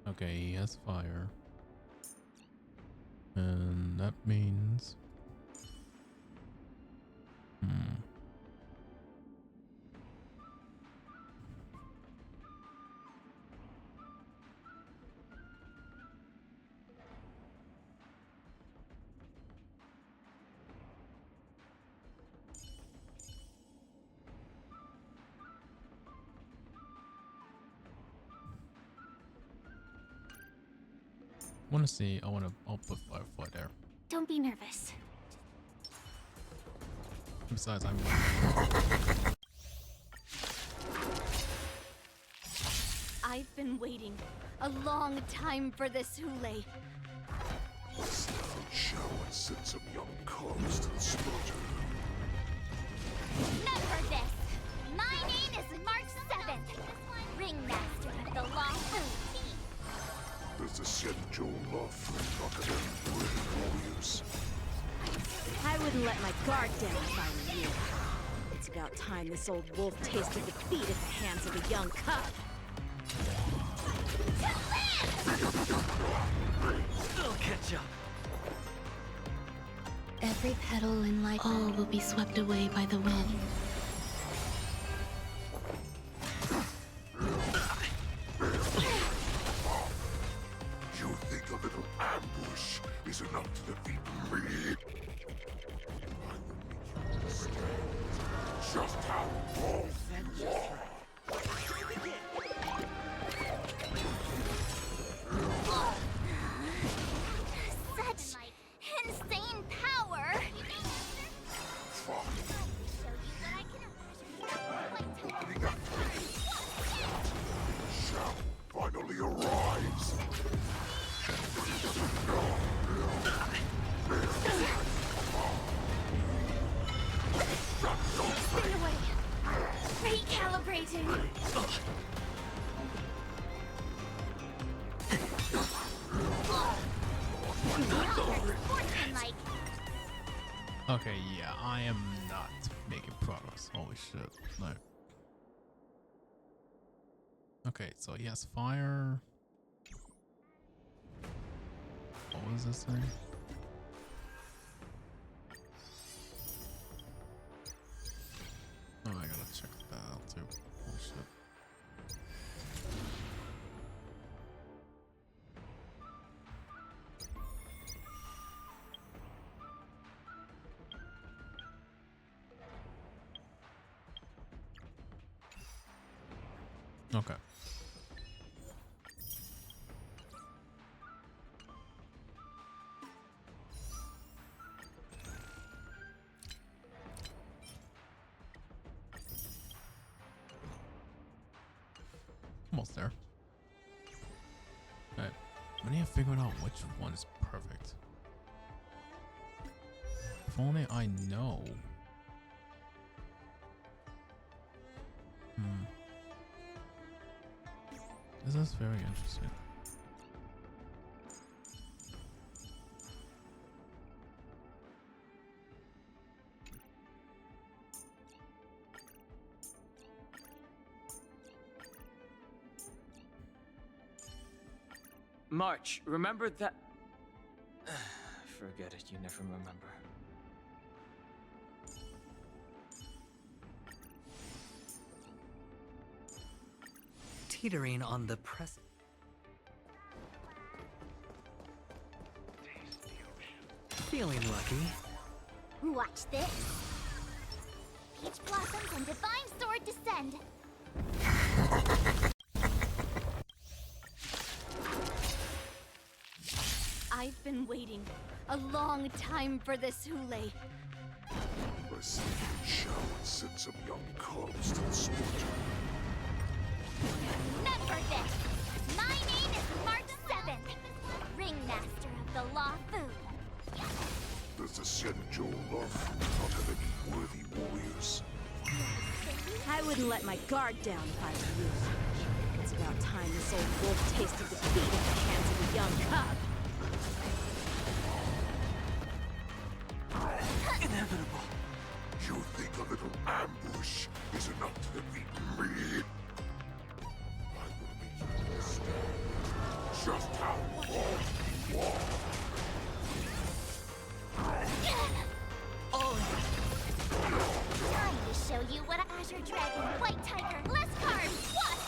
Okay, he has fire. And that means... want to see. I'll put Firefly there. Don't be nervous. Besides, I'm. I've been waiting a long time for this, Hule. A secret shower sent some young cubs to the slaughter. Remember this! My name is March 7th, Ringmaster of the Luofu. Does the Xianzhou Luofu look at them brave warriors? I wouldn't let my guard down if I were you. It's about time this old wolf tasted defeat at the hands of a young cub. I'll catch up. Every petal in life, all will be swept away by the wind. You think a little ambush is enough to defeat me? I will make you understand just how wrong you are. Okay, yeah, I am not making progress. Holy shit. No. Okay, so he has fire. What was this thing? Oh, I gotta check that out too. Oh shit. Okay. Almost there. Alright. We need to figure out which one is perfect. If only I know. This is very interesting. March, remember that... Forget it, you never remember. Teetering on the press. Feeling lucky. Watch this. Peach blossoms and divine sword descend. I've been waiting a long time for this, Hule. I see you shall send some young cubs to the slaughter. Remember this. My name is March 7th, Ringmaster of the Law Food. Does the Xianzhou Law not have any worthy warriors? I wouldn't let my guard down if I were you. It's about time this old wolf tasted defeat at the hands of a young cub. Inevitable. You think a little ambush is enough to defeat me? I will make you understand just how wrong you are. Time to show you what Azure Dragon, White Tiger, less carbs, what's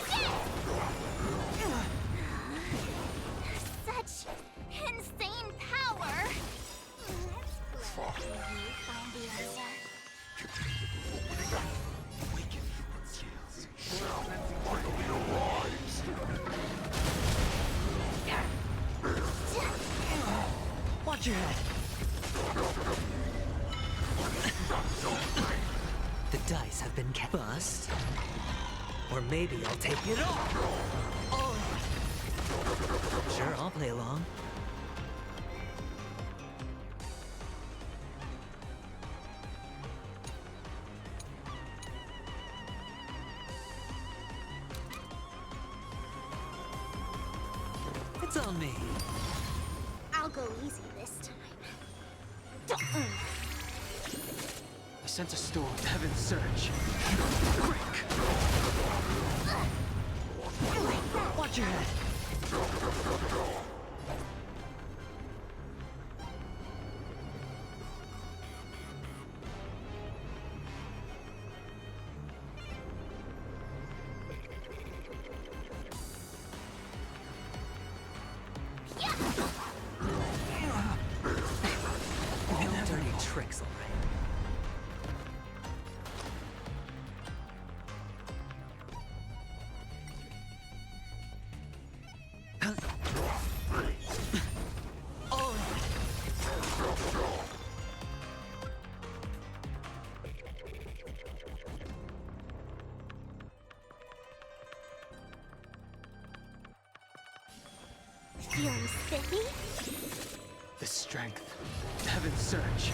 this? Such insane power. Find the answer. Watch your head. The dice have been bust. Or maybe I'll take it all. Sure, I'll play along. It's on me. I'll go easy this time. I sense a storm. Heaven's surge. Quick! Watch your head. No dirty tricks, all right. Feeling spiffy? The strength. Heaven's surge.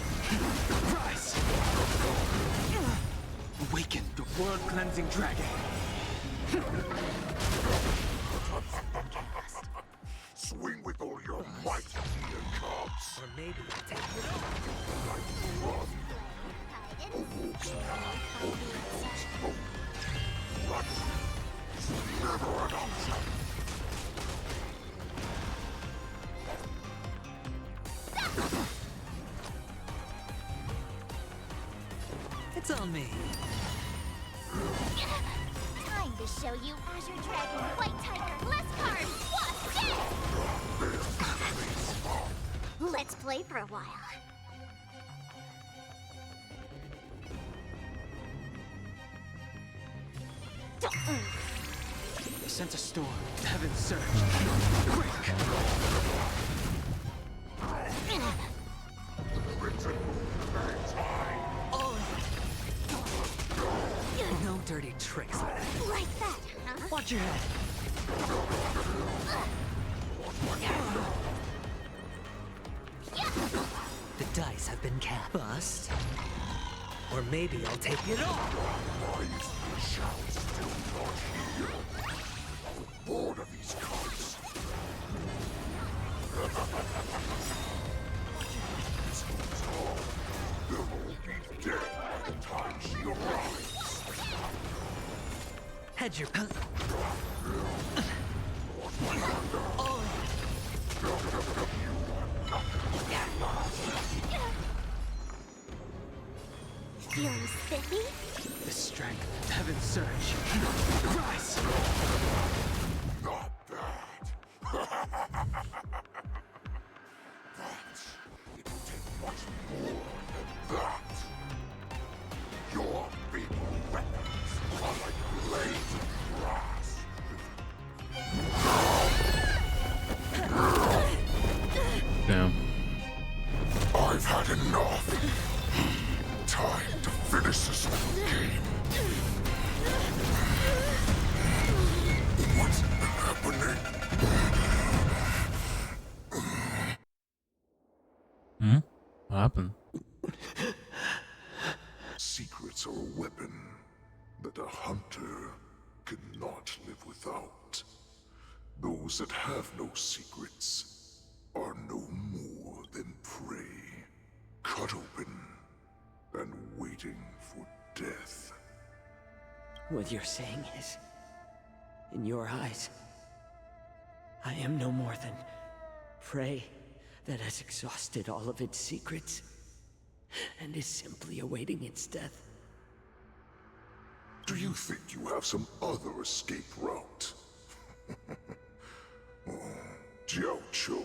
Rise! Awaken the world-cleansing dragon. Swing with all your might, dear cubs. Or maybe I'll take it It's on me. Time to show you Azure Dragon, White Tiger, less cards, what's this? Let's play for a while. They sent a storm. Heaven surged. Quick! No dirty tricks. Like that, huh? Watch your head. The dice have been cast. Bust. Or maybe I'll take it all. Why is the shout still not here? I'm bored of these cards. They'll all be dead by the time she arrives. Head your... Feeling spiffy? The strength. Heaven surge. Rise! Not that. It will take much more than that. Your big weapons are like blades of grass. Damn. I've had enough. Time to finish this game. What's happening? Hmm? What happened? Secrets are a weapon that a hunter cannot live without. Those that have no secrets are no more than prey, cut open and waiting for death. What you're saying is, in your eyes, I am no more than prey that has exhausted all of its secrets and is simply awaiting its death. Do you think you have some other escape route? Oh, Jiao Cho,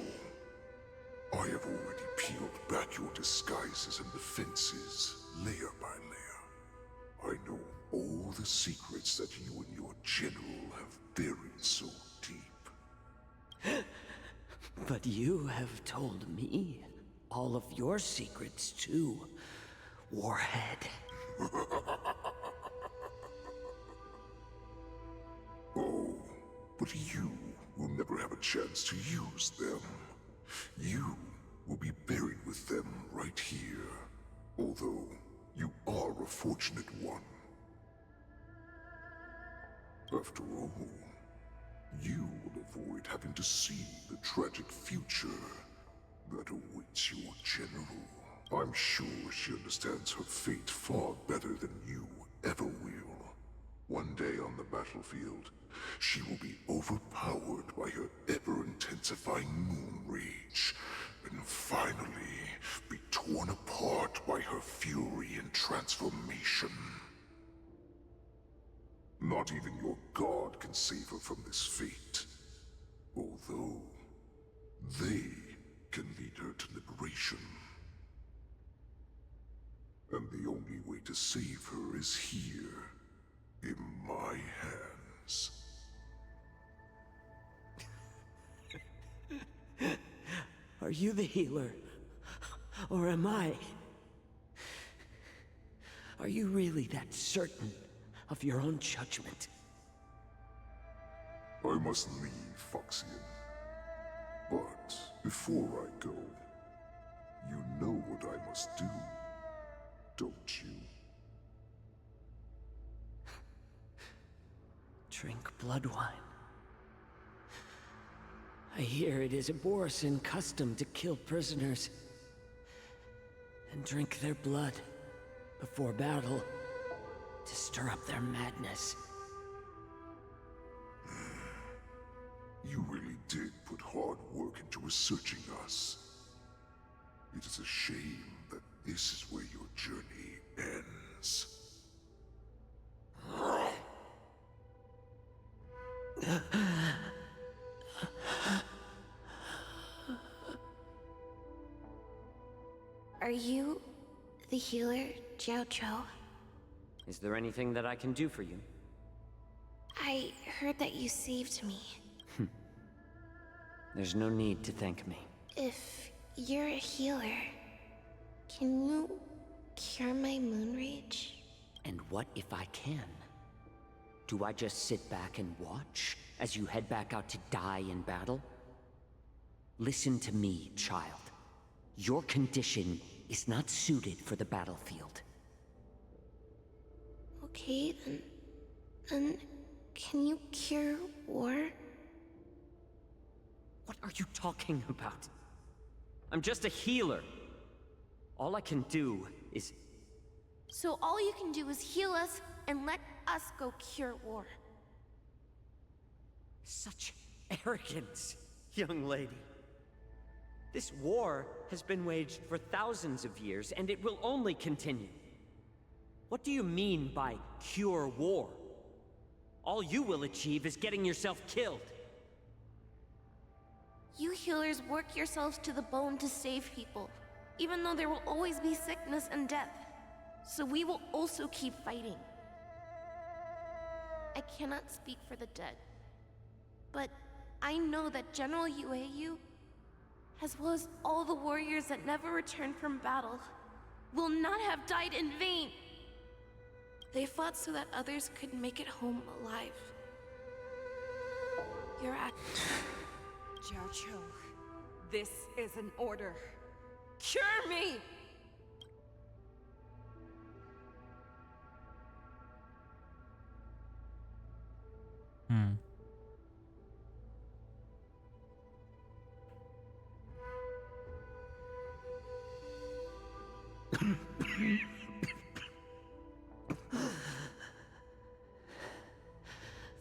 I have already peeled back your disguises and defenses, layer by layer. I know all the secrets that you and your general have buried so deep. But you have told me all of your secrets too, Warhead. Oh, but you will never have a chance to use them. You will be buried with them right here. Although, you are a fortunate one. After all, you will avoid having to see the tragic future that awaits your general. I'm sure she understands her fate far better than you ever will. One day on the battlefield, she will be overpowered by her ever-intensifying moon rage, and finally be torn apart by her fury and transformation. Not even your god can save her from this fate, although they can lead her to liberation. And the only way to save her is here, in my hands. Are you the healer? Or am I? Are you really that certain of your own judgment? I must leave, Foxian. But before I go, you know what I must do, don't you? Drink blood wine. I hear it is a Borisin custom to kill prisoners and drink their blood before battle to stir up their madness. You really did put hard work into researching us. It is a shame that this is where your journey ends. Are you the healer, Jiao Zhou? Is there anything that I can do for you? I heard that you saved me. There's no need to thank me. If you're a healer, can you cure my moon rage? And what if I can? Do I just sit back and watch as you head back out to die in battle? Listen to me, child. Your condition is not suited for the battlefield. Okay, then can you cure war? What are you talking about? I'm just a healer. All I can do is... So all you can do is heal us and let us go cure war. Such arrogance, young lady. This war has been waged for thousands of years, and it will only continue. What do you mean by cure war? All you will achieve is getting yourself killed. You healers work yourselves to the bone to save people, even though there will always be sickness and death. So we will also keep fighting. I cannot speak for the dead, but I know that General Yueyu, as well as all the warriors that never returned from battle, will not have died in vain. They fought so that others could make it home alive. Your act... Jiao Zhou, this is an order. Cure me!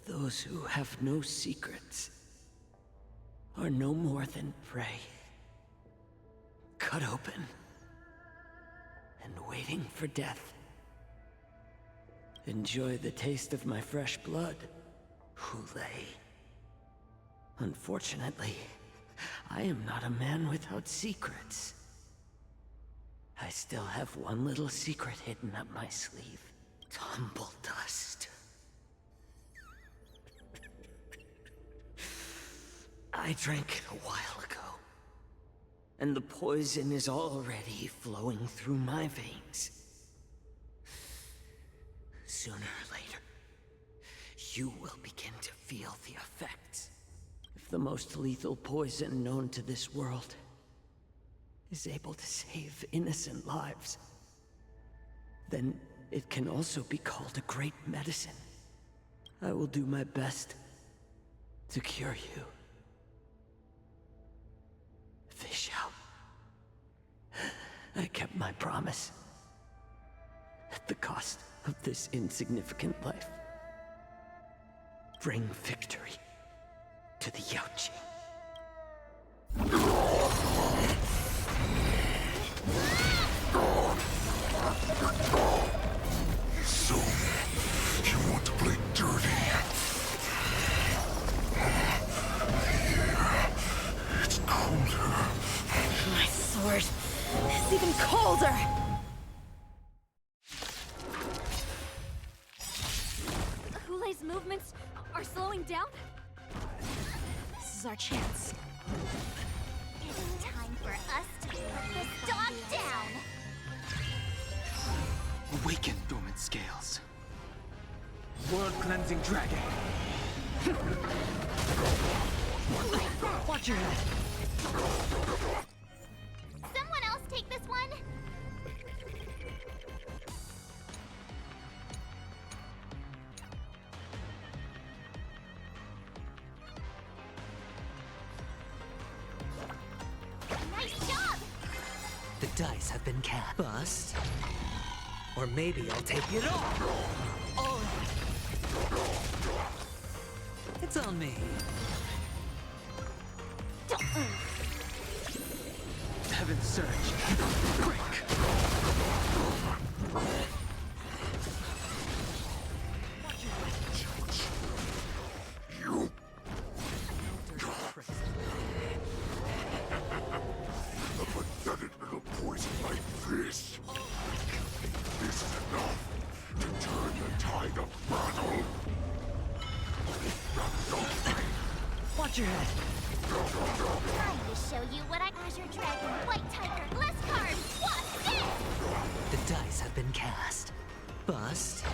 Those who have no secrets are no more than prey. Cut open and waiting for death. Enjoy the taste of my fresh blood, Hulei. Unfortunately, I am not a man without secrets. I still have one little secret hidden up my sleeve. Tumble dust. I drank it a while ago, and the poison is already flowing through my veins. Sooner or later, you will begin to feel the effects. If the most lethal poison known to this world is able to save innocent lives, then it can also be called a great medicine. I will do my best to cure you. Fish out. I kept my promise. At the cost of this insignificant life. Bring victory to the Yaoqing. So, you want to play dirty? Yeah, it's colder. My sword is even colder! Hulei's movements are slowing down? This is our chance. It's time for us to put this dog down! Awaken, dormant scales. World-cleansing dragon. Watch your head. Someone else take this one? dice have been cast. Bust. Or maybe I'll take it all. Oh. It's on me. Heaven's Surge. Break. A pathetic little poison like this. This is enough to turn the tide of battle. Watch your head. Time to show you what Azure Dragon, White Tiger, less cards. What's this? The dice have been cast. Bust.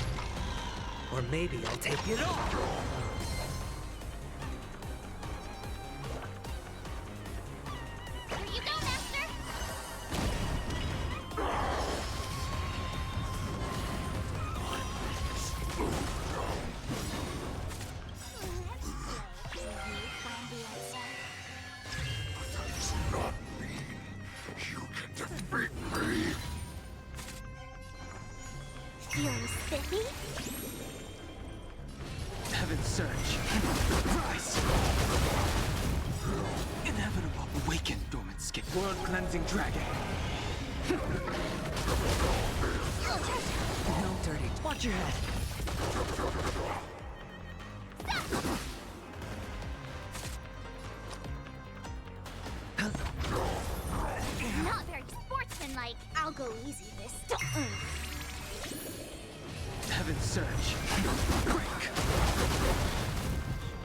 Or maybe I'll take it all. Here you go, Master. That's not mean. You can defeat me. Feeling spiffy? Heaven's Surge. Rise! Inevitable. Awaken, dormant skin. World-cleansing dragon. No dirty. Watch your head. Not very sportsmanlike. I'll go easy this time. Heaven's Surge. Break.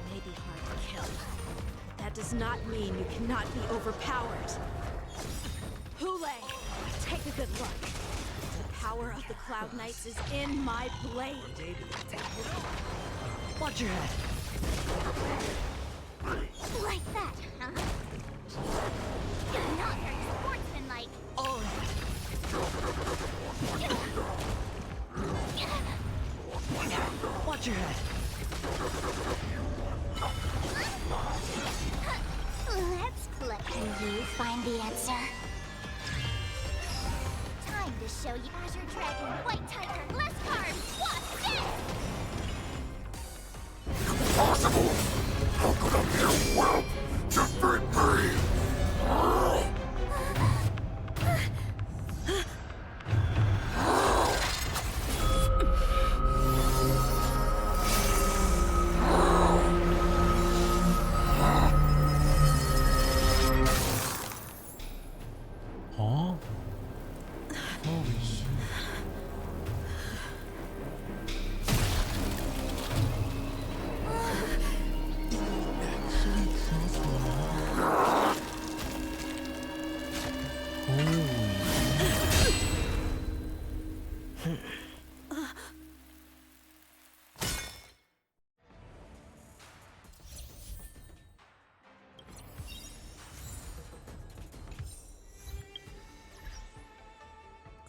May be hard to kill. That does not mean you cannot be overpowered. Hule, take a good look. The power of the Cloud Knights is in my blade. Watch your head. Like that, huh? Not very sportsmanlike. Oh. Watch your head. Let's click. Can you find the answer? Time to show you Azure Dragon, White Tiger, less cards. What's this? Impossible! How could a mere whelp defeat me? Huh? Holy shit.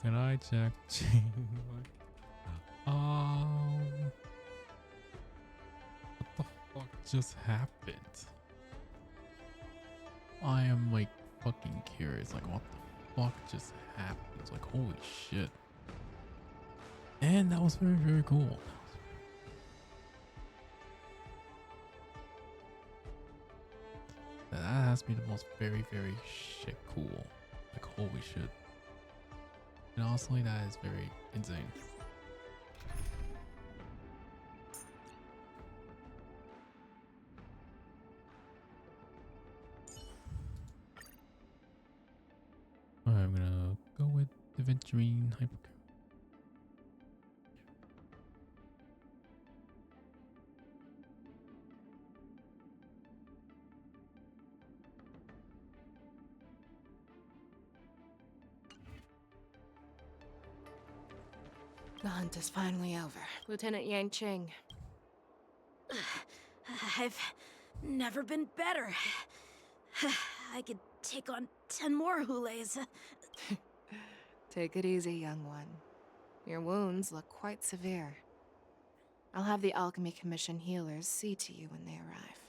Can I check? What the fuck just happened? I am like fucking curious. Like, what the fuck just happened? It's like, holy shit. And that was very, very cool. That has to be the most very, very shit cool. Like, holy shit. And honestly, that is very insane. Alright, I'm gonna go with Aventurine Hyper. The hunt is finally over. Lieutenant Yang Ching. I've never been better. I could take on 10 more Hules. Take it easy, young one. Your wounds look quite severe. I'll have the Alchemy Commission healers see to you when they arrive.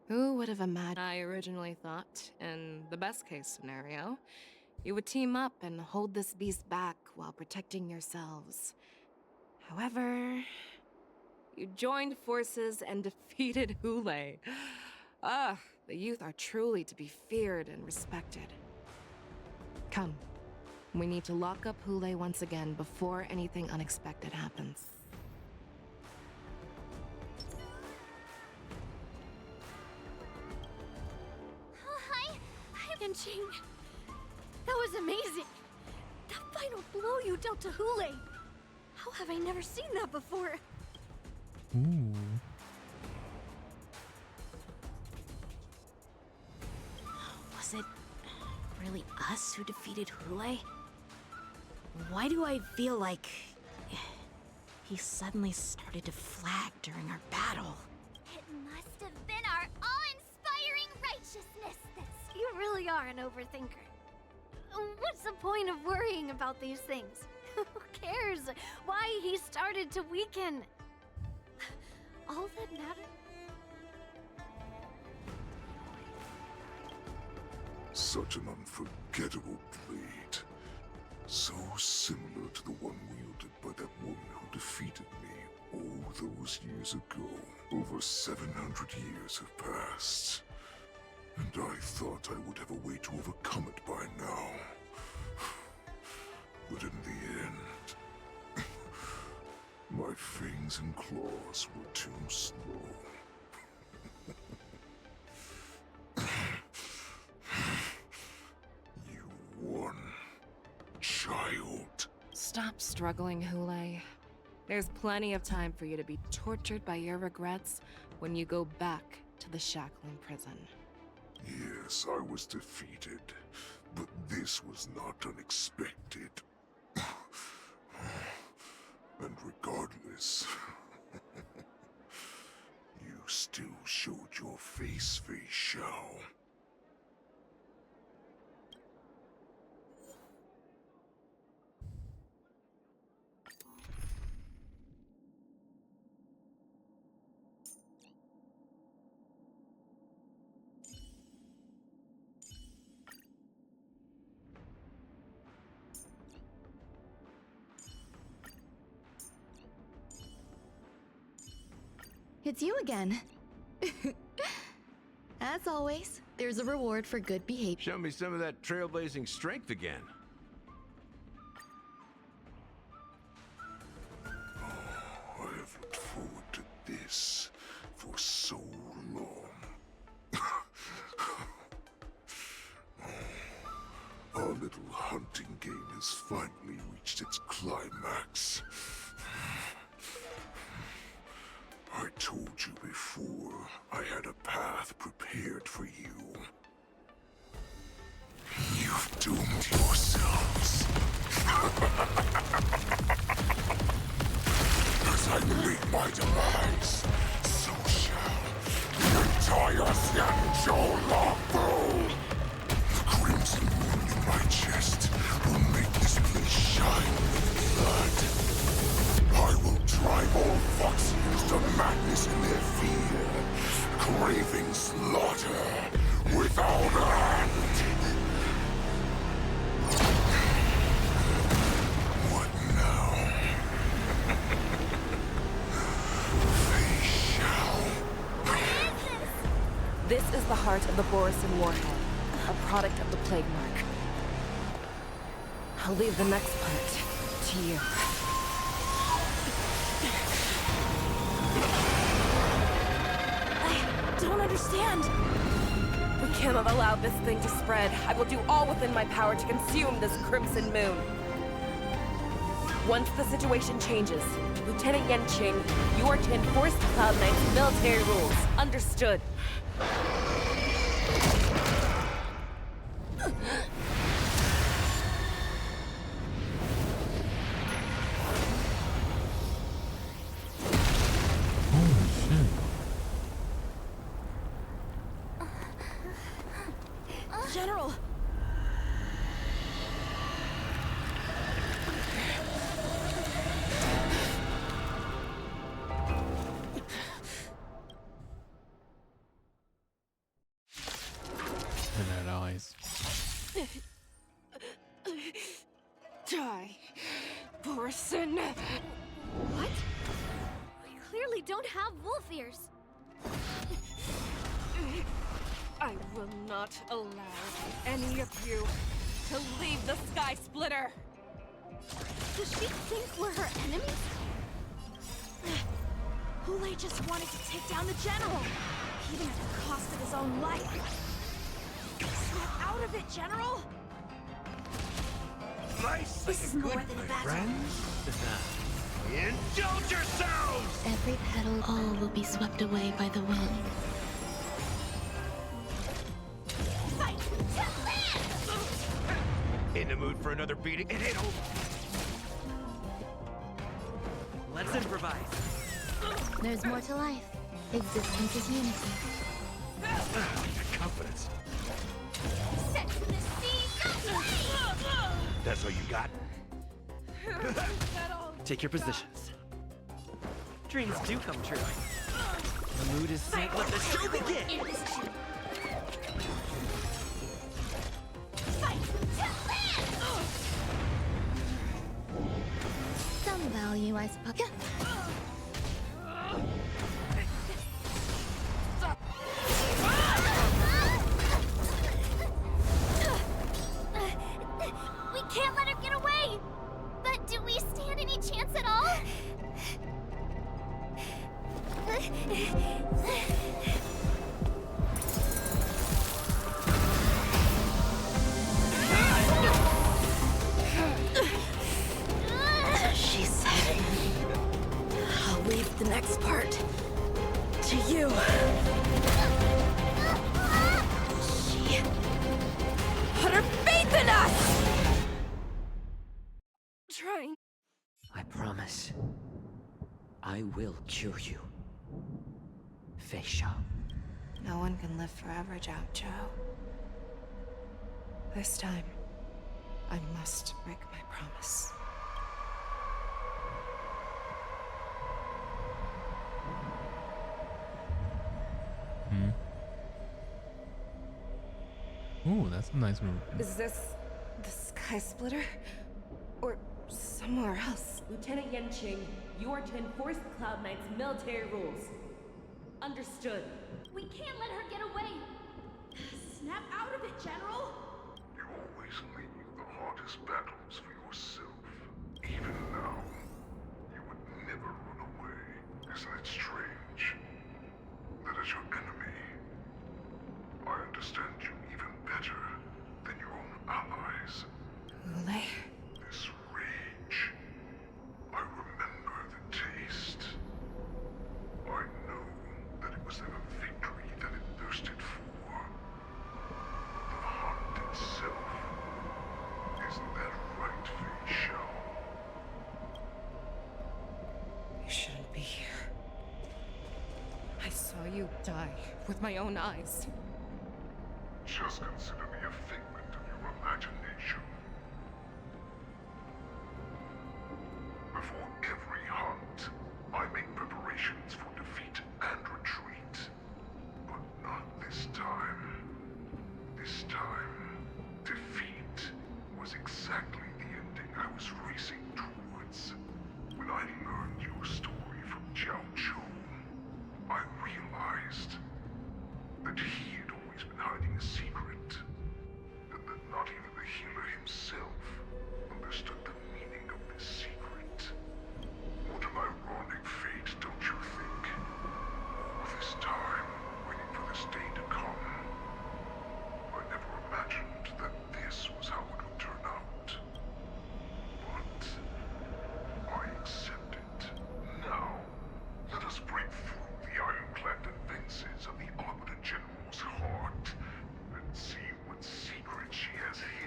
Who would have imagined? I originally thought, in the best case scenario, You would team up and hold this beast back while protecting yourselves. However, you joined forces and defeated Hule. Ah, the youth are truly to be feared and respected. Come, we need to lock up Hule once again before anything unexpected happens. Oh, hi, Yanqing. That was amazing. That final blow you dealt to Hule. How have I never seen that before? Ooh. Was it really us who defeated Hule? Why do I feel like he suddenly started to flag during our battle? It must have been our awe-inspiring righteousness that's... You really are an overthinker. What's the point of worrying about these things? Who cares why he started to weaken? All that matters... Such an unforgettable blade. So similar to the one wielded by that woman who defeated me all those years ago. Over 700 years have passed. And I thought I would have a way to overcome it by now. But in the end, my fangs and claws were too slow. You won, child. Stop struggling, Hule. There's plenty of time for you to be tortured by your regrets when you go back to the Shackling prison. Yes, I was defeated, but this was not unexpected. And regardless, you still showed your face, Fei Xiao. It's you again. As always, there's a reward for good behavior. Show me some of that trailblazing strength again. I have looked forward to this for so long. Our little hunting game has finally reached its climax. I told you before, I had a path prepared for you. You've doomed yourselves. As I meet my demise, so shall the entire Xianzhou Longbow. The crimson wound in my chest will make this place shine with blood. I will drive all Foxians to madness in their fear, craving slaughter without end. What now? Fei Xiao. This is the heart of the Borisin Warhead, a product of the Plague Mark. I'll leave the next part to you. Don't understand. We cannot allow this thing to spread. I will do all within my power to consume this Crimson Moon. Once the situation changes, Lieutenant Yanqing, you are to enforce the Cloud Knight's military rules. Understood. General! And that eyes. Die, Borison. What? We clearly don't have wolf ears. I will not allow any of you to leave the Sky Splitter. Does she think we're her enemies? Hule just wanted to take down the general, even at the cost of his own life. Snap out of it, General! Nice This is more than a battle. Indulge yourselves! Every petal, all will be swept away by the wind. Fight to live! In the mood for another beating? It ain't over. Let's improvise. There's more to life. Existence is unity. Confidence. Set to the sea, That's all you got? Take your positions. Dreams do come true. The mood is set. Let the show begin! In position. Fight to live! Some value, I suppose. We can't let her get away! But do we stand any chance at all? She said, I'll leave the next part to you. She put her faith in us! Trying. I promise. I will cure you. Feisha. No one can live forever, Jiao. This time, I must break my promise. Ooh, that's a nice move. Is this the Sky Splitter? Or somewhere else? Lieutenant Yanqing, you are to enforce the Cloud Knight's military rules. Understood. We can't let her get away! Snap out of it, General! You always leave the hardest battles for yourself. Even now, you would never run away. Isn't it strange that as your enemy, I understand you even better than your own allies? Hule? This rage, I remember the taste. I know that it was their victory that it thirsted for. The hunt itself. Isn't that right, Fei Shao? You shouldn't be here. I saw you die with my own eyes. Just consider me a figment of your imagination. Before every hunt, I make preparations for defeat and retreat. But not this time. This time, defeat was exactly the ending I was racing towards. When I learned your story from Jiao Zhou, I realized that he had always been hiding a secret, and that not even the healer himself understood the meaning of this secret. What an ironic fate, don't you think? All this time, waiting for this day to come. I never imagined that this was how it would turn out. But I accept it. Now, let us break through the ironclad defenses of the Arbiter General's heart and see what secret she has hidden.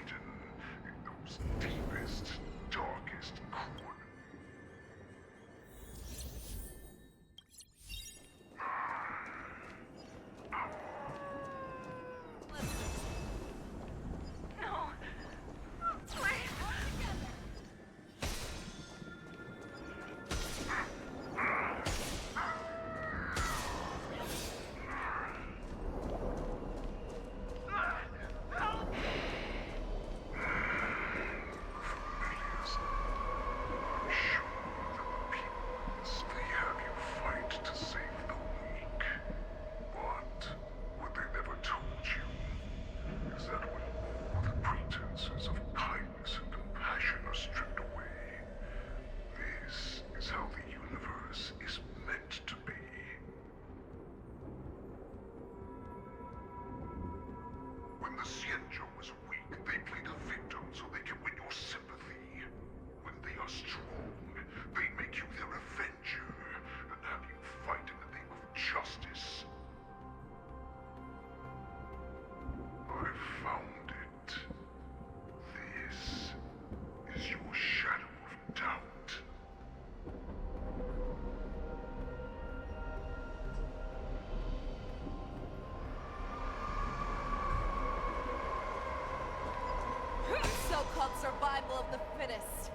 survival of the fittest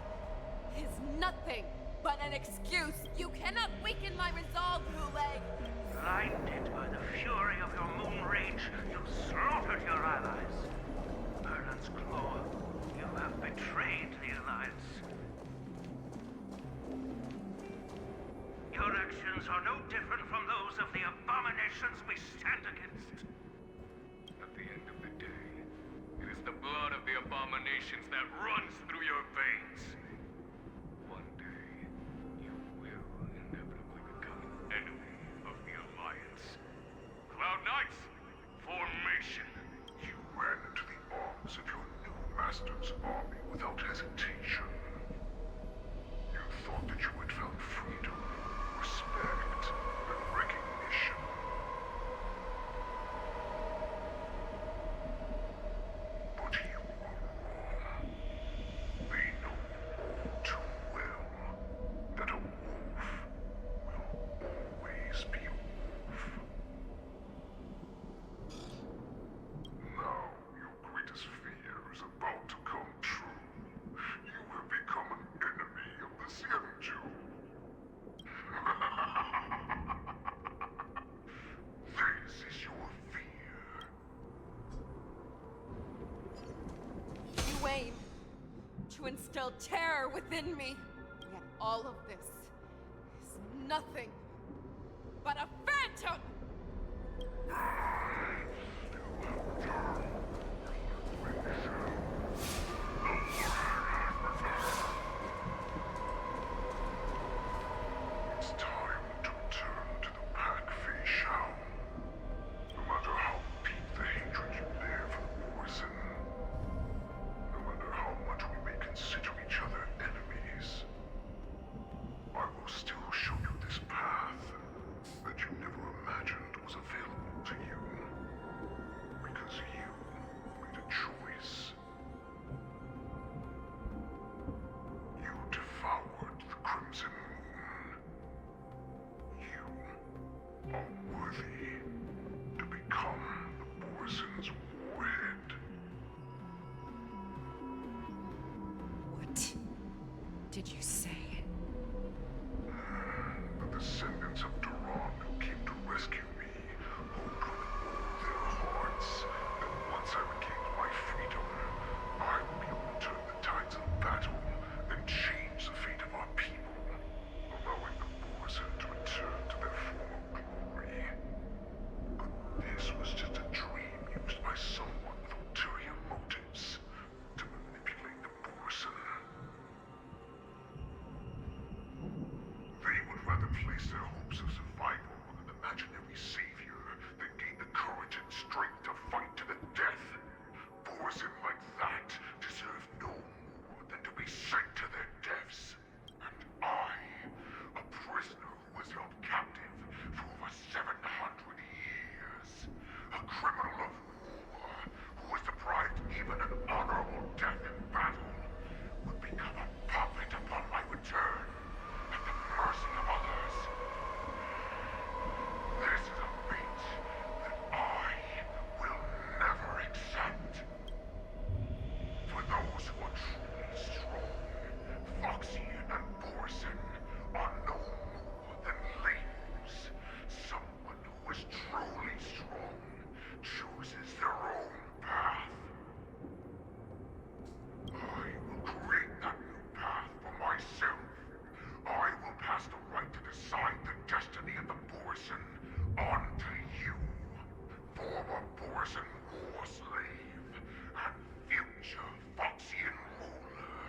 is nothing but an excuse. You cannot weaken my resolve, Lule. Blinded by the fury of your moon rage, you slaughtered your allies. Merlin's Claw, you have betrayed the Alliance. Your actions are no different from those of the abominations we stand against. At the end of the day, it is the blood of the abominations that runs through your veins. One day, you will inevitably become an enemy of the Alliance. Cloud Knights, formation! You ran into the arms of your new master's army without hesitation. You thought that you had found freedom, respect, and recognition. But you were wrong. They know all too well that a wolf will always be a wolf. Now your greatest fear is about to come true. You have become an enemy of the Xianzhu. This is your fear. You aim to instill terror within me. Yet all of this is nothing but a phantom! It's time to return to the pack, Fei Shao. No matter how deep the hatred you bear for the Borson, no matter how much we may consider each other enemies, I will still show you this path that you never imagined was available to you. Because you made a choice. You devoured the Crimson Moon. You are worthy to become the Borson's warhead. What did you say? The descendants of Duran who came to rescue me hoped with all their hearts that once I regained my freedom, I would be able to turn the tides of battle and change the fate of our people, allowing the Borson to return to their former glory. But this was just a dream used by someone with ulterior motives to manipulate the Borson. They would rather place their hopes of survival on an imaginary savior than gain the courage and strength to fight to the death. Borson like that deserve no more than to be sent to their deaths. And I, a prisoner who was held captive for over 700 years, a criminal of war who was deprived even an honorable death in battle, would become a puppet upon my return at the mercy of others. This is a fate that I will never accept. For those who are truly strong, Foxian and Borson are no more than labels. Someone who is truly strong chooses their own path. I will create that new path for myself. I will pass the right to decide the destiny of the Borson on to you, former Borson war slave and future Foxian ruler.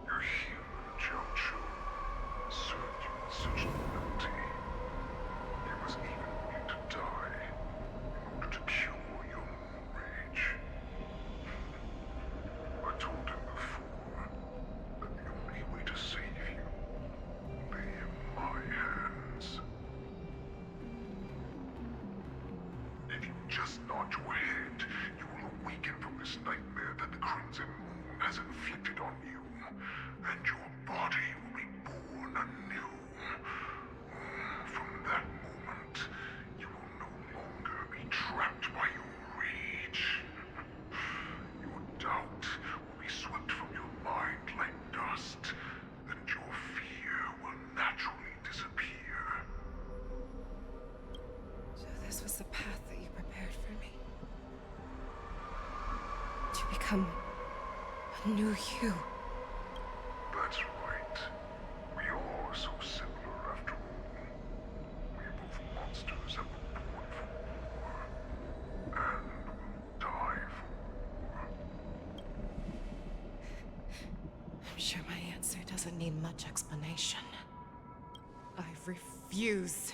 You're here, Jiaochu. Served you with such loyalty. You was even willing to die in order to cure your moon rage. I told him before that the only way to save you lay in my hands. If you just nod your head, you will awaken from this nightmare that the Crimson Moon has inflicted on you, and your body will be born anew. become a new you. That's right. We all are so similar after all. We are both monsters and were born for war. And will die for war. I'm sure my answer doesn't need much explanation. I refuse.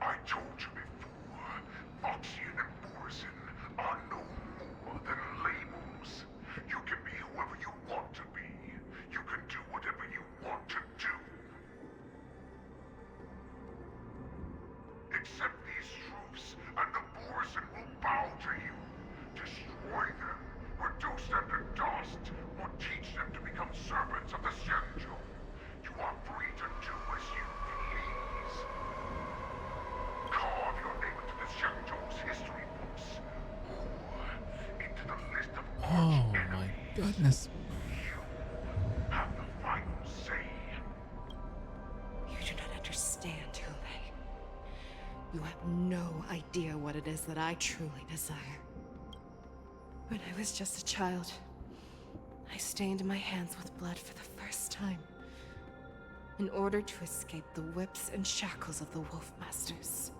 I told you before, Foxian and Borison are no more than labels. You can be whoever you want to be. You can do whatever you want to do. Accept these truths, and the Borison will bow to you. Destroy them, reduce them to dust, or teach them to become servants of the Xianzhou. You are free to do as you please. Carve your name into the Xianzhou's history books, or into the list of Oh my goodness. You have the final say. You do not understand, Hule. You have no idea what it is that I truly desire. When I was just a child, I stained my hands with blood for the first time, in order to escape the whips and shackles of the Wolf Masters.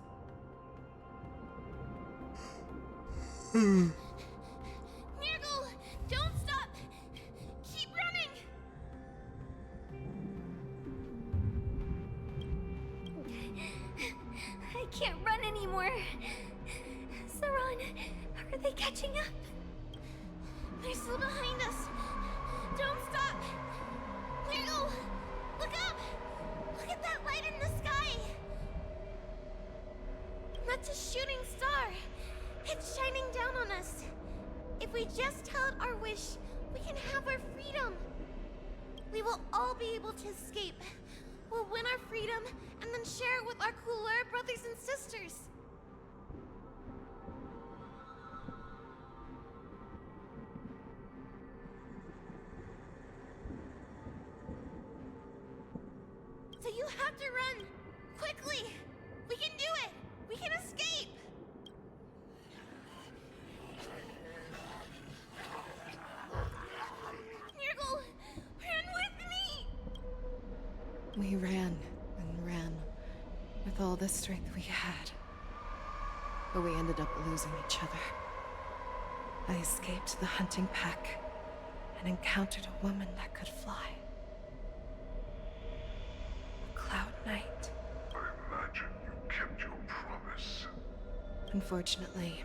Nirgal! Don't stop! Keep running! I can't run anymore. Saran, are they catching up? They're still behind us. Don't stop! Nirgal! Look up! Look at that light in the sky! That's a shooting star. It's shining down on us. If we just tell it our wish, we can have our freedom. We will all be able to escape. We'll win our freedom and then share it with our cooler brothers and sisters. So you have to run! Quickly! We can do it! We can escape! Nirgal! Run with me! We ran and ran with all the strength we had. But we ended up losing each other. I escaped the hunting pack and encountered a woman that could fly. A Cloud Knight. I imagine you kept your promise. Unfortunately,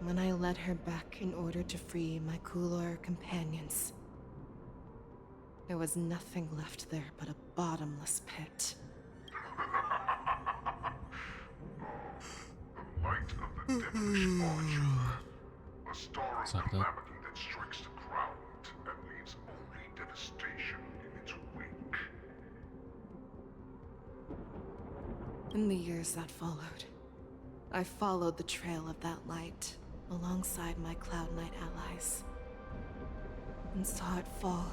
when I led her back in order to free my Kulor companions, there was nothing left there but a bottomless pit. The light of the devilish archer. A star of calamity that strikes the ground and leaves only devastation in its wake. In the years that followed, I followed the trail of that light alongside my Cloud Knight allies, and saw it fall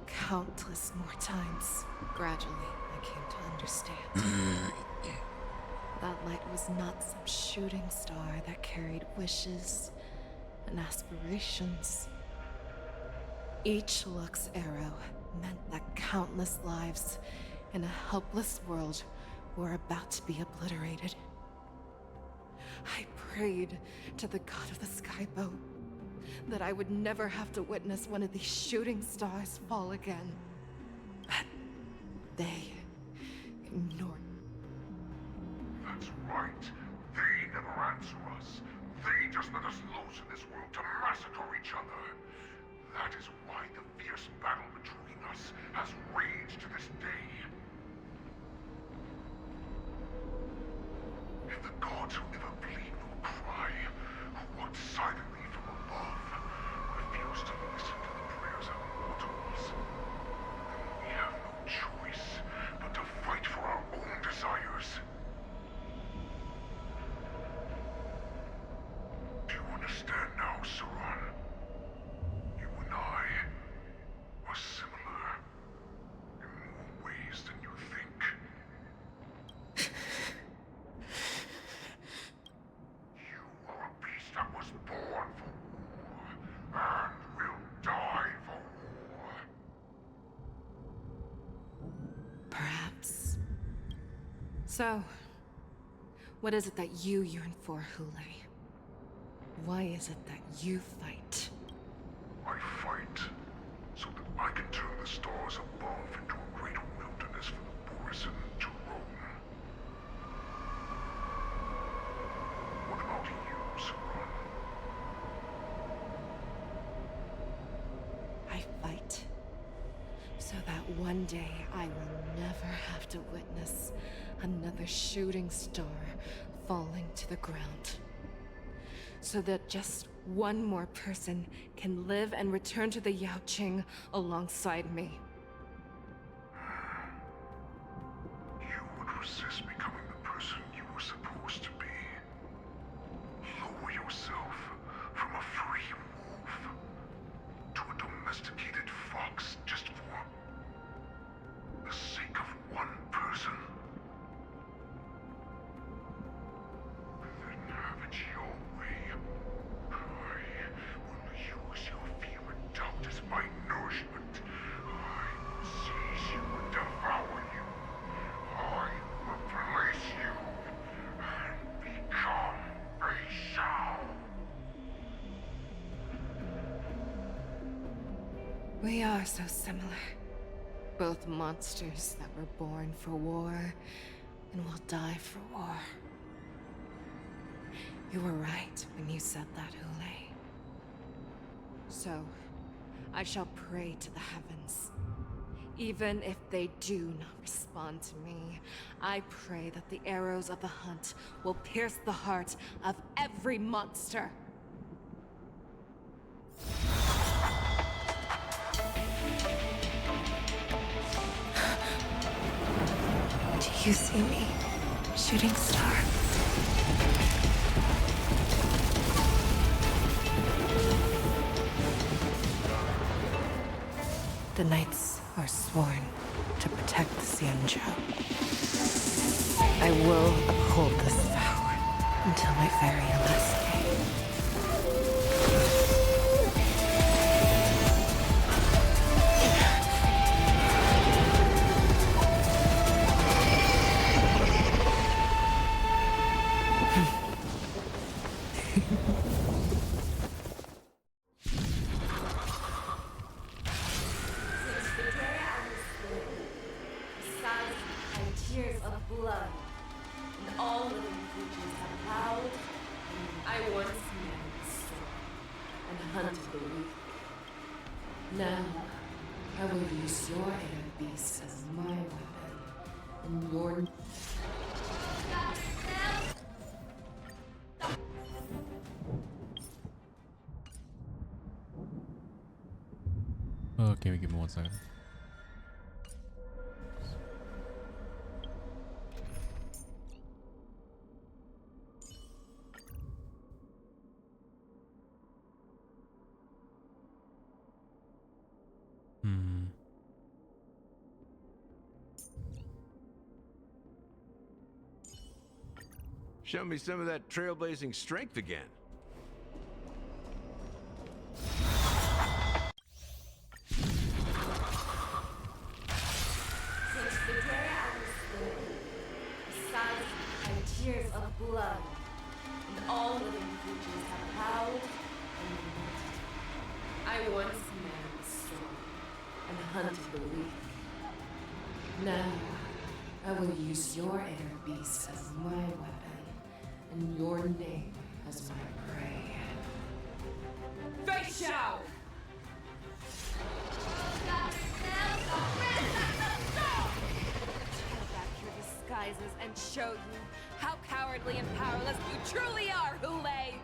countless more times. Gradually, I came to understand. That light was not some shooting star that carried wishes and aspirations. Each Lux's arrow meant that countless lives in a helpless world were about to be obliterated. I prayed to the god of the skyboat that I would never have to witness one of these shooting stars fall again. But they ignored me. That's right. They never answer us. They just let us loose in this world to massacre each other. That is why the fierce battle between us has raged to this day. If the gods who never bleed nor cry, who walk silently from above, refuse to listen to the prayers of mortals, then we have no choice but to fight for our own desires. Do you understand now, Saran? You and I are similar in more ways than you think. You are a piece So, what is it that you yearn for, Hule? Why is it that you fight? I fight so that I can turn the stars above into a great wilderness for the Borisin to roam. What about you, Saran? I fight so that one day I will never have to witness another shooting star falling to the ground. So that just one more person can live and return to the Yaoqing alongside me. You would resist becoming the person you were supposed to be. Lower yourself from a free wolf to a domesticated fox just for the sake of one person. Then have it your way. I will use your fear and doubt as my nourishment. I will seize you and devour you. I will replace you and become a Shao. We are so similar. Both monsters that were born for war and will die for war. You were right when you said that, Hule. So, I shall pray to the heavens. Even if they do not respond to me, I pray that the arrows of the hunt will pierce the heart of every monster. Do you see me, shooting star? The knights are sworn to protect the Xianzhou. I will uphold this vow until my very last day. Tears of blood, and all living creatures have howled. I once knew the storm and hunted the weak. Now, I will use your inner beast as my weapon, and your... Okay, give me 1 second. Show me some of that trailblazing strength again. Since the day I was born, besides and tears of blood, and all living creatures have howled and lamented. I once knew the storm and hunted the weak. Now, I will use your inner beast as my weapon, and your name as my prey. Face Shao! Tear back your disguises and show you how cowardly and powerless you truly are, Hule!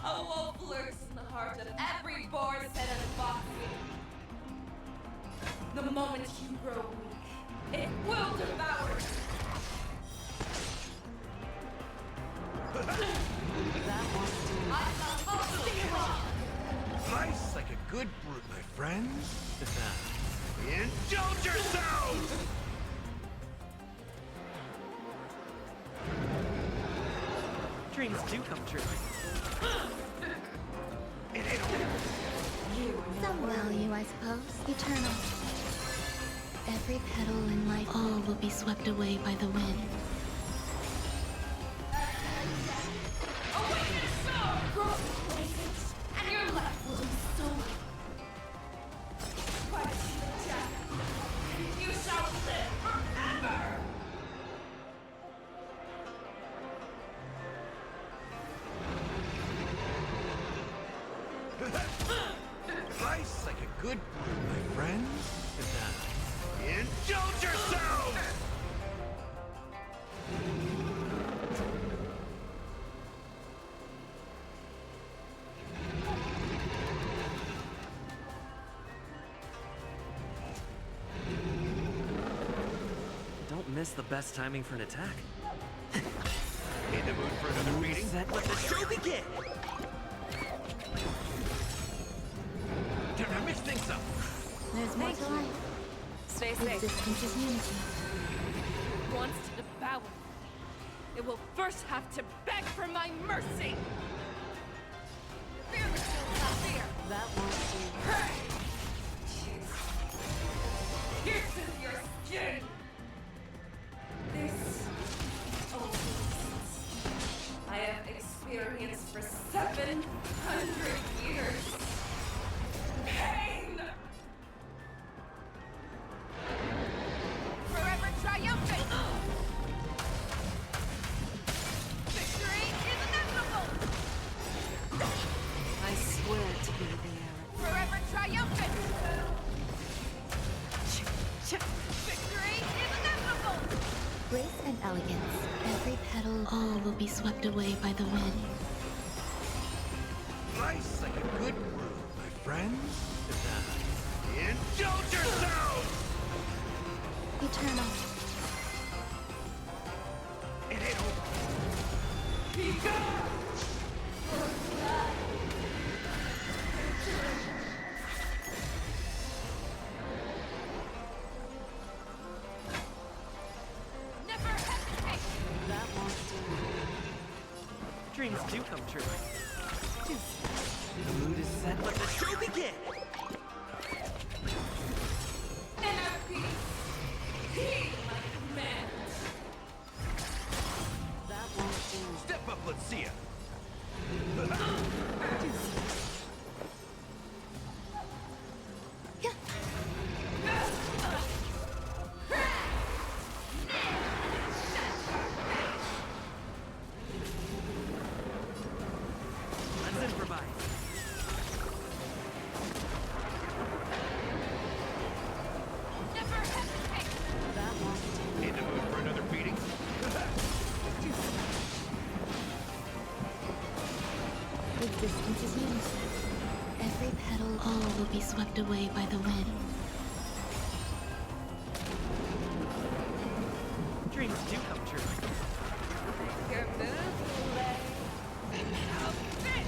A wolf lurks in the heart of every Borisin and Foxy. The moment you grow weak, it will devour you. That wants to... I shall totally wrong. Life's like a good brute, my friends. Indulge yourselves! Dreams do come true. Some value, I suppose. Eternal. Every petal in life, all will be swept away by the wind. Awaken soul! Grow places, and your life will be so fight the death, and you shall live forever! Slice like a good brew, my friends. Indulge yourselves! Don't miss the best timing for an attack. In the mood for another meeting? Let the show begin! Can I mix things up? There's more to life. Stay safe. Resistance is unity. Wants to devour me. It will first have to beg for my mercy! Fear will not fear! That won't do. Pierces your skin! This awaits. I have experienced for 700 years. Pain! Forever triumphant! Victory is inevitable! I swear to be the Arab. Forever triumphant! Victory is inevitable! Grace and elegance. Every petal, all will be swept away by the wind. Slice like a good brew, my friends. Indulge yourselves! Eternal. It ain't over. Be gone! Never hesitate! That won't do. Dreams do come true. The mood is set. Let the show begin! Inner peace! Heed my command! That won't do. Step up, let's see ya. Let's improvise. Never hesitate! That won't do. In the mood for another beating? Existence is unity. Every petal, all will be swept away by the wind. Dreams do come true. Your move, Lay. How fit!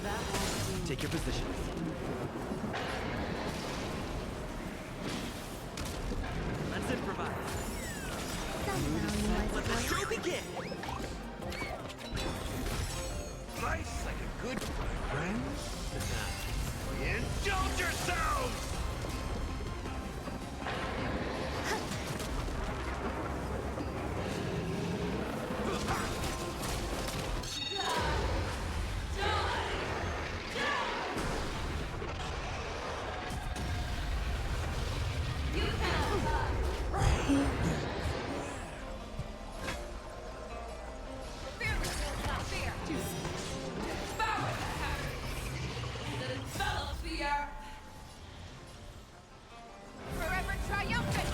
That won't do. Take your position. Let's improvise. Some value, I Let the suppose. show begin! Slice like a good brew, my friends. Indulge yourselves! You cannot lie! Fear will not fear! Devour the heavens! That envelops the earth! Forever triumphant!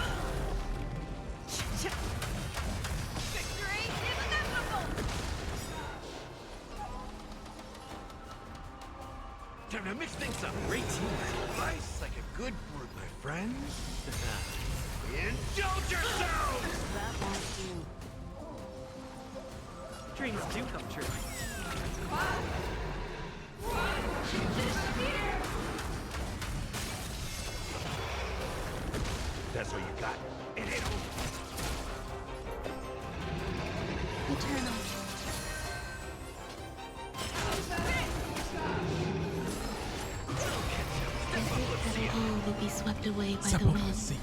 Victory is inevitable! Time to mix things up. Great team. Slice like a good brew, my friends. Indulge yourselves! That won't do. Dreams do come true. That's all you got. It ain't over. Eternal. Every petal, All will be swept away by the wind.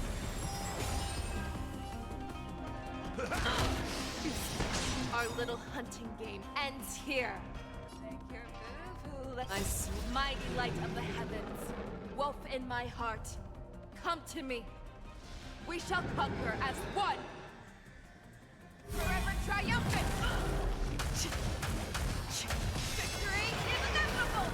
Our little hunting game ends here. Take your move, I mighty light of the heavens, wolf in my heart, come to me. We shall conquer as one. Forever triumphant. Victory is inevitable.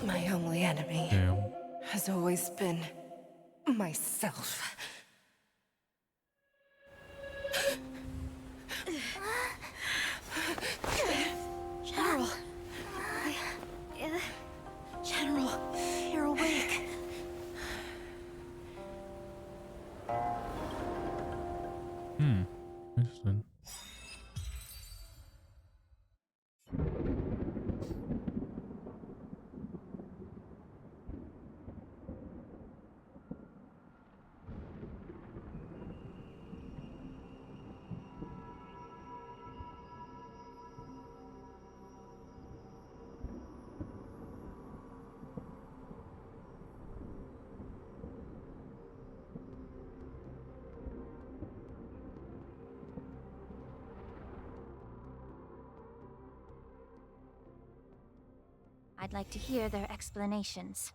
My only enemy has always been myself. General. General, you're awake. Interesting. I'd like to hear their explanations.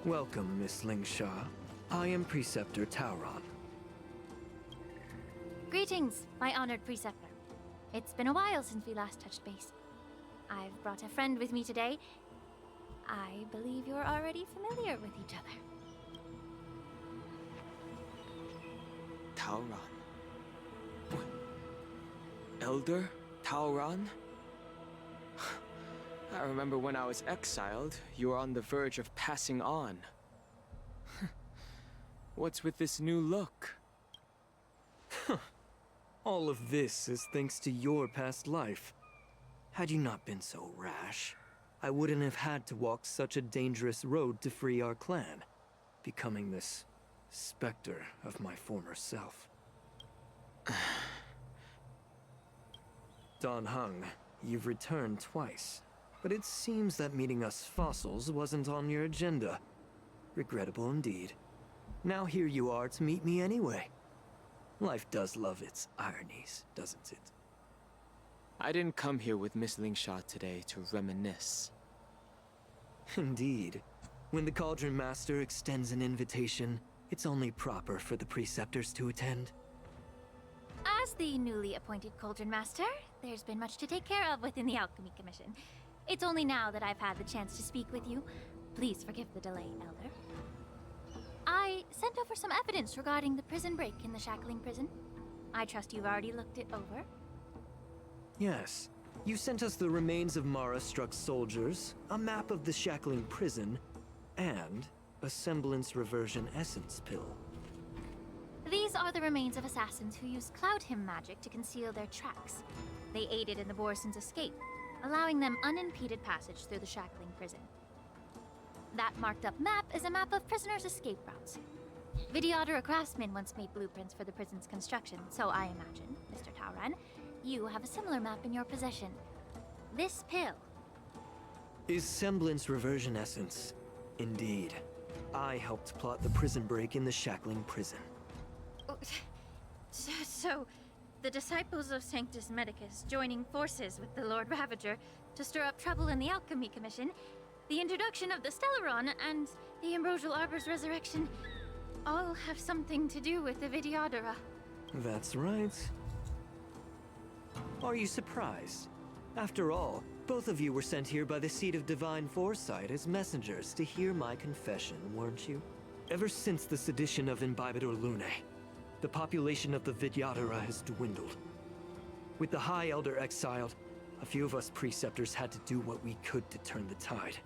Welcome, Miss Lingshaw. I am Preceptor Tauron. Greetings, my honored preceptor. It's been a while since we last touched base. I've brought a friend with me today. I believe you're already familiar with each other. Tauron. Elder Tauron? I remember when I was exiled, you were on the verge of passing on. What's with this new look? All of this is thanks to your past life. Had you not been so rash, I wouldn't have had to walk such a dangerous road to free our clan, becoming this specter of my former self. Dan Heng, you've returned twice. But it seems that meeting us fossils wasn't on your agenda. Regrettable indeed. Now here you are to meet me anyway. Life does love its ironies, doesn't it? I didn't come here with Miss Lingshaw today to reminisce. Indeed. When the Cauldron Master extends an invitation, it's only proper for the Preceptors to attend. As the newly appointed Cauldron Master, there's been much to take care of within the Alchemy Commission. It's only now that I've had the chance to speak with you. Please forgive the delay, Elder. I said sent over some evidence regarding the prison break in the Shackling prison. I trust you've already looked it over. Yes. You sent us the remains of Mara-struck soldiers, a map of the Shackling prison, and a semblance reversion essence pill. These are the remains of assassins who used Cloud Hymn magic to conceal their tracks. They aided in the Borison's escape, allowing them unimpeded passage through the Shackling prison. That marked up map is a map of prisoners' escape routes. Vidyadhara craftsmen once made blueprints for the prison's construction, so I imagine, Mr. Tauran, you have a similar map in your possession. This pill. Is semblance reversion essence. Indeed. I helped plot the prison break in the Shackling prison. So, the disciples of Sanctus Medicus joining forces with the Lord Ravager to stir up trouble in the Alchemy Commission, the introduction of the Stellaron, and the Ambrosial Arbor's resurrection all have something to do with the Vidyadhara. That's right. Are you surprised? After all, both of you were sent here by the Seat of Divine Foresight as messengers to hear my confession, weren't you? Ever since the sedition of Imbibitor Lunae, the population of the Vidyadhara has dwindled. With the High Elder exiled, a few of us preceptors had to do what we could to turn the tide.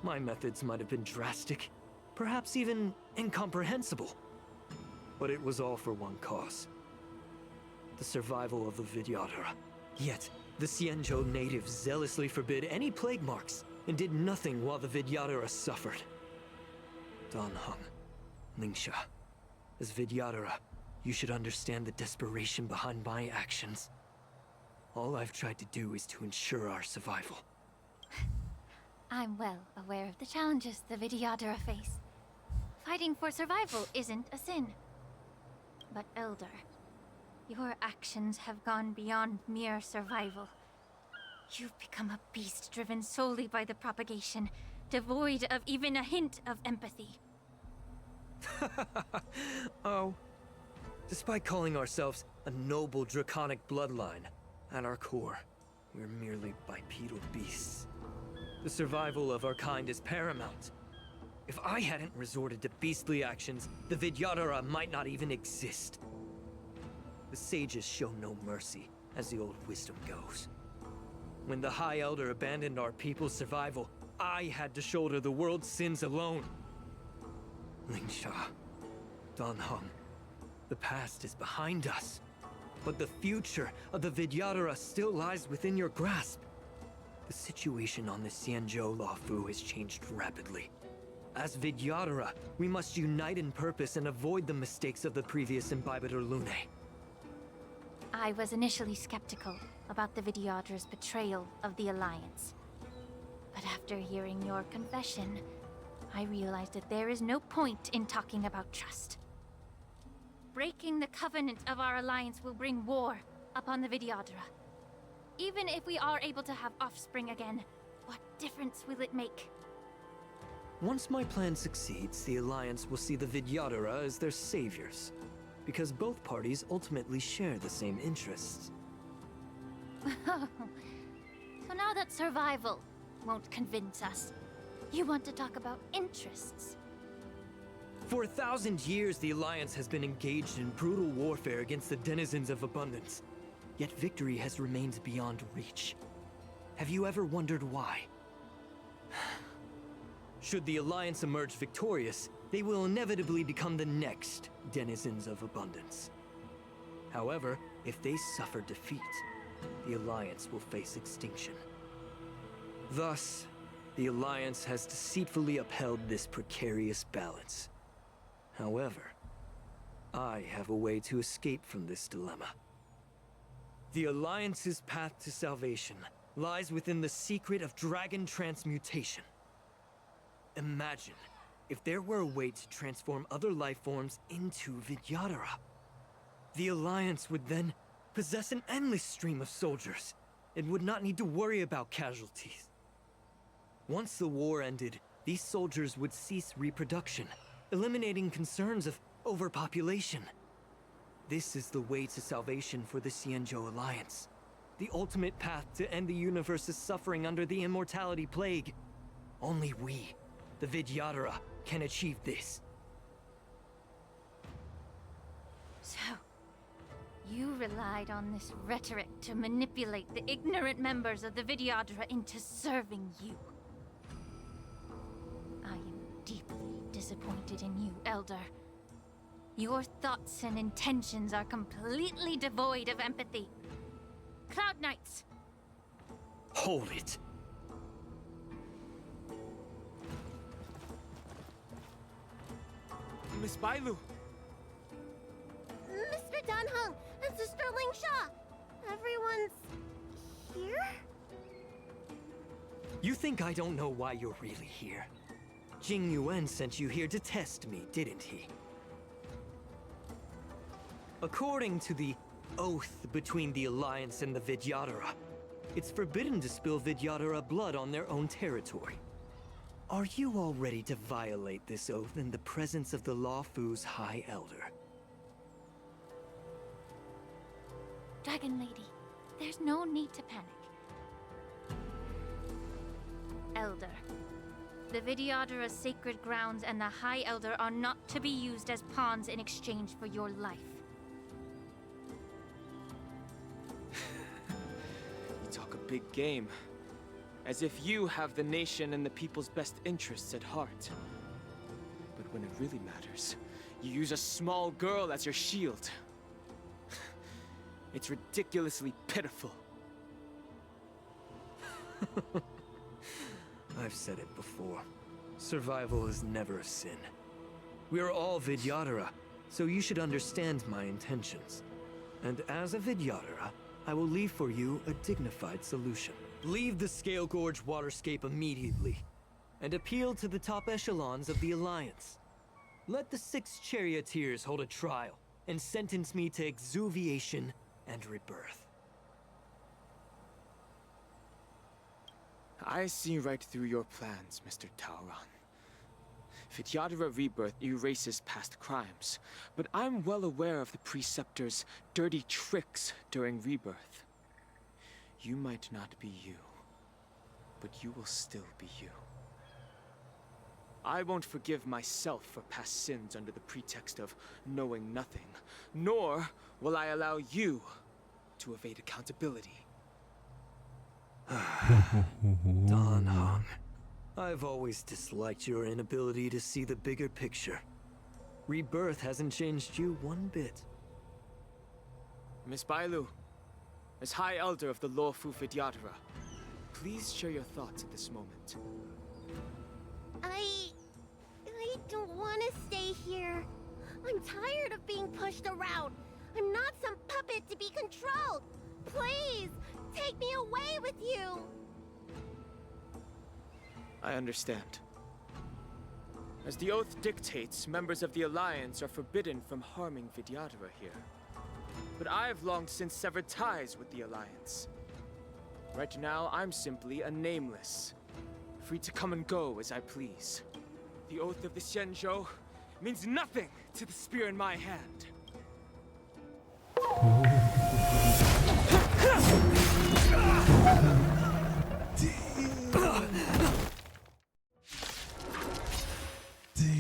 My methods might have been drastic, perhaps even incomprehensible. But it was all for one cause. The survival of the Vidyadhara. Yet, the Xianzhou natives zealously forbid any plague marks, and did nothing while the Vidyadhara suffered. Danheng, Lingsha, as Vidyadhara, you should understand the desperation behind my actions. All I've tried to do is to ensure our survival. I'm well aware of the challenges the Vidyadhara face. Fighting for survival isn't a sin. But Elder, your actions have gone beyond mere survival. You've become a beast driven solely by the propagation, devoid of even a hint of empathy. Oh. Despite calling ourselves a noble draconic bloodline, at our core, we're merely bipedal beasts. The survival of our kind is paramount. If I hadn't resorted to beastly actions, the Vidyadhara might not even exist. The sages show no mercy, as the old wisdom goes. When the High Elder abandoned our people's survival, I had to shoulder the world's sins alone. Lingsha, Danheng, the past is behind us, but the future of the Vidyadhara still lies within your grasp. The situation on the Xianzhou Luofu has changed rapidly. As Vidyadhara, we must unite in purpose and avoid the mistakes of the previous Imbibitor Lunae. I was initially skeptical about the Vidyadhara's betrayal of the Alliance. But after hearing your confession, I realized that there is no point in talking about trust. Breaking the covenant of our alliance will bring war upon the Vidyadhara. Even if we are able to have offspring again, what difference will it make? Once my plan succeeds, the Alliance will see the Vidyadhara as their saviors, because both parties ultimately share the same interests. So now that survival won't convince us, you want to talk about interests? For 1,000 years, the Alliance has been engaged in brutal warfare against the denizens of abundance. Yet victory has remained beyond reach. Have you ever wondered why? Should the Alliance emerge victorious, they will inevitably become the next denizens of abundance. However, if they suffer defeat, the Alliance will face extinction. Thus, the Alliance has deceitfully upheld this precarious balance. However, I have a way to escape from this dilemma. The Alliance's path to salvation lies within the secret of dragon transmutation. Imagine if there were a way to transform other life forms into Vidyadhara. The Alliance would then possess an endless stream of soldiers and would not need to worry about casualties. Once the war ended, these soldiers would cease reproduction, eliminating concerns of overpopulation. This is the way to salvation for the Xianzhou Alliance. The ultimate path to end the universe's suffering under the Immortality Plague. Only we, the Vidyadhara, can achieve this. So, you relied on this rhetoric to manipulate the ignorant members of the Vidyadhara into serving you. I am deeply disappointed in you, Elder. Your thoughts and intentions are completely devoid of empathy. Cloud Knights! Hold it. Miss Bailu! Mr. Dunhung and Sister Lingsha! Everyone's here? You think I don't know why you're really here? Jing Yuan sent you here to test me, didn't he? According to the oath between the Alliance and the Vidyadhara, it's forbidden to spill Vidyadhara blood on their own territory. Are you all ready to violate this oath in the presence of the Luofu's High Elder? Dragon Lady, there's no need to panic. Elder, the Vidyadhara's sacred grounds and the High Elder are not to be used as pawns in exchange for your life. You talk a big game. As if you have the nation and the people's best interests at heart. But when it really matters, you use a small girl as your shield. It's ridiculously pitiful. I've said it before. Survival is never a sin. We are all Vidyadhara, so you should understand my intentions. And as a Vidyadhara, I will leave for you a dignified solution. Leave the Scale Gorge waterscape immediately, and appeal to the top echelons of the Alliance. Let the 6 charioteers hold a trial, and sentence me to exuviation and rebirth. I see right through your plans, Mr. Tauron. Vidyadhara Rebirth erases past crimes, but I'm well aware of the Preceptor's dirty tricks during Rebirth. You might not be you, but you will still be you. I won't forgive myself for past sins under the pretext of knowing nothing, nor will I allow you to evade accountability. Dan Heng, I've always disliked your inability to see the bigger picture. Rebirth hasn't changed you one bit. Miss Bailu, as High Elder of the Luofu Vidyadhara, please share your thoughts at this moment. I don't want to stay here. I'm tired of being pushed around. I'm not some puppet to be controlled. Please, take me away with you. I understand. As the oath dictates, members of the Alliance are forbidden from harming Vidyadhara here. But I've long since severed ties with the Alliance. Right now, I'm simply a nameless, free to come and go as I please. The oath of the Xianzhou means nothing to the spear in my hand.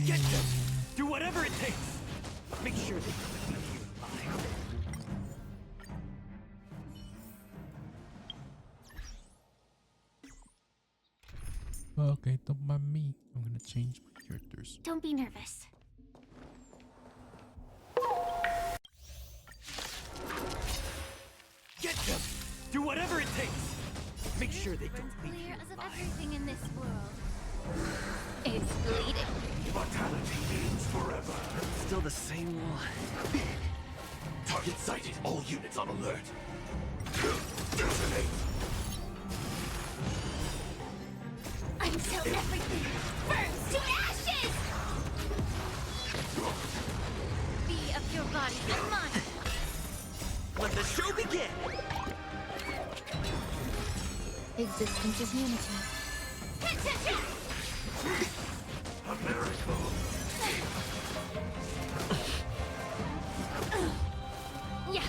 Get them! Do whatever it takes! Make sure they don't leave you alive. Okay, don't mind me. I'm gonna change my characters. Don't be nervous. Get them! Do whatever it takes! Make sure they don't leave you Clear as of alive. everything in this world. It's bleeding. Mortality means forever. Still the same one. Target sighted. All units on alert. Detonate. Until everything burns to ashes! Be of your body and mine. Let the show begin! Existence is unity. A miracle. Yeah.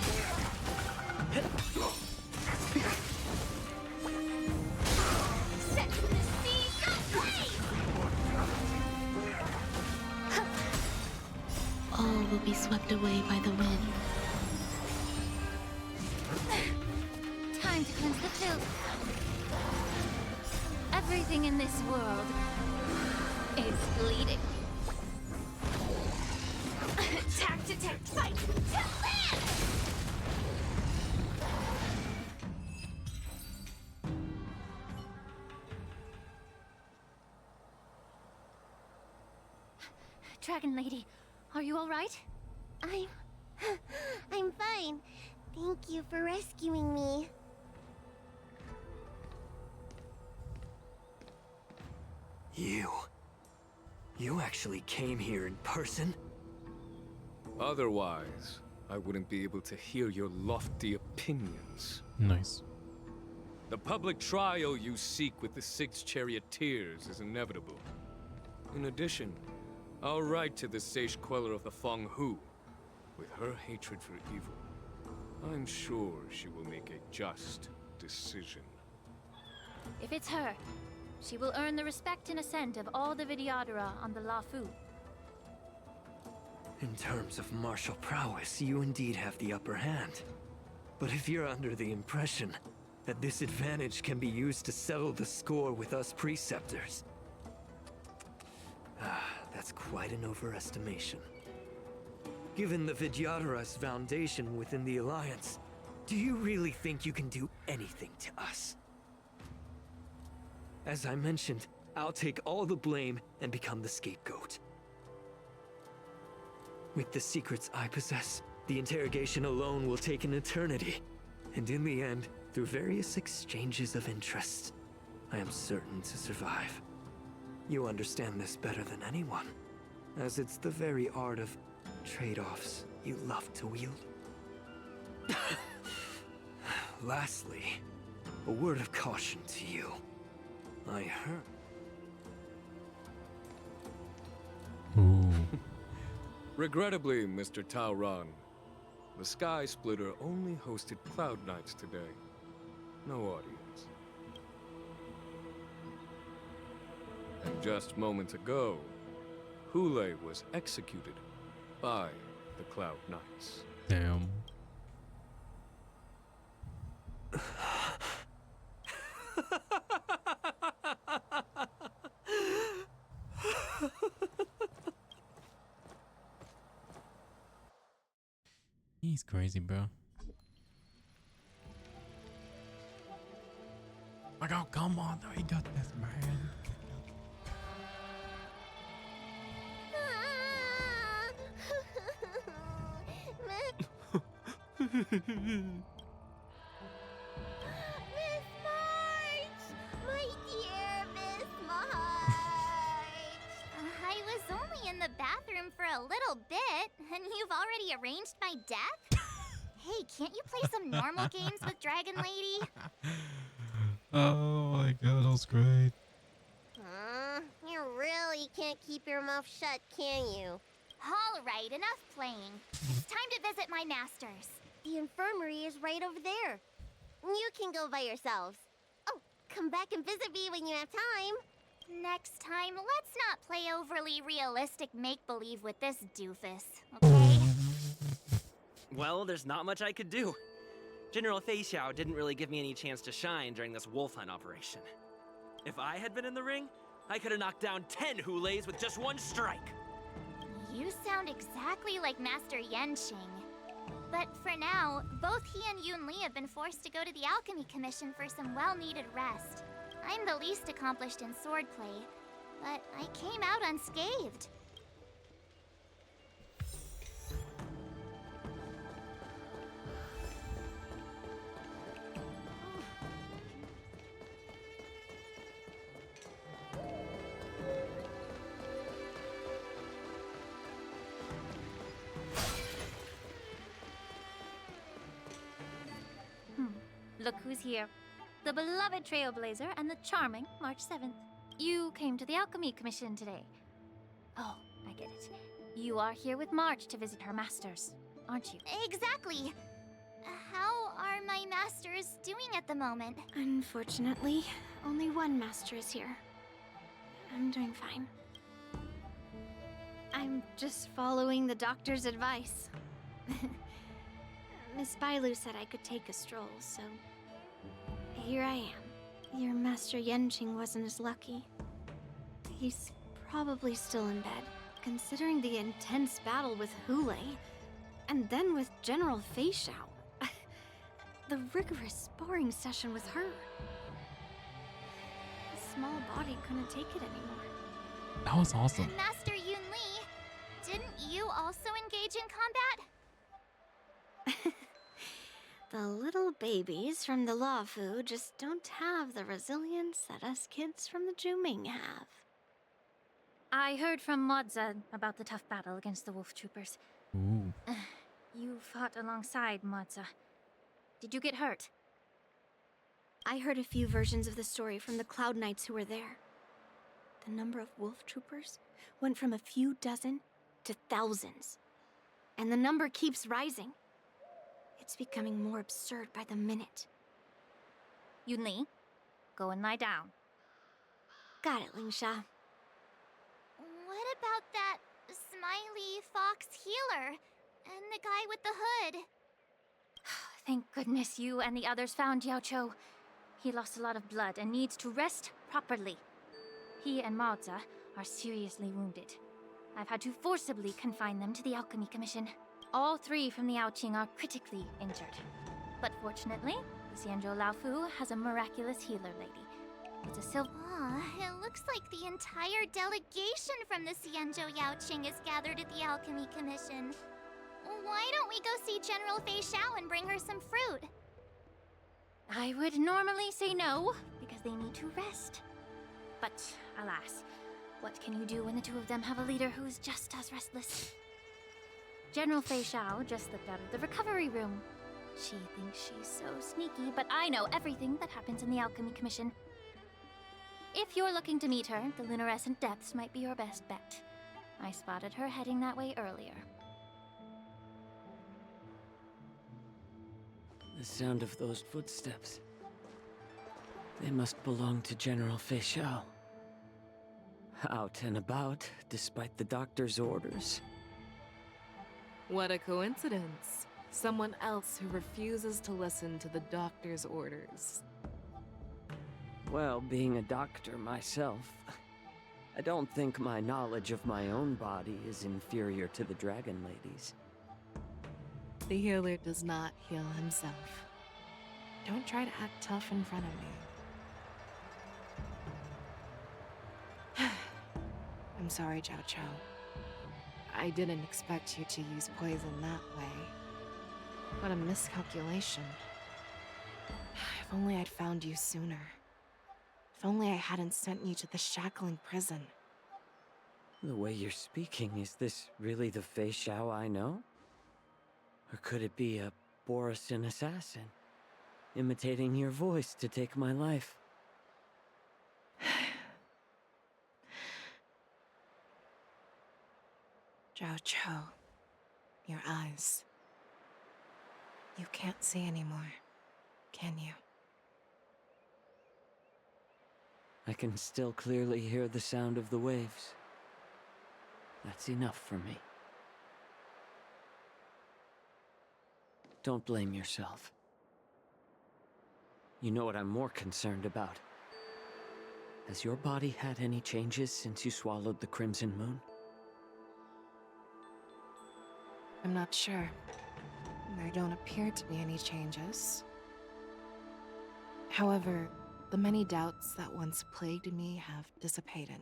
Set the seas ablaze! All will be swept away by the wind. Time to cleanse the filth. Everything in this world is bleeding. Attack, detect, fight, to land! Dragon Lady, are you all right? I'm fine. Thank you for rescuing me. You actually came here in person? Otherwise, I wouldn't be able to hear your lofty opinions. Nice. The public trial you seek with the 6 charioteers is inevitable. In addition, I'll write to the Sage Queller of the Feng Hu. With her hatred for evil, I'm sure she will make a just decision. If it's her, she will earn the respect and assent of all the Vidyadhara on the Lafu. In terms of martial prowess, you indeed have the upper hand. But if you're under the impression that this advantage can be used to settle the score with us preceptors, that's quite an overestimation. Given the Vidyadhara's foundation within the Alliance, do you really think you can do anything to us? As I mentioned, I'll take all the blame and become the scapegoat. With the secrets I possess, the interrogation alone will take an eternity. And in the end, through various exchanges of interest, I am certain to survive. You understand this better than anyone, as it's the very art of trade-offs you love to wield. Lastly, a word of caution to you. I heard... Regrettably, Mr. Taoran, the Sky Splitter only hosted Cloud Knights today. No audience. And just moments ago, Hule was executed by the Cloud Knights. Damn. He's crazy, bro. Like, oh, come on, though. He got this, man. Miss March! My dear Miss March! I was only in the bathroom for a little bit, and you've already arranged my death? Hey, can't you play some normal games with Dragon Lady? Oh my god, that was great. You really can't keep your mouth shut, can you? All right, enough playing. It's time to visit my masters. The infirmary is right over there. You can go by yourselves. Oh, come back and visit me when you have time. Next time, let's not play overly realistic make-believe with this doofus, okay? Well, there's not much I could do. General Fei Xiao didn't really give me any chance to shine during this wolf hunt operation. If I had been in the ring, I could have knocked down 10 Huleis with just one strike. You sound exactly like Master Yenqing. But for now, both he and Yun Li have been forced to go to the Alchemy Commission for some well-needed rest. I'm the least accomplished in swordplay, but I came out unscathed. Look who's here. The beloved Trailblazer and the charming March 7th. You came to the Alchemy Commission today. Oh, I get it. You are here with March to visit her masters, aren't you? Exactly. How are my masters doing at the moment? Unfortunately, only one master is here. I'm doing fine. I'm just following the doctor's advice. Miss Bailu said I could take a stroll, so here I am. Your Master Yenqing wasn't as lucky. He's probably still in bed, considering the intense battle with Hule, and then with General Fei Xiao. The rigorous sparring session with her. His small body couldn't take it anymore. That was awesome. Master Yun Li, didn't you also engage in combat? The little babies from the Luofu just don't have the resilience that us kids from the Zhuming have. I heard from Modza about the tough battle against the wolf troopers. Ooh. You fought alongside Modza. Did you get hurt? I heard a few versions of the story from the Cloud Knights who were there. The number of wolf troopers went from a few dozen to thousands. And the number keeps rising. It's becoming more absurd by the minute. Yunli, go and lie down. Got it, Lingsha. What about that smiley fox healer and the guy with the hood? Thank goodness you and the others found Yao Cho. He lost a lot of blood and needs to rest properly. He and Maoza are seriously wounded. I've had to forcibly confine them to the Alchemy Commission. All three from the Yaoqing are critically injured. But fortunately, the Xianzhou Laofu has a miraculous healer lady. It's a silver... It looks like the entire delegation from the Xianzhou Yaoqing is gathered at the Alchemy Commission. Why don't we go see General Fei Xiao and bring her some fruit? I would normally say no, because they need to rest. But, alas, what can you do when the two of them have a leader who's just as restless? General Fei Xiao just slipped out of the recovery room. She thinks she's so sneaky, but I know everything that happens in the Alchemy Commission. If you're looking to meet her, the luminescent depths might be your best bet. I spotted her heading that way earlier. The sound of those footsteps. They must belong to General Fei Xiao. Out and about, despite the doctor's orders. What a coincidence. Someone else who refuses to listen to the doctor's orders. Well, being a doctor myself, I don't think my knowledge of my own body is inferior to the Dragon Lady's. The healer does not heal himself. Don't try to act tough in front of me. I'm sorry, Zhao Cho. I didn't expect you to use poison that way. What a miscalculation. If only I'd found you sooner. If only I hadn't sent you to the shackling prison. The way you're speaking, is this really the Fei Xiao I know? Or could it be a Borisin assassin, imitating your voice to take my life? Zhao Cho, your eyes. You can't see anymore, can you? I can still clearly hear the sound of the waves. That's enough for me. Don't blame yourself. You know what I'm more concerned about? Has your body had any changes since you swallowed the Crimson Moon? I'm not sure. There don't appear to be any changes. However, the many doubts that once plagued me have dissipated.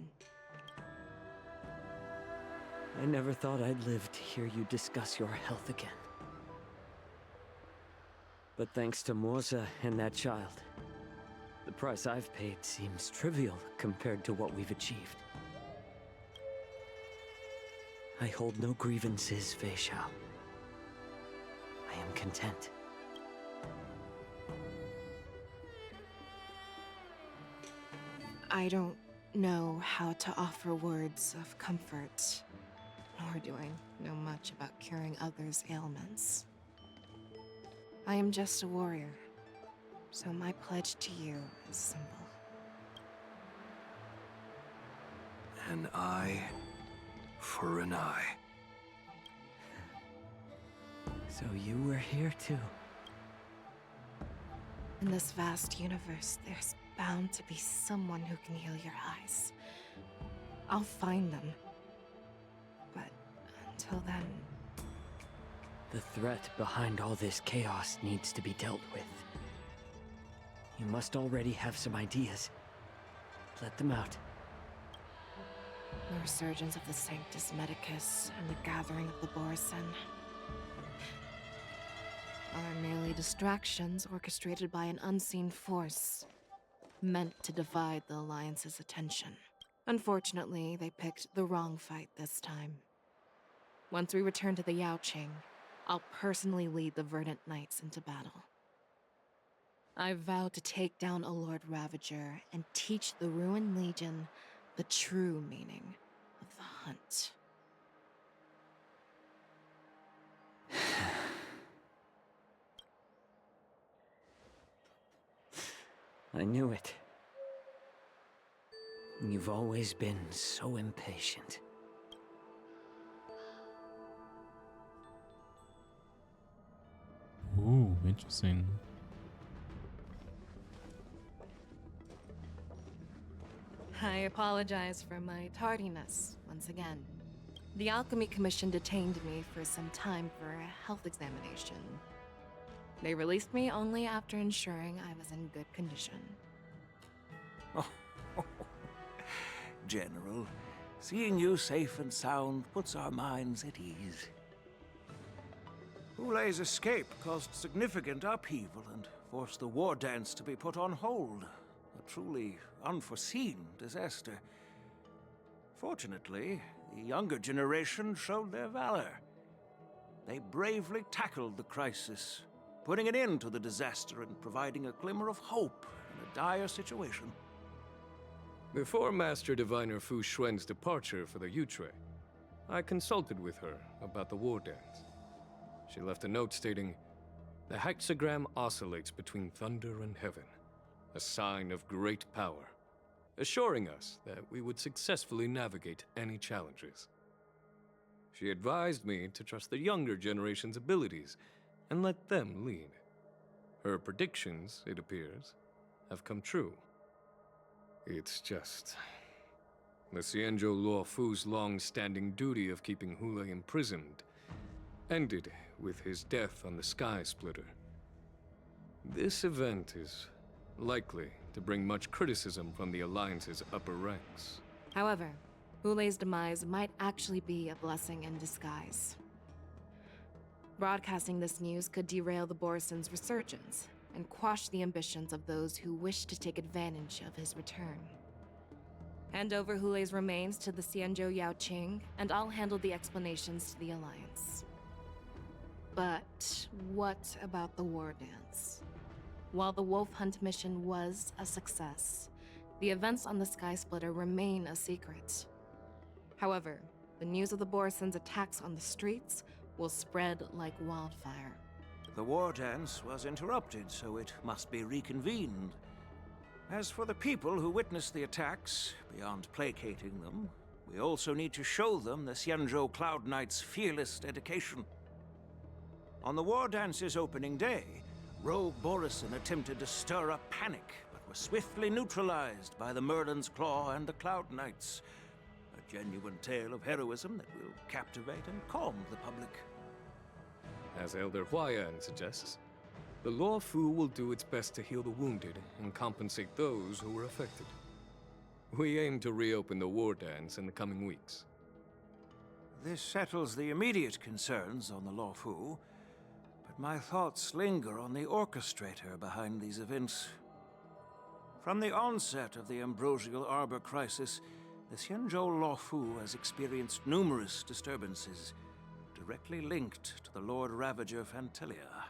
I never thought I'd live to hear you discuss your health again. But thanks to Morza and that child, the price I've paid seems trivial compared to what we've achieved. I hold no grievances, Fei Xiao. I am content. I don't know how to offer words of comfort, nor do I know much about curing others' ailments. I am just a warrior, so my pledge to you is simple. An eye for an eye. So you were here too. In this vast universe, there's bound to be someone who can heal your eyes. I'll find them. But until then... The threat behind all this chaos needs to be dealt with. You must already have some ideas. Let them out. The resurgence of the Sanctus Medicus and the gathering of the Borison are merely distractions orchestrated by an unseen force, meant to divide the Alliance's attention. Unfortunately, they picked the wrong fight this time. Once we return to the Yaoqing, I'll personally lead the Verdant Knights into battle. I vow to take down a Lord Ravager and teach the Ruined Legion the true meaning of the hunt. I knew it. You've always been so impatient. Ooh, interesting. I apologize for my tardiness, once again. The Alchemy Commission detained me for some time for a health examination. They released me only after ensuring I was in good condition. Oh, General, seeing you safe and sound puts our minds at ease. Hulei's escape caused significant upheaval and forced the war dance to be put on hold. A truly unforeseen disaster. Fortunately, the younger generation showed their valor. They bravely tackled the crisis, putting an end to the disaster and providing a glimmer of hope in a dire situation. Before Master Diviner Fu Xuan's departure for the Yutre, I consulted with her about the war dance. She left a note stating, "The hexagram oscillates between thunder and heaven, a sign of great power," assuring us that we would successfully navigate any challenges. She advised me to trust the younger generation's abilities and let them lead. Her predictions, it appears, have come true. It's just... the Xianzhou Luofu's long-standing duty of keeping Hulei imprisoned ended with his death on the Sky Splitter. This event is likely to bring much criticism from the Alliance's upper ranks. However, Hulei's demise might actually be a blessing in disguise. Broadcasting this news could derail the Borison's resurgence and quash the ambitions of those who wish to take advantage of his return. Hand over Hulei's remains to the Xianzhou Yaoqing, and I'll handle the explanations to the Alliance. But what about the war dance? While the Wolf Hunt mission was a success, the events on the Sky Splitter remain a secret. However, the news of the Borison's attacks on the streets will spread like wildfire. The war dance was interrupted, so it must be reconvened. As for the people who witnessed the attacks, beyond placating them, we also need to show them the Xianzhou Cloud Knights' fearless dedication. On the war dance's opening day, rogue Borison attempted to stir up panic, but were swiftly neutralized by the Merlin's Claw and the Cloud Knights. A genuine tale of heroism that will captivate and calm the public. As Elder Huayan suggests, the Luofu will do its best to heal the wounded and compensate those who were affected. We aim to reopen the war dance in the coming weeks. This settles the immediate concerns on the Luofu, but my thoughts linger on the orchestrator behind these events. From the onset of the Ambrosial Arbor crisis, the Xianzhou Luofu has experienced numerous disturbances, directly linked to the Lord Ravager Fantelia.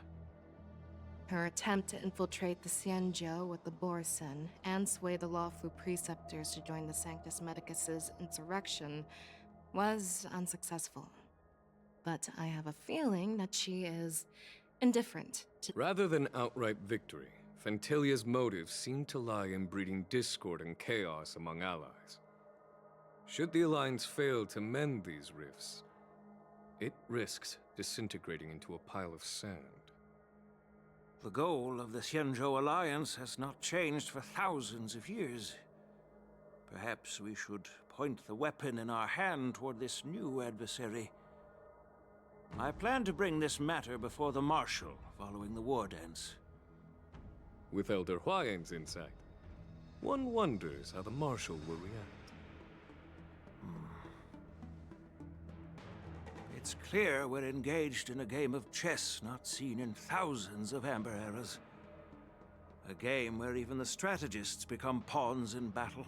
Her attempt to infiltrate the Xianzhou with the Borison and sway the Luofu preceptors to join the Sanctus Medicus's insurrection was unsuccessful. But I have a feeling that she is indifferent to— Rather than outright victory, Fantelia's motives seem to lie in breeding discord and chaos among allies. Should the Alliance fail to mend these rifts, It risks disintegrating into a pile of sand. The goal of the Xianzhou Alliance has not changed for thousands of years. Perhaps we should point the weapon in our hand toward this new adversary. I plan to bring this matter before the Marshal following the war dance. With Elder Huayan's insight, one wonders how the Marshal will react. It's clear we're engaged in a game of chess not seen in thousands of Amber eras. A game where even the strategists become pawns in battle.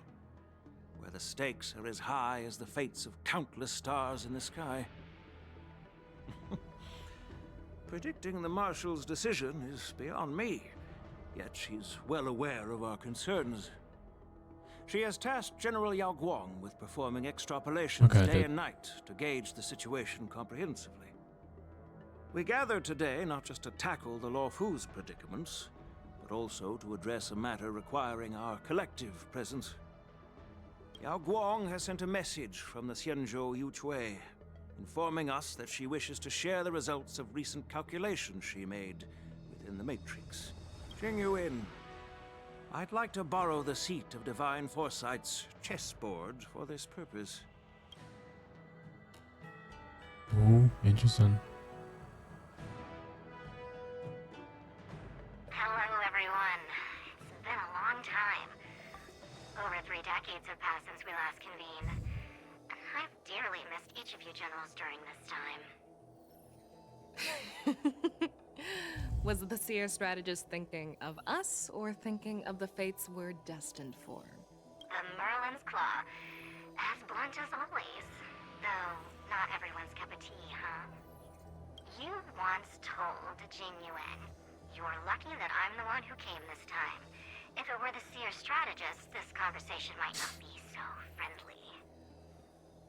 Where the stakes are as high as the fates of countless stars in the sky. Predicting the Marshal's decision is beyond me, yet she's well aware of our concerns. She has tasked General Yao Guang with performing extrapolations day and night to gauge the situation comprehensively. We gathered today not just to tackle the Luofu's predicaments, but also to address a matter requiring our collective presence. Yao Guang has sent a message from the Xianzhou Yuchui, informing us that she wishes to share the results of recent calculations she made within the Matrix. Jing Yuan, I'd like to borrow the seat of Divine Foresight's chessboard for this purpose. Oh, interesting. Hello, everyone. It's been a long time. Over 3 decades have passed since we last convened. I've dearly missed each of you generals during this time. Was the seer strategist thinking of us or thinking of the fates we're destined for? The Merlin's Claw. As blunt as always. Though, not everyone's cup of tea, huh? You once told Jing Yuan, "You're lucky that I'm the one who came this time. If it were the seer strategist, this conversation might not be so friendly."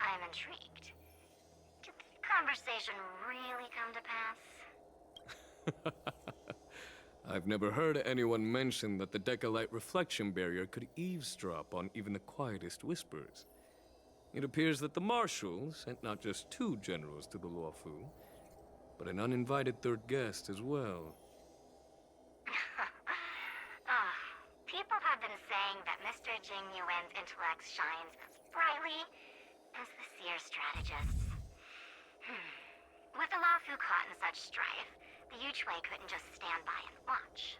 I'm intrigued. Did the conversation really come to pass? I've never heard anyone mention that the Decalite reflection barrier could eavesdrop on even the quietest whispers. It appears that the Marshal sent not just 2 generals to the Luofu, but an uninvited 3rd guest as well. People have been saying that Mr. Jing Yuan's intellect shines as brightly as the seer strategist's. With the Luofu caught in such strife, the Yuchui couldn't just stand by and watch.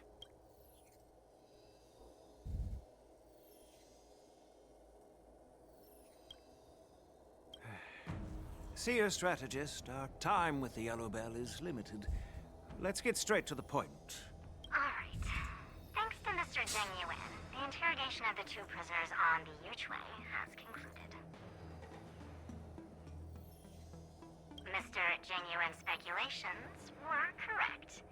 Seer strategist, our time with the Yellow Bell is limited. Let's get straight to the point. Alright. Thanks to Mr. Jing Yuan, the interrogation of the 2 prisoners on the Yuchui has concluded. Mr. Jing Yuan's speculations were correct.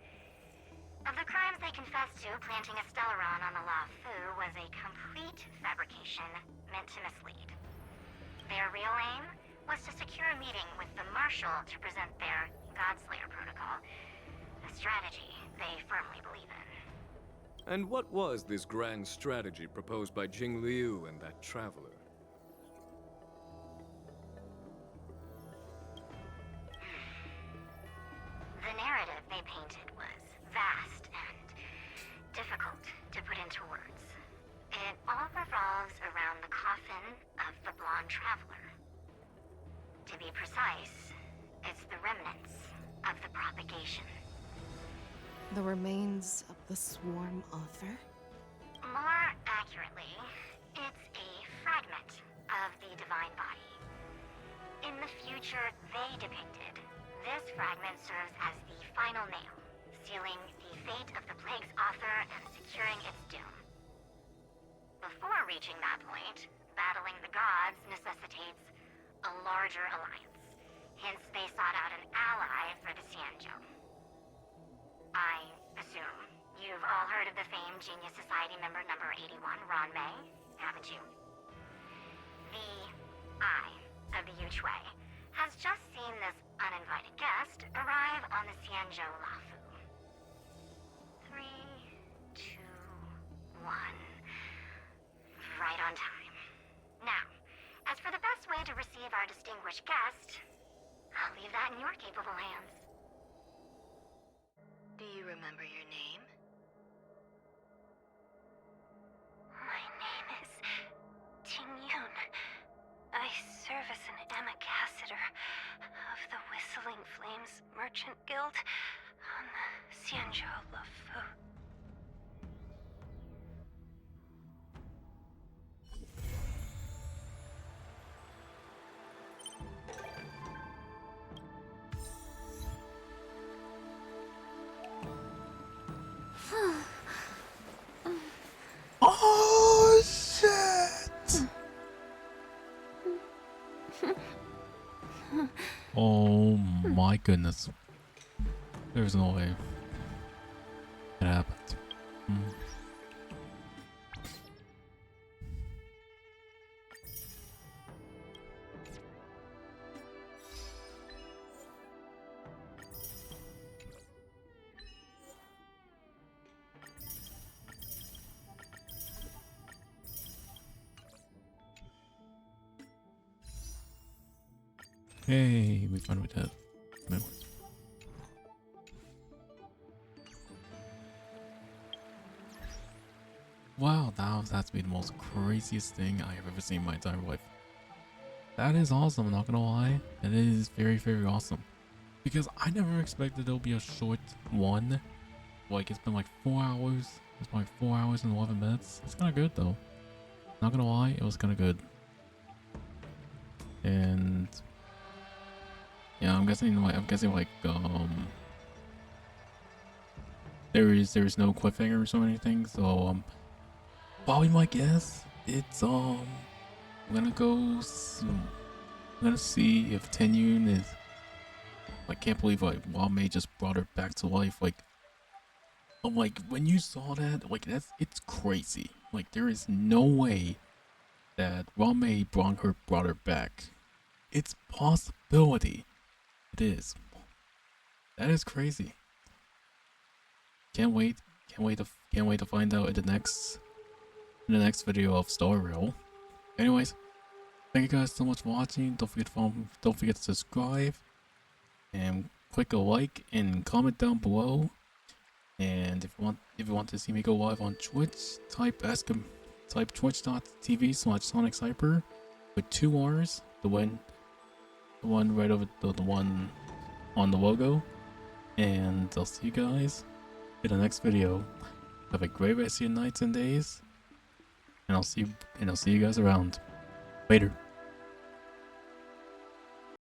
Of the crimes they confessed to, planting a Stellaron on the Luofu was a complete fabrication meant to mislead. Their real aim was to secure a meeting with the Marshal to present their Godslayer protocol, a strategy they firmly believe in. And what was this grand strategy proposed by Jing Liu and that traveler? The narrative they painted was vast and difficult to put into words. It all revolves around the coffin of the blonde traveler. To be precise, it's the remnants of the propagation. The remains of the swarm author? More accurately, it's a fragment of the divine body. In the future they depicted, this fragment serves as the final nail, sealing the fate of the plague's author and securing its doom. Before reaching that point, battling the gods necessitates a larger alliance. Hence, they sought out an ally for the Xianzhou. I assume you've all heard of the famed Genius Society member number 81, Ron Mei, haven't you? The Eye of the Yuchui has just seen this uninvited guest arrive on the Xianzhou Luofu. 3, 2, 1. Right on time. Now, as for the best way to receive our distinguished guest, I'll leave that in your capable hands. Do you remember your name? My name is Ting Yun. I serve as an ambassador of the Whistling Flames Merchant Guild on the Xianzhou Lufu. Oh shit! Oh my goodness. There's no way it happened. Hey, we finally did. Wow, that has to be the most craziest thing I have ever seen in my entire life. That is awesome, I'm not gonna lie. That is very, very awesome. Because I never expected there'll be a short one. Like, it's been like 4 hours. It's been like 4 hours and 11 minutes. It's kind of good though. Not gonna lie, it was kind of good. And yeah, I'm guessing like there is no cliffhangers or anything, so probably my guess it's I'm gonna see if Tenyun is, I can't believe like Wame just brought her back to life. Like I'm like, when you saw that, like it's crazy. Like there is no way that Wame brought her back. It's possibility. It is. That is crazy. Can't wait to find out in the next video of Star Rail. Anyways, thank you guys so much for watching. Don't forget to subscribe and click a like and comment down below. And if you want to see me go live on Twitch, type twitch.tv/SonicCyper with 2 R's. The one right over the one on the logo. And I'll see you guys in the next video. Have a great rest of your nights and days. And I'll see you guys around. Later.